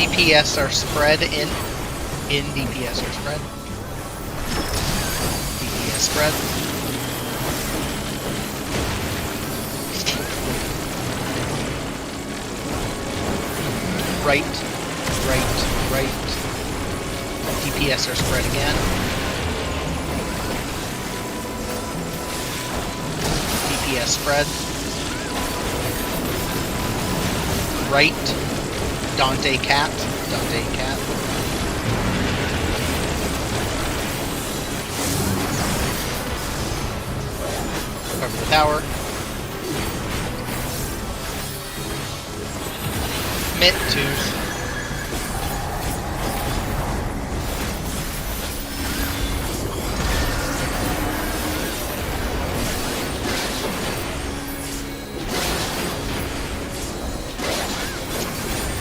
DPS are spread in. In DPS are spread. DPS spread. Right. DPS are spread again. DPS spread. Right. Dante cat. Cover the tower. Mitt twos.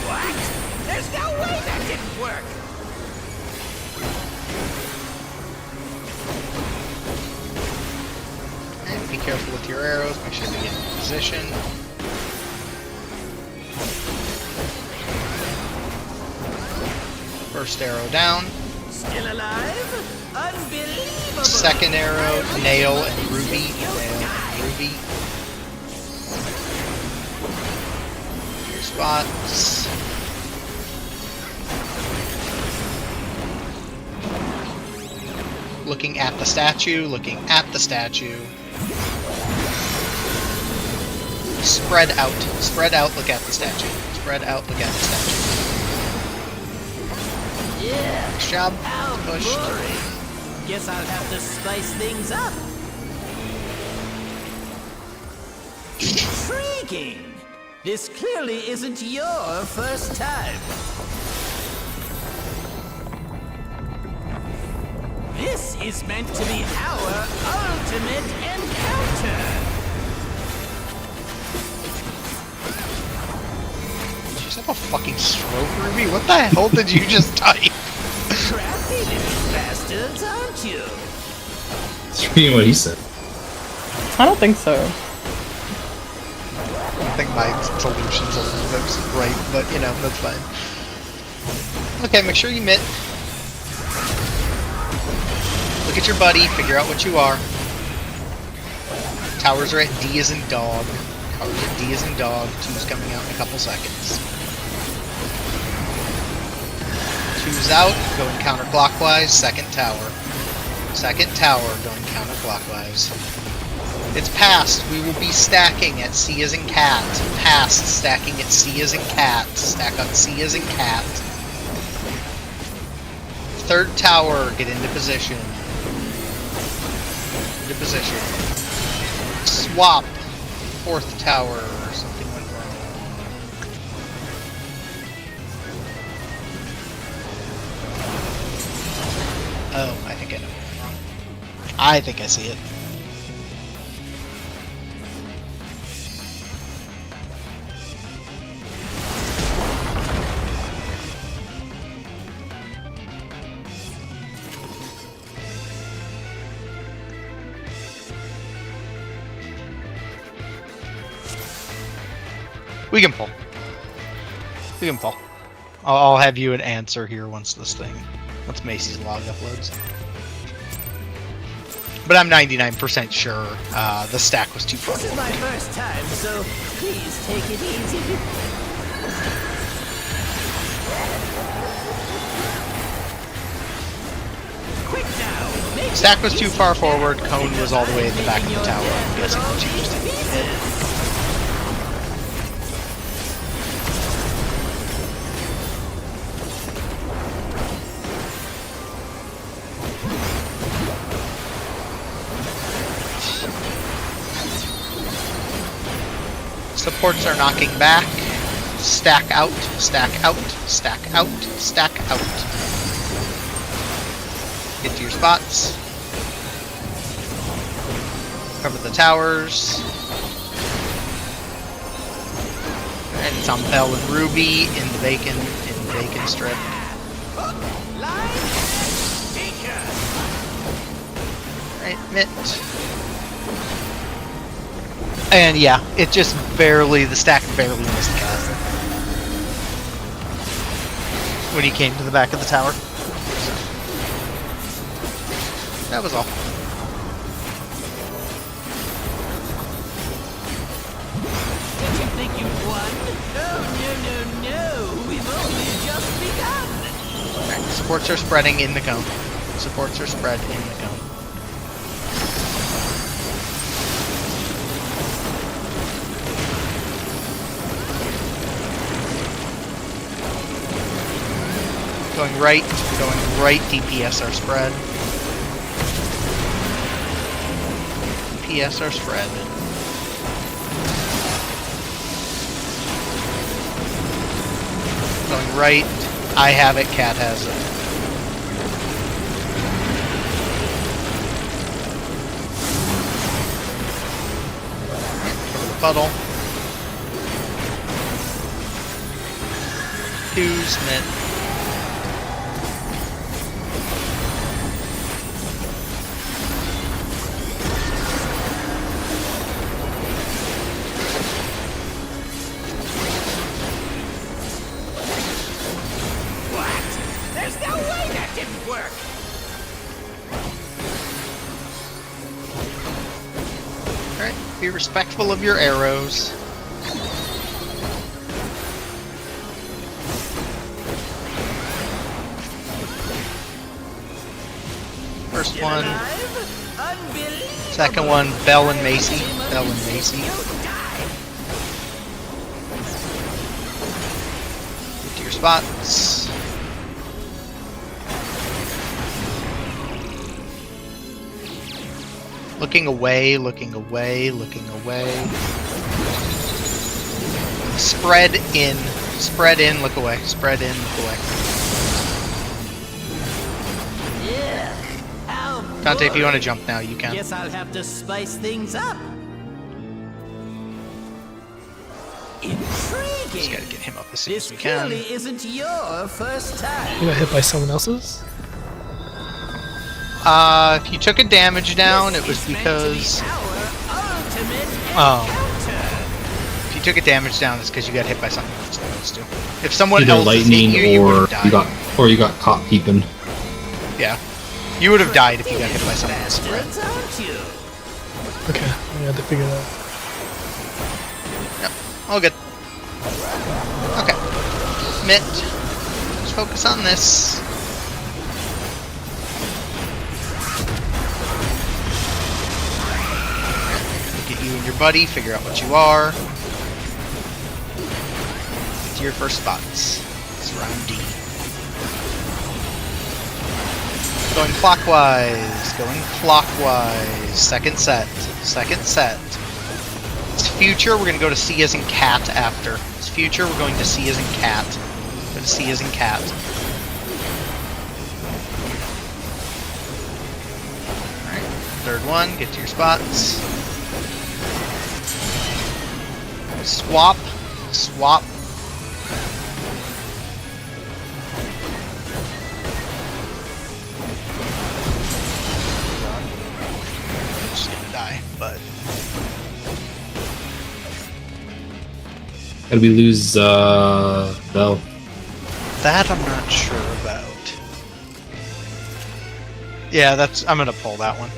What? There's no way that didn't work! And be careful with your arrows, make sure they get in position. First arrow down. Still alive? Unbelievable! Second arrow, nail and ruby. Your spots. Looking at the statue, Spread out, look at the statue. Yeah. Nice job. How Push. boring. Guess I'll have to spice things up. Intriguing. This clearly isn't your first time. This is meant to be our ultimate encounter. Did you have a fucking stroke, Ruby? What the hell did you just type? Crafty little bastards, aren't you? It's reading what he said. I don't think so. I think my solutions are right, but you know, that's fine. Okay, make sure you mitt. Look at your buddy, figure out what you are. Towers are at D as in dog. Two's coming out in a couple seconds. Two's out, going counterclockwise, second tower. Going counterclockwise. It's past, we will be stacking at C as in cat. Past, stacking at C as in cat. Stack on C as in cat. Third tower, get into position. Swap. Fourth tower, something went wrong. Oh, I think I know what's wrong. I think I see it. We can pull. I'll have you an answer here once Macy's log uploads. But I'm 99% sure the stack was too far. This is my first time, so please take it easy. Quick now! Make Stack was too far forward, cone was all the way at the back of the tower. I'm guessing they changed it. Supports are knocking back. Stack out. Get to your spots. Cover the towers. And Zampel and Ruby in the bacon strip. Right, mitt. And yeah, it just the stack barely missed the castle. when he came to the back of the tower. So, that was all. Did you think you won? Oh, no. We've only just begun. Alright, supports are spreading in the cone. Supports are spread in the cone. Going right, DPS are spread. DPS are spread. Going right, I have it, Cat has it. Puddle. 2 Smith. There's no way that didn't work! Alright, be respectful of your arrows. First Still one, alive? Unbelievable. second one, Bell and Macy. Bell and Macy. You died. Get to your spots. Looking away, looking away, looking away. Spread in, look away. Spread in, look away. Yeah. How Dante, if you want to boring. jump now, you can. Guess I'll have to spice things up. Just Intriguing. gotta get him up as soon This as we can. clearly isn't your first time. You got hit by someone else's? If you took a damage down, it was This is meant to be because... our ultimate Oh. encounter. If you took a damage down, it's because you got hit by something you're not supposed to. If someone Either else is lightning hitting you, or would've died. you got caught peeping. Yeah. You would have died if you got hit by something else. Bastards, aren't you? Okay, we had to figure that out. Yep. All good. Okay. Mitt. Just focus on this. Look at you and your buddy, figure out what you are. Get to your first spots. It's round D. Going clockwise. Going clockwise. Second set. Second set. It's future. We're going to go to C as in cat after. It's future. We're going to C as in cat. Go to C as in cat. Alright. Third one. Get to your spots. Swap. Swap. Just gonna die, but How do we lose Bell? that I'm not sure about. Yeah, that's. I'm gonna pull that one.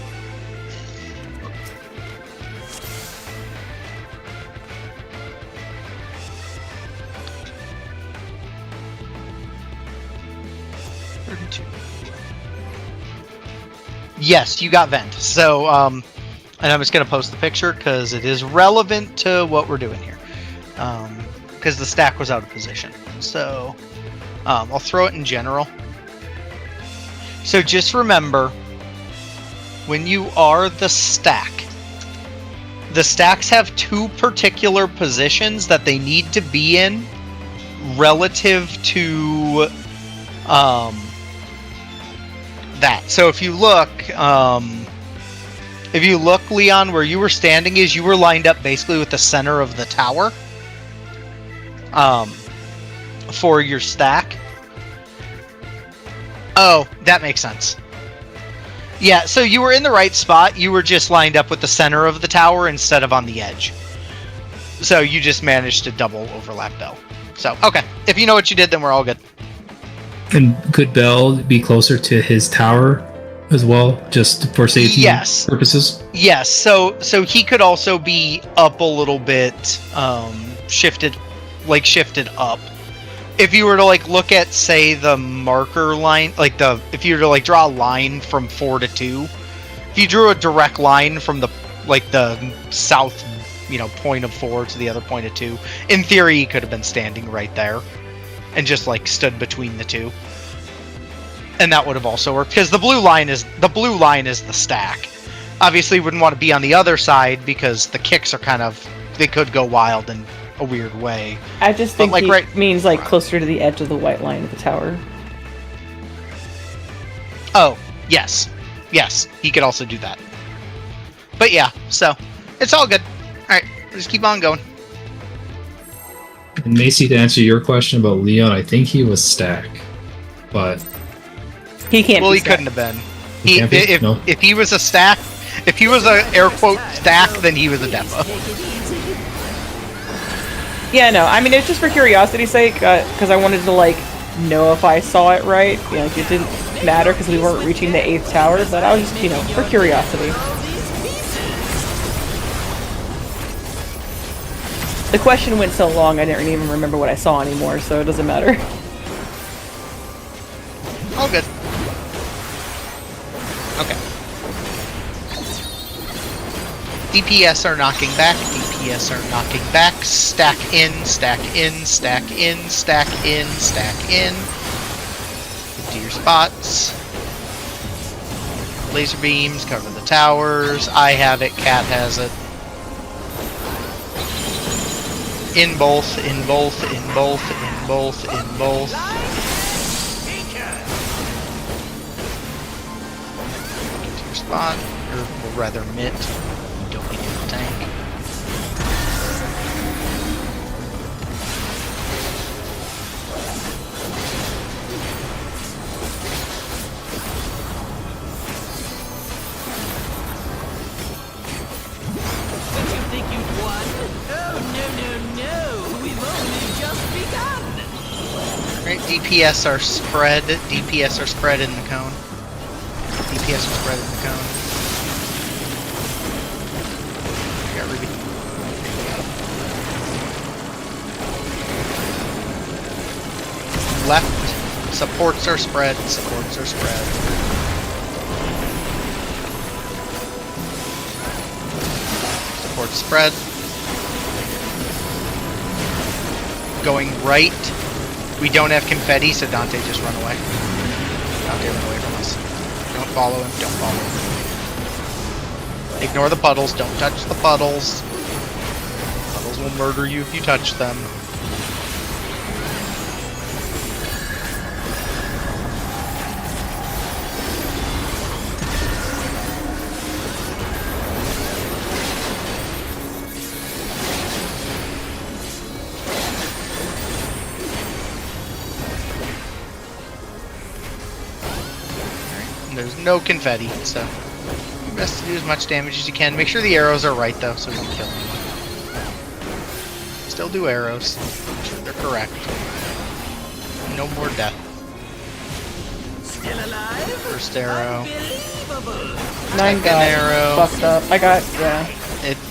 Yes, you got vent. So, and I'm just gonna post the picture because it is relevant to what we're doing here. Because the stack was out of position. So, I'll throw it in general. So just remember, when you are the stacks have two particular positions that they need to be in relative to that. So if you look, Leon, where you were standing is you were lined up basically with the center of the tower for your stack. Oh, that makes sense. Yeah, so you were in the right spot. You were just lined up with the center of the tower instead of on the edge. So you just managed to double overlap Bell. So, okay. If you know what you did, then we're all good. And could Bell be closer to his tower as well, just for safety Yes. purposes? Yes, so he could also be up a little bit, shifted up. If you were to like look at, say, the marker line, like if you were to like draw a line from 4 to 2, if you drew a direct line from the south, point of 4 to the other point of 2, in theory he could have been standing right there, and just like stood between the two, and that would have also worked because the blue line is the stack. Obviously, you wouldn't want to be on the other side because the kicks are they could go wild in a weird way. I just think means like closer to the edge of the white line of the tower. Oh, yes, he could also do that. But yeah, so it's all good. All right, just keep on going. And Macy, to answer your question about Leon, I think he was stack, but he can't. Well, be he couldn't have been. If he was a stack, if he was a air quote stack, then he was a demo. Yeah, no. I mean, it's just for curiosity's sake, because I wanted to like know if I saw it right. Like it didn't matter because we weren't reaching the 8th tower, but I was just, for curiosity. The question went so long, I didn't even remember what I saw anymore, so it doesn't matter. All good. Okay. DPS are knocking back. DPS are knocking back. Stack in, stack in, stack in, stack in, stack in. Get to your spots. Laser beams cover the towers. I have it. Cat has it. In both, in both, in both, in both, in both. Get to your spot, or rather mitt. You don't need a tank. Don't you think you've won? Oh, no. We've only just begun. Right, DPS are spread. DPS are spread in the cone. DPS are spread in the cone. Got Ruby. Left. Supports are spread. Supports are spread. Supports spread. Going right. We don't have confetti, so Dante just run away. Dante, run away from us. Don't follow him. Don't follow him. Ignore the puddles. Don't touch the puddles. Puddles will murder you if you touch them. There's no confetti, so best to do as much damage as you can. Make sure the arrows are right, though, so we don't kill anyone. Still do arrows. Make sure they're correct. No more death. Still alive? First arrow. Unbelievable. 9 got arrow. fucked up. Yeah.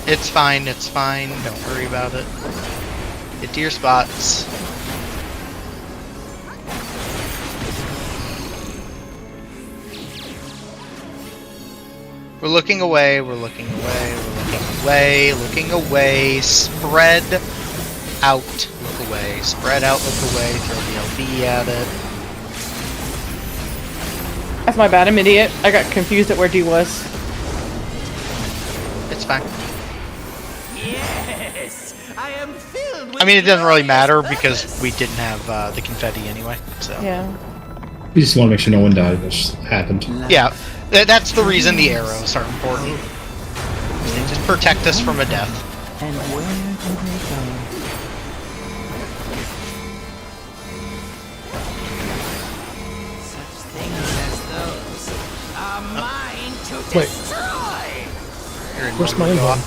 It's fine. It's fine. Don't worry about it. Get to your spots. We're looking away, we're looking away, we're looking away, looking away, spread out, look away, spread out, look away, throw the LB at it. That's my bad, I'm an idiot. I got confused at where D was. It's fine. Yes, I am filled with I mean, it doesn't really matter glorious because purpose. we didn't have the confetti anyway, so. Yeah. We just want to make sure no one died, which happened. Yeah, that's the reason the arrows are important. They just protect us from a death. And where do they go? Such things as those are mine to Wait. destroy. Here, Where's my go invuln? off.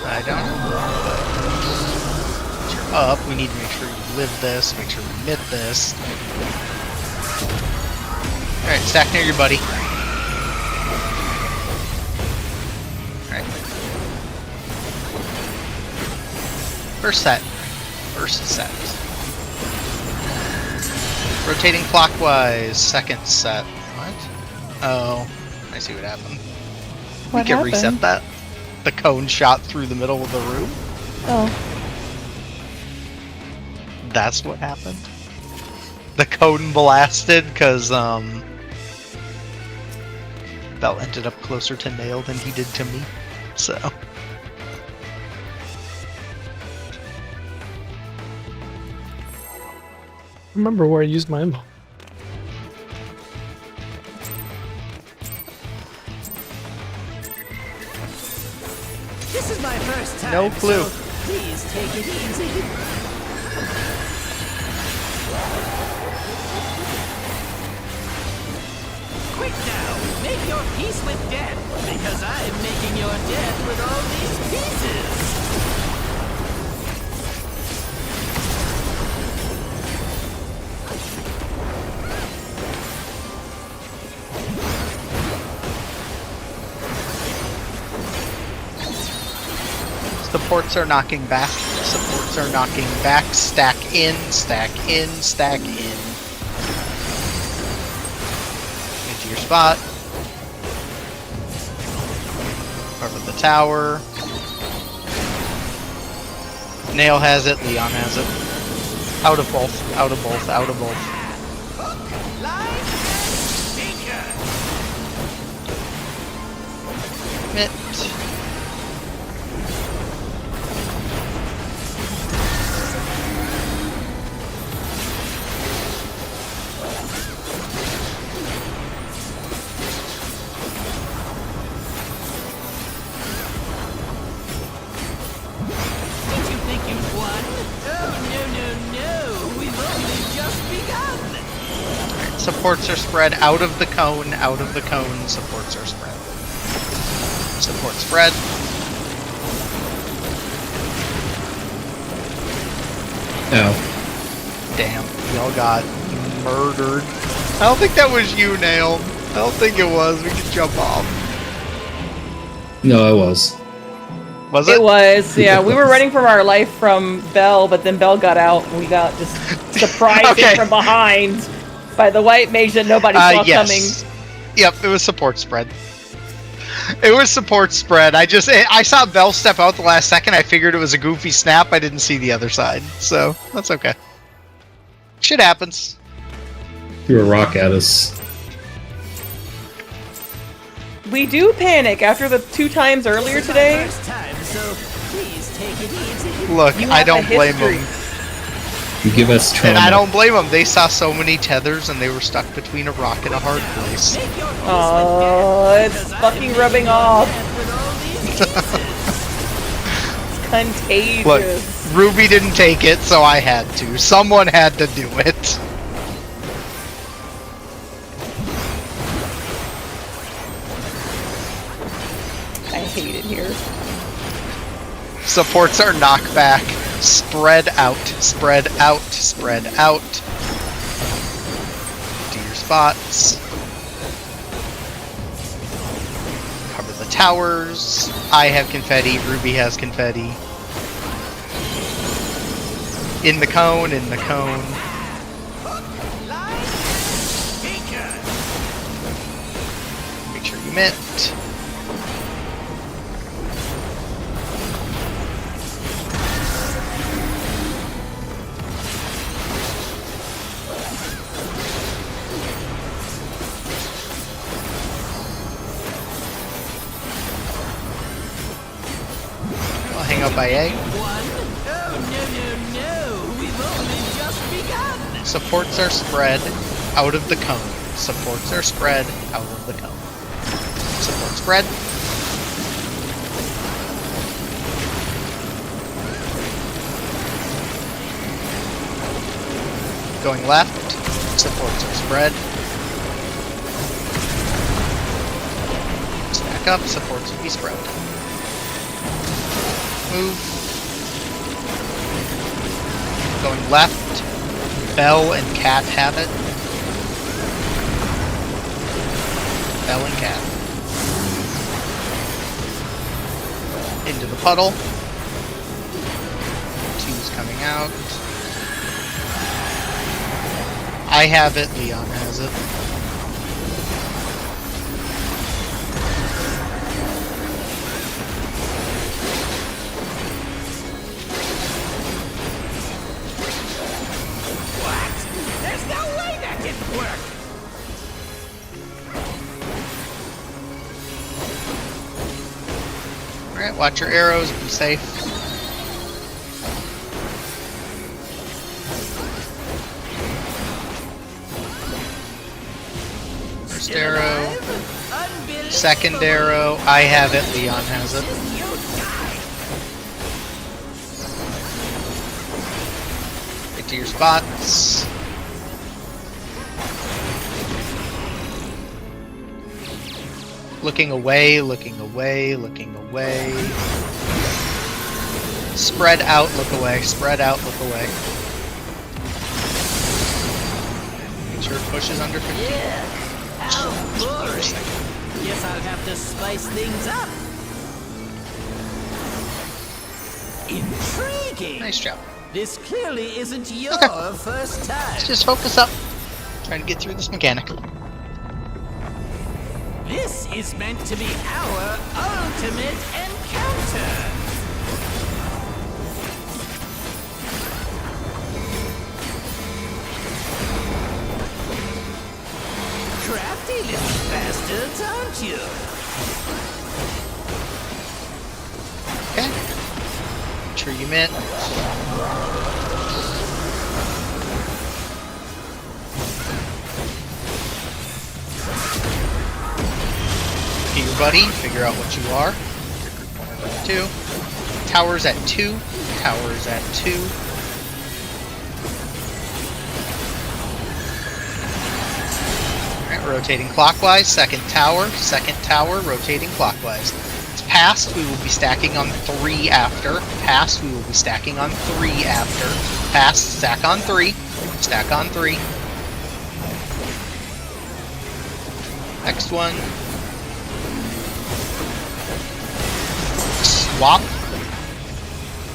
I don't. It's your up. We need to make sure you live this, make sure we emit this. Alright, stack near your buddy. Alright. First set. First set. Rotating clockwise, second set. What? Oh, I see what happened. What we can happened? reset that. The cone shot through the middle of the room. Oh. That's what happened. The cone blasted because Bell ended up closer to Nail than he did to me. So Remember where I used my ammo. This is my first time. No clue. So please take it easy. Quick now, make your peace with death, because I'm making your death with all these pieces. supports are knocking back. Supports are knocking back. Stack in, stack in, stack in. Into your spot. Cover the tower. Nail has it, Leon has it. Out of both, out of both, out of both. Mitt. Did you think you'd won? Oh, no. We've only just begun. Supports are spread out of the cone, supports are spread. Support spread. Oh. Damn, y'all got murdered. I don't think that was you, Nail. I don't think it was. We could jump off. No, I was. Was It it? was, yeah. We were running from our life from Bell, but then Bell got out and we got just surprised Okay. from behind by the white mage that nobody saw Yes. coming. Yep, it was support spread. It was support spread. I saw Bell step out the last second. I figured it was a goofy snap. I didn't see the other side, so that's okay. Shit happens. Threw a rock at us. We do panic after the 2 times earlier This is my today. first time, so please take it easy. Look, You I have don't a blame history. them. You give us trauma. And I don't blame them. They saw so many tethers and they were stuck between a rock and a hard place. Make your peace Oh, with it's death, because fucking I'm rubbing making your off. death with all these pieces. Contagious. Look, Ruby didn't take it, so I had to. Someone had to do it. I hate it here. Supports are knockback. Spread out, spread out, spread out. To your spots. Cover the towers. I have confetti. Ruby has confetti. In the cone, in the cone. Make sure you mint. I'll hang out by A. One? Oh, no. We've only just begun. Supports are spread out of the cone. Supports are spread out of the cone. Support spread. Going left. Supports are spread. Stack up. Supports will be spread. Move. Going left. Bell and Cat have it. Bell and Cat. Into the puddle. Two's coming out. I have it, Leon has it. There's no way that didn't work! Alright, watch your arrows, be safe. First arrow. Second arrow. I have it, Leon has it. Get to your spots. Looking away, looking away, looking away. Spread out, look away. Spread out, look away. Make sure it pushes under 15. Yeah. How boring. Guess I'll have to spice things up. Intriguing. Nice job. This clearly isn't your first time. Let's just focus up. Trying to get through this mechanic. This is meant to be our ultimate encounter. Crafty little bastards, aren't you? Okay. Make sure you mint. Get your buddy, figure out what you are. Two. Towers at 2. Towers at 2. Alright, rotating clockwise. Second tower, rotating clockwise. It's passed, we will be stacking on 3 after. Passed, we will be stacking on 3 after. Passed, stack on 3. Stack on 3. Next one. Swap.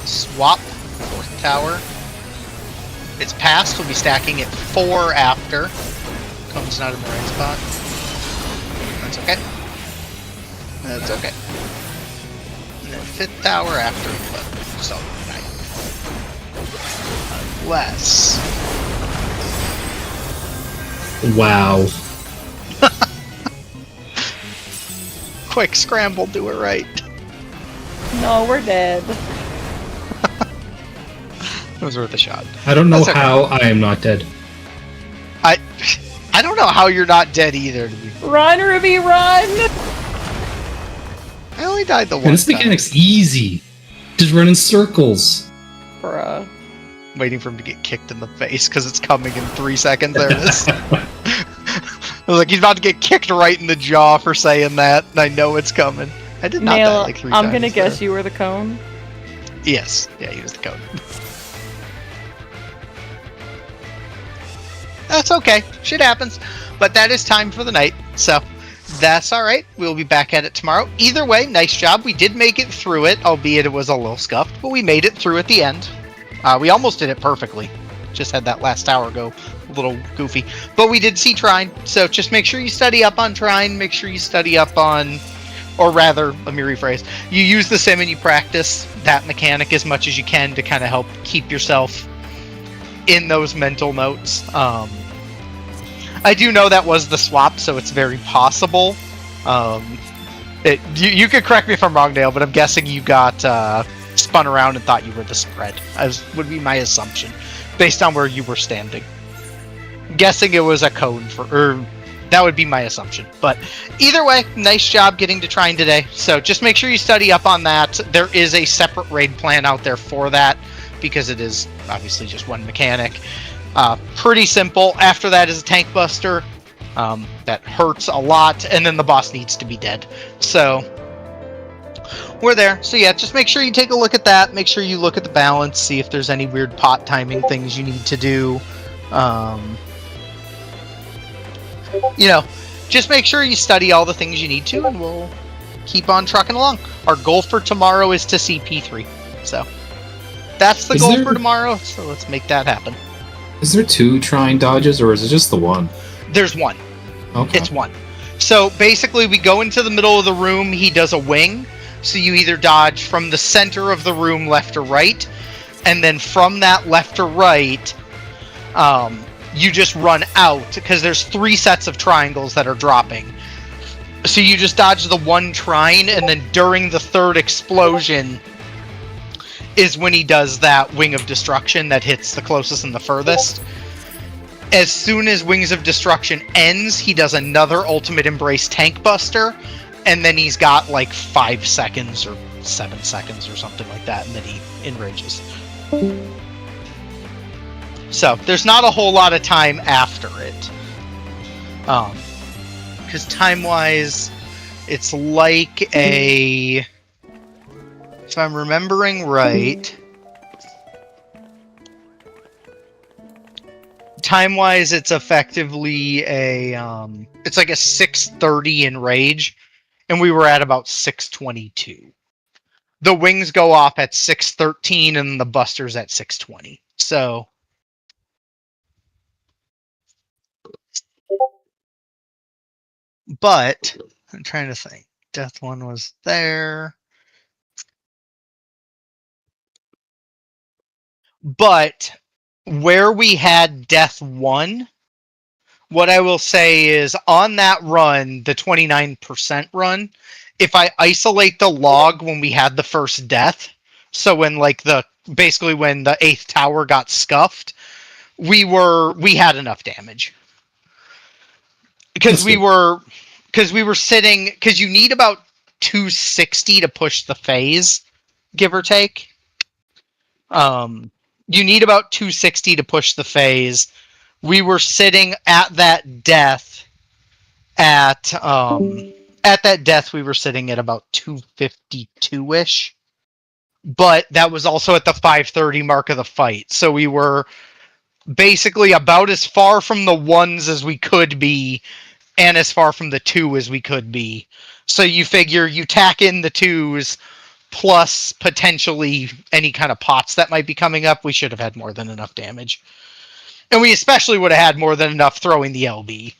Swap. 4th tower. It's passed, we'll be stacking it 4 after. Cone's not in the right spot. That's okay. That's okay. And then 5th tower after, but so less. Wow. Quick scramble, do it right. No, we're dead. It was worth a shot. I don't know That's okay. how I am not dead. I don't know how you're not dead either. To be. Run, Ruby, run! I only died the And one this time. mechanic's easy. Just run in circles. Bruh. Waiting for him to get kicked in the face because it's coming in 3 seconds. There it is. I was like, he's about to get kicked right in the jaw for saying that, and I know it's coming. I did not die Nail, like 3 times. I'm gonna guess there. you were the cone. Yes. Yeah, he was the code. That's okay. Shit happens. But that is time for the night. So that's alright. We'll be back at it tomorrow. Either way, nice job. We did make it through it, albeit it was a little scuffed, but we made it through at the end. We almost did it perfectly. Just had that last tower go a little goofy. But we did see Trine, so just make sure you study up on Trine. Make sure you study up on... Or rather, let me rephrase. You use the sim and you practice that mechanic as much as you can to kind of help keep yourself in those mental notes. I do know that was the swap, so it's very possible. You could correct me if I'm wrong, Dale, but I'm guessing you got spun around and thought you were the spread. Would be my assumption, based on where you were standing. Guessing it was a cone for... That would be my assumption. But either way, nice job getting to Trine today. So just make sure you study up on that. There is a separate raid plan out there for that, because it is obviously just one mechanic. Pretty simple. After that is a tank buster. That hurts a lot, and then the boss needs to be dead. So we're there. So yeah, just make sure you take a look at that. Make sure you look at the balance, see if there's any weird pot timing things you need to do. Just make sure you study all the things you need to, and we'll keep on trucking along. Our goal for tomorrow is to see P3. So that's the goal for tomorrow. So let's make that happen. Is there 2 trying dodges, or is it just the one? There's one. Okay. It's one. So basically, we go into the middle of the room. He does a wing. So you either dodge from the center of the room, left or right, and then from that left or right, you just run out, because there's 3 sets of triangles that are dropping. So you just dodge the one trine, and then during the 3rd explosion is when he does that Wing of Destruction that hits the closest and the furthest. As soon as Wings of Destruction ends, he does another Ultimate Embrace Tank Buster, and then he's got like 5 seconds or 7 seconds or something like that, and then he enrages. So there's not a whole lot of time after it. Because time-wise, it's like a... If I'm remembering right... Time-wise, it's effectively a... it's like a 6:30 in Rage, and we were at about 6:22. The wings go off at 6:13, and the busters at 6:20. So... But, I'm trying to think. Death 1 was there. But, where we had Death 1, what I will say is, on that run, the 29% run, if I isolate the log when we had the first death, so when basically when the 8th tower got scuffed, we had enough damage. Because we were sitting, because you need about 260 to push the phase, give or take. You need about 260 to push the phase. We were sitting at that death at that death we were sitting at about 252-ish. But that was also at the 5:30 mark of the fight. So we were basically about as far from the 1s as we could be, and as far from the 2 as we could be. So you figure you tack in the 2s, plus potentially any kind of pots that might be coming up, we should have had more than enough damage. And we especially would have had more than enough throwing the LB.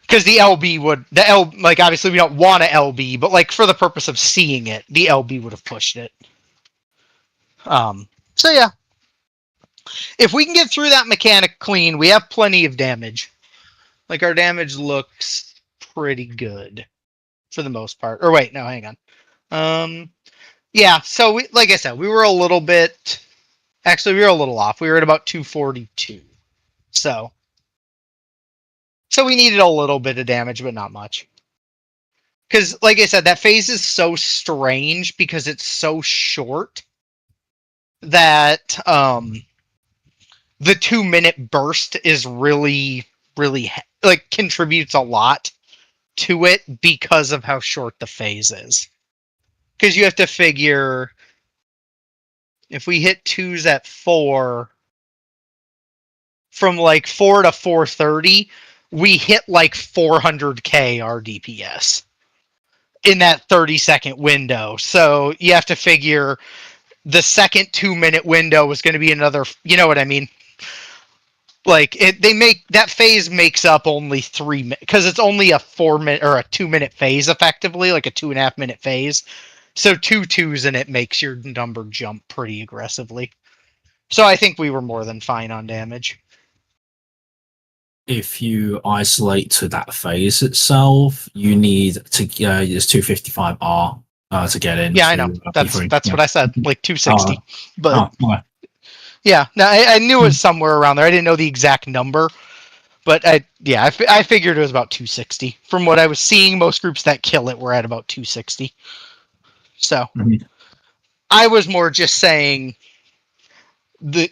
Because the LB would... obviously we don't want a LB, but for the purpose of seeing it, the LB would have pushed it. So yeah. If we can get through that mechanic clean, we have plenty of damage. Our damage looks pretty good for the most part. Or wait, no, hang on. Yeah, so like I said, we were a little bit... Actually, we were a little off. We were at about 242. So we needed a little bit of damage, but not much. Because, like I said, that phase is so strange because it's so short that the 2-minute burst is really contributes a lot to it because of how short the phase is. Because you have to figure, if we hit 2s at 4, from 4 to 4:30, we hit 400k RDPS in that 30-second window. So you have to figure the second 2-minute window is going to be another, you know what I mean? That phase makes up only 3 minutes, because it's only a 4-minute or a 2-minute phase, effectively, like a 2.5-minute phase. So 2 2s in it makes your number jump pretty aggressively. So I think we were more than fine on damage. If you isolate to that phase itself, you need to it's 255R to get in. Yeah, I know. That's what I said, 260. But okay. Yeah, no, I knew it was somewhere around there. I didn't know the exact number, but I figured it was about 260. From what I was seeing, most groups that kill it were at about 260. So I was more just saying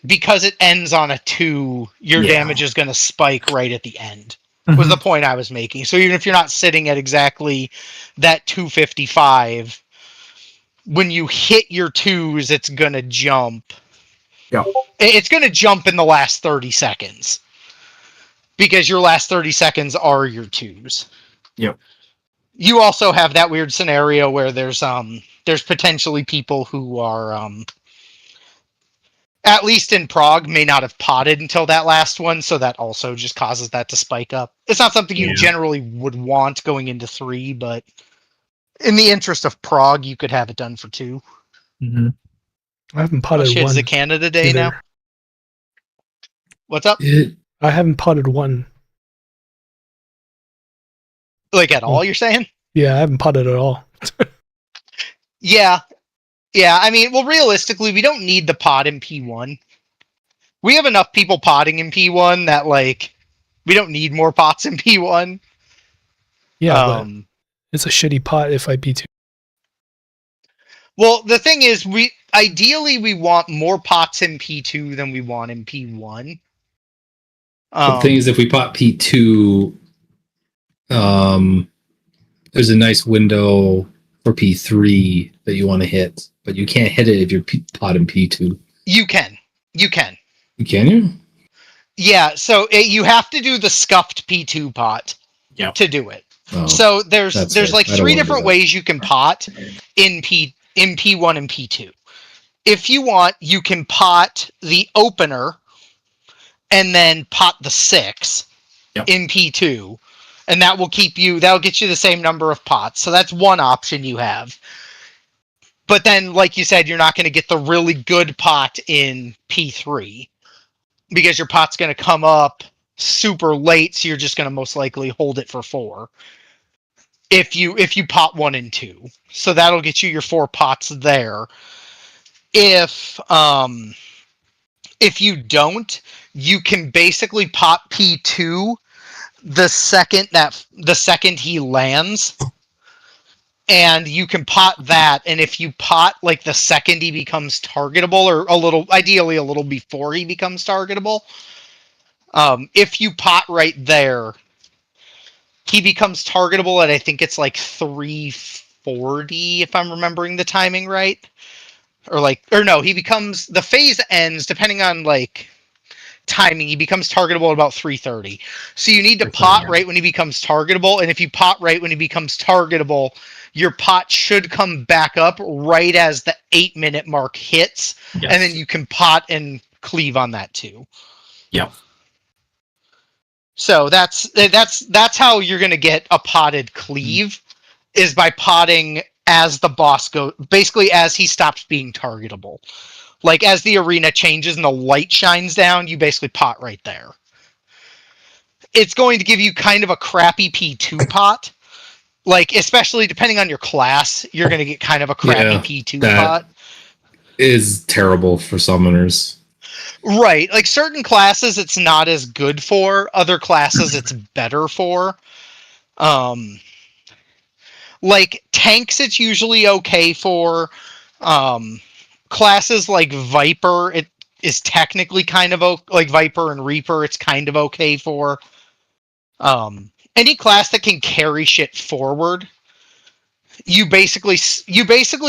because it ends on a 2, your damage is going to spike right at the end. Was the point I was making. So even if you're not sitting at exactly that 255, when you hit your 2s, it's gonna jump. Yeah. It's gonna jump in the last 30 seconds. Because your last 30 seconds are your 2s. Yep. You also have that weird scenario where there's potentially people who are at least in Prague may not have potted until that last one, so that also just causes that to spike up. It's not something you Yeah. generally would want going into 3, but in the interest of Prague, you could have it done for 2. Mm-hmm. I haven't Oh potted shit, one is it Canada Day either. now? What's up? I haven't potted one. Like at all, you're saying? Yeah, I haven't potted at all. Yeah. Yeah, I mean, well, realistically, we don't need the pot in P1. We have enough people potting in P1 that, like, we don't need more pots in P1. Yeah, but it's a shitty pot if I P2. Well, the thing is, ideally we want more pots in P2 than we want in P1. The thing is, if we pot P2, there's a nice window for P3 that you want to hit, but you can't hit it if you're pot in P2. You can. Can you? Yeah, so you have to do the scuffed P2 pot to do it. Oh, so there's right. like I don't 3 wanna do different that. ways you can pot in P1 and P2. If you want, you can pot the opener and then pot the 6 in P2, and that'll get you the same number of pots. So that's one option you have. But then, like you said, you're not going to get the really good pot in P3 because your pot's going to come up super late, so you're just going to most likely hold it for 4. If you pot 1 and 2, so that'll get you your 4 pots there. If you don't, you can basically pot P2 the second he lands, and you can pot that. And if you pot like the second he becomes targetable, or ideally a little before he becomes targetable, if you pot right there, he becomes targetable at, I think it's like 340 if I'm remembering the timing right. The phase ends depending on like timing. He becomes targetable at about 330. So you need to pot right when he becomes targetable, and if you pot right when he becomes targetable, your pot should come back up right as the 8-minute mark hits, and then you can pot and cleave on that too. Yep. So that's how you're gonna get a potted cleave, is by potting as the boss goes, basically as he stops being targetable. Like, as the arena changes and the light shines down, you basically pot right there. It's going to give you kind of a crappy P2 pot. Like, especially depending on your class, you're going to get kind of a crappy P2 pot. Is terrible for summoners. Right. Like, certain classes it's not as good for. Other classes it's better for. Like, tanks it's usually okay for. Classes like Viper, it is technically kind of like Viper and Reaper, it's kind of okay for. Any class that can carry shit forward, you basically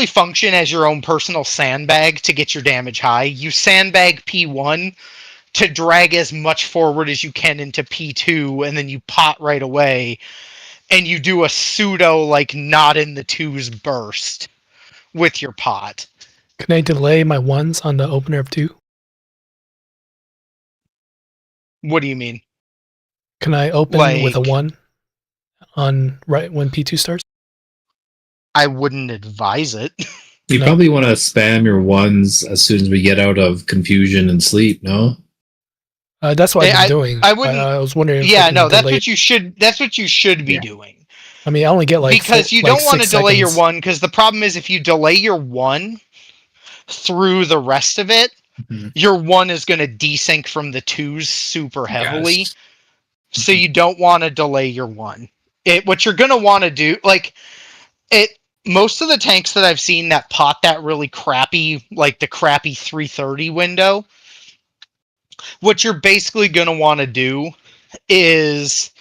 function as your own personal sandbag to get your damage high. You sandbag P1 to drag as much forward as you can into P2, and then you pot right away, and you do a pseudo like not in the 2s burst with your pot. Can I delay my 1s on the opener of 2? What do you mean? Can I open with a 1 on right when P2 starts? I wouldn't advise it. You probably want to spam your 1s as soon as we get out of confusion and sleep, no? That's what I've been doing. I was wondering. That's what you should. That's what you should be doing. I mean, I only get like because you don't want to delay your 1. Because the problem is, if you delay your 1 through the rest of it, your 1 is going to desync from the 2s super heavily. Yes. So you don't want to delay your 1. What you're going to want to do, most of the tanks that I've seen that pot that really crappy, like the crappy 330 window, what you're basically going to want to do is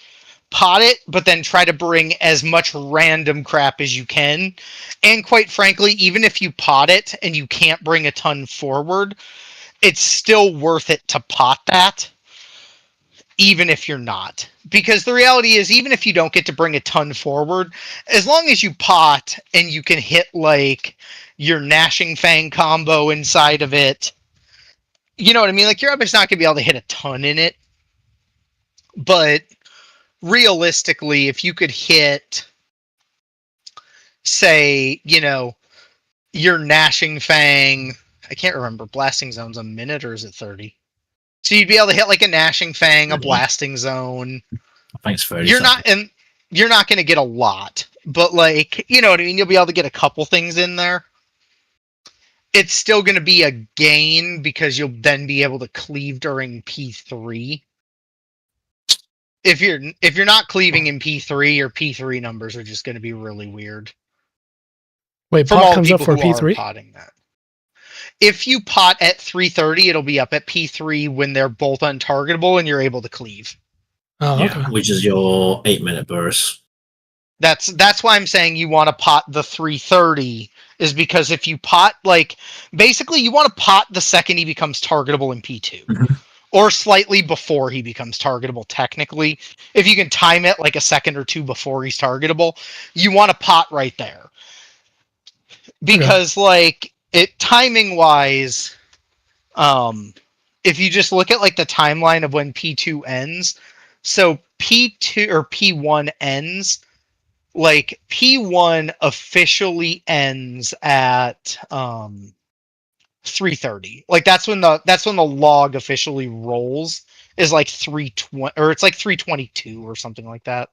pot it, but then try to bring as much random crap as you can. And quite frankly, even if you pot it and you can't bring a ton forward, it's still worth it to pot that, even if you're not. Because the reality is, even if you don't get to bring a ton forward, as long as you pot and you can hit like your Gnashing Fang combo inside of it, you know what I mean? Like, you're obviously not going to be able to hit a ton in it, but realistically, if you could hit, say, you know, your Gnashing Fang, I can't remember, Blasting Zone's a minute or is it 30? So you'd be able to hit like a Gnashing Fang, a Blasting Zone. I think it's 30 You're seconds. not, and you're not going to get a lot, but like, you know what I mean? You'll be able to get a couple things in there. It's still going to be a gain because you'll then be able to cleave during P3. If you're not cleaving in P3, your P3 numbers are just going to be really weird. Wait, From pot all comes the up people for who are P3? potting that. If you pot at 330, it'll be up at P3 when they're both untargetable and you're able to cleave. Oh, okay. Yeah, which is your 8-minute burst. That's why I'm saying you want to pot the 330, is because if you pot, like, basically you want to pot the second he becomes targetable in P2. Mhm. Or slightly before he becomes targetable, technically. If you can time it like a second or two before he's targetable, you want to pot right there. Because, like, it timing-wise, if you just look at, like, the timeline of when P2 ends, so P2 or P1 ends, like, P1 officially ends at 330. Like, that's when the log officially rolls, is like 320, or it's like 322 or something like that.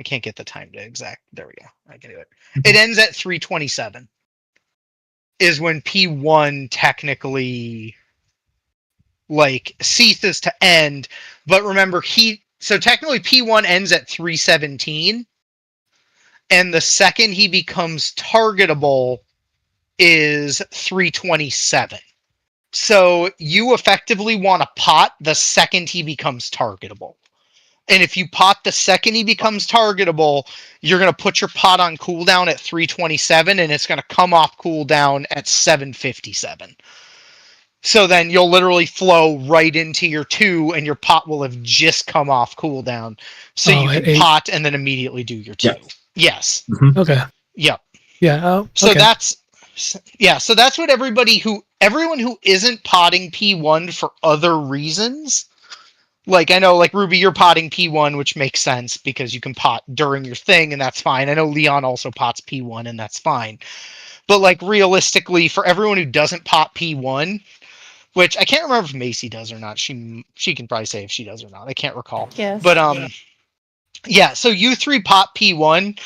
I can't get the time to exact. There we go. I can do it. It ends at 327. Is when P1 technically like ceases to end, but remember so technically P1 ends at 317. And the second he becomes targetable is 327. So you effectively want to pot the second he becomes targetable. And if you pot the second he becomes targetable, you're going to put your pot on cooldown at 327, and it's going to come off cooldown at 757. So then you'll literally flow right into your 2, and your pot will have just come off cooldown. So you at can 8. pot and then immediately do your 2. Yep. Yes. Okay. Yep. Yeah. Oh, So okay. so that's what everyone who isn't potting P1 for other reasons, like, I know, like, Ruby, you're potting P1, which makes sense because you can pot during your thing, and that's fine. I know Leon also pots P1, and that's fine. But, like, realistically, for everyone who doesn't pot P1, which I can't remember if Macy does or not. She can probably say if she does or not. I can't recall. Yes. But yeah. So you 3 pot P1.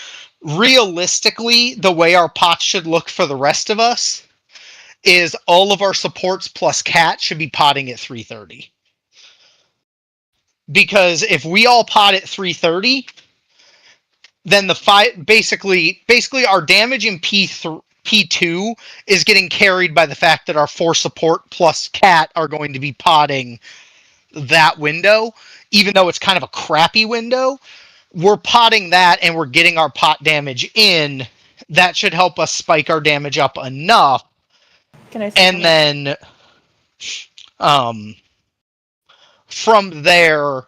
Realistically, the way our pots should look for the rest of us is all of our supports plus Cat should be potting at 330. Because if we all pot at 330, then basically our damage in P2 is getting carried by the fact that our 4 support plus Cat are going to be potting that window, even though it's kind of a crappy window. We're potting that and we're getting our pot damage in. That should help us spike our damage up enough. Can I say And then from there,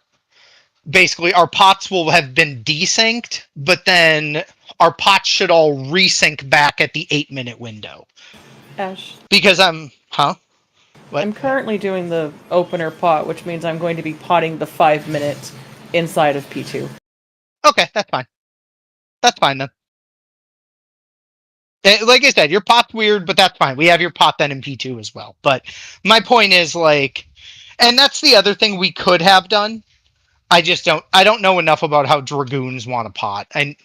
basically our pots will have been desynced, but then our pots should all resync back at the 8-minute window. Ash? Because What? I'm currently doing the opener pot, which means I'm going to be potting the 5 minutes inside of P2. Okay, that's fine. That's fine then. Like I said, your pot's weird, but that's fine. We have your pot then in P2 as well. But my point is, like, and that's the other thing we could have done. I don't know enough about how Dragoons want to pot. And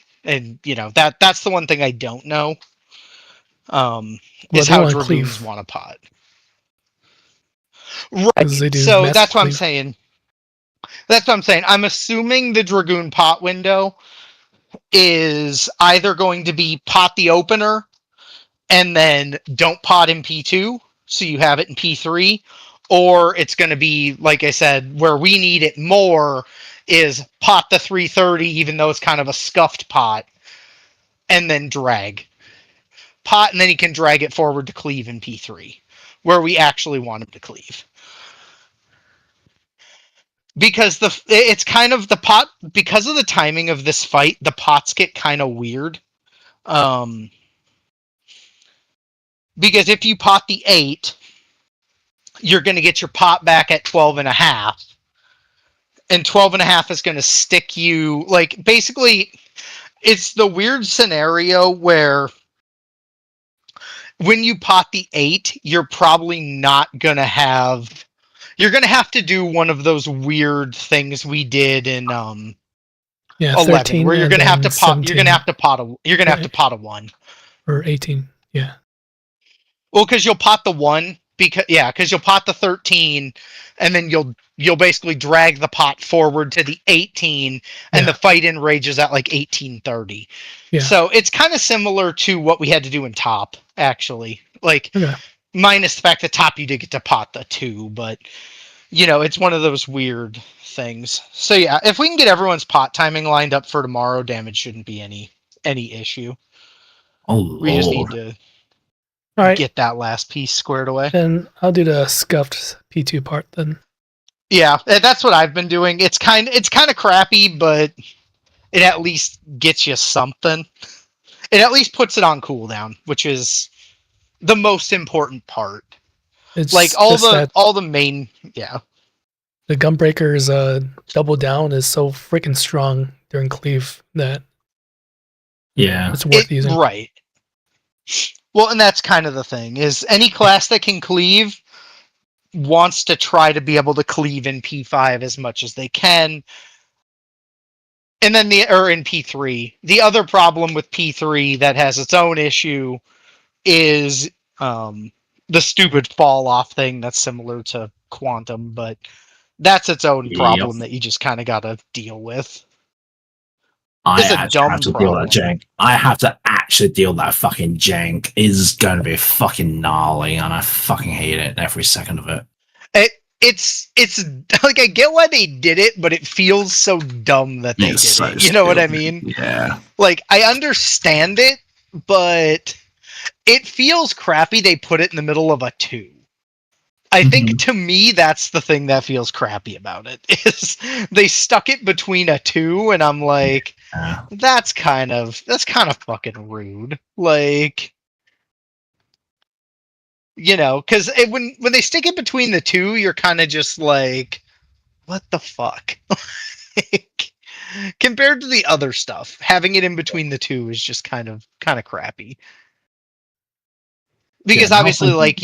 you know, that's the one thing I don't know. Is how Dragoons want to pot. Right. So that's what I'm saying. That's what I'm saying. I'm assuming the Dragoon pot window is either going to be pot the opener and then don't pot in P2, so you have it in P3, or it's going to be, like I said, where we need it more is pot the 330, even though it's kind of a scuffed pot, and then drag. Pot, and then he can drag it forward to cleave in P3, where we actually want him to cleave. Because it's kind of the pot, because of the timing of this fight, the pots get kind of weird. Because if you pot the 8, you're going to get your pot back at 12 and a half. And 12 and a half is going to stick you, like, basically, it's the weird scenario where when you pot the 8, you're probably not going to have, you're going to have to do one of those weird things we did in 11, 13, where you're going to have to pot, 17. you're going to have to pot a, you're going to have to pot a 1. Or 18, yeah. Well, because you'll pot the 1, because you'll pot the 13, and then you'll basically drag the pot forward to the 18, and the fight enrages at like 1830. Yeah. So it's kind of similar to what we had to do in top, actually. Like, minus the fact that top you did get to pot the 2, but it's one of those weird things. So yeah, if we can get everyone's pot timing lined up for tomorrow, damage shouldn't be any issue. Oh, we just need to get that last piece squared away. And I'll do the scuffed P2 part then. Yeah, that's what I've been doing. It's kind of crappy, but it at least gets you something. It at least puts it on cooldown, which is the most important part. It's like all the main, The Gunbreaker's double down is so freaking strong during cleave that it's worth using. Right. Well, and that's kind of the thing, is any class that can cleave wants to try to be able to cleave in P5 as much as they can. And then in P3. The other problem with P3 that has its own issue is the stupid fall off thing that's similar to Quantum, but that's its own problem that you just kind of got to deal with. I have to deal with that jank. I have to actually deal with that fucking jank. Is going to be fucking gnarly, and I fucking hate it every second of it. It's like, I get why they did it, but it feels so dumb that they did it. You know what I mean? Yeah. Like, I understand it, but it feels crappy they put it in the middle of a 2. I think, to me, that's the thing that feels crappy about it, is they stuck it between a 2, and I'm like, that's kind of fucking rude. Like, because when they stick it between the 2, you're kind of just like, what the fuck? Like, compared to the other stuff, having it in between the 2 is just kind of crappy. Because obviously, like,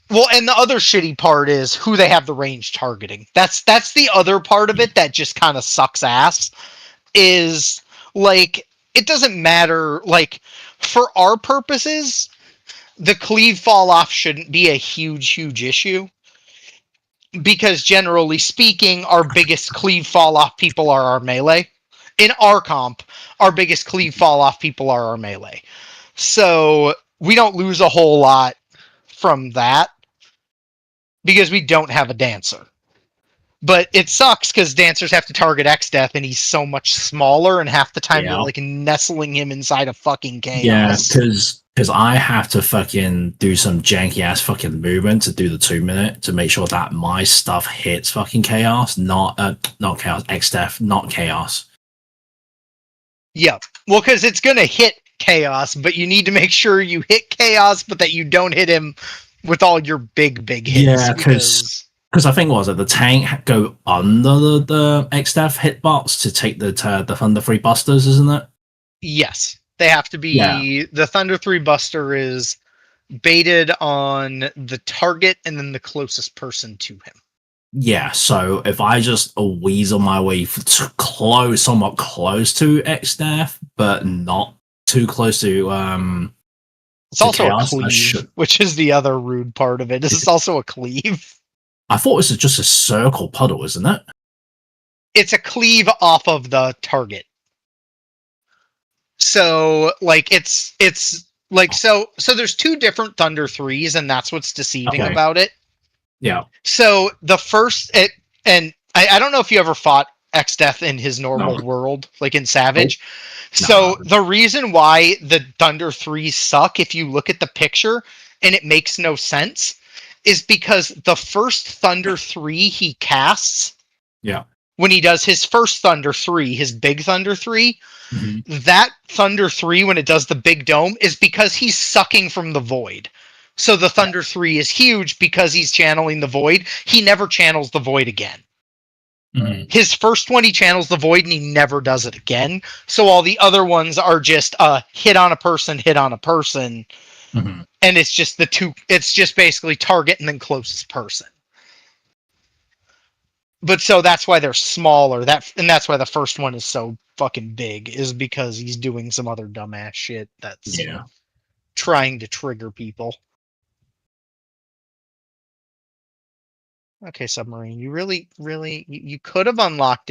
well, and the other shitty part is who they have the range targeting. That's the other part of it that just kind of sucks ass. Is, like, it doesn't matter. Like, for our purposes, the cleave fall off shouldn't be a huge issue. Because generally speaking, our biggest cleave fall off people are our melee. In our comp, our biggest cleave fall off people are our melee. So we don't lose a whole lot from that because we don't have a dancer. But it sucks because dancers have to target X-Death, and he's so much smaller, and half the time you're like nestling him inside a fucking chaos. Yeah, because I have to fucking do some janky ass fucking movement to do the 2-minute to make sure that my stuff hits fucking chaos, not chaos, X-Death, not chaos. Yeah, well, because it's gonna hit chaos, but you need to make sure you hit chaos, but that you don't hit him with all your big hits. Yeah, because I think the tank go under the X-Death hitbox to take the Thunder 3 busters, isn't it? Yes, they have to be. Yeah. The Thunder 3 buster is baited on the target and then the closest person to him. Yeah, so if I just weasel my way somewhat close to X-Death, but not too close to it's also chaos, a cleave, which is the other rude part of it. This is also a cleave. I thought it was just a circle puddle, isn't it? It's a cleave off of the target. So, like, it's like, so there's 2 different Thunder 3s, and that's what's deceiving about it. Yeah. So the first, and I don't know if you ever fought X-Death in his normal No. world, like in Savage. Nah. So the reason why the Thunder 3s suck, if you look at the picture, and it makes no sense, is because the first Thunder 3 he casts, Yeah. when he does his first Thunder 3, his big Thunder 3, that Thunder 3, when it does the big dome, is because he's sucking from the void. So the Thunder 3 is huge because he's channeling the void. He never channels the void again. His first one, he channels the void, and he never does it again. So all the other ones are just hit on a person, and it's just it's just basically target and then closest person. But so that's why they're smaller. And that's why the first one is so fucking big, is because he's doing some other dumbass shit that's trying to trigger people. Okay, Submarine, you really, you could have unlocked it.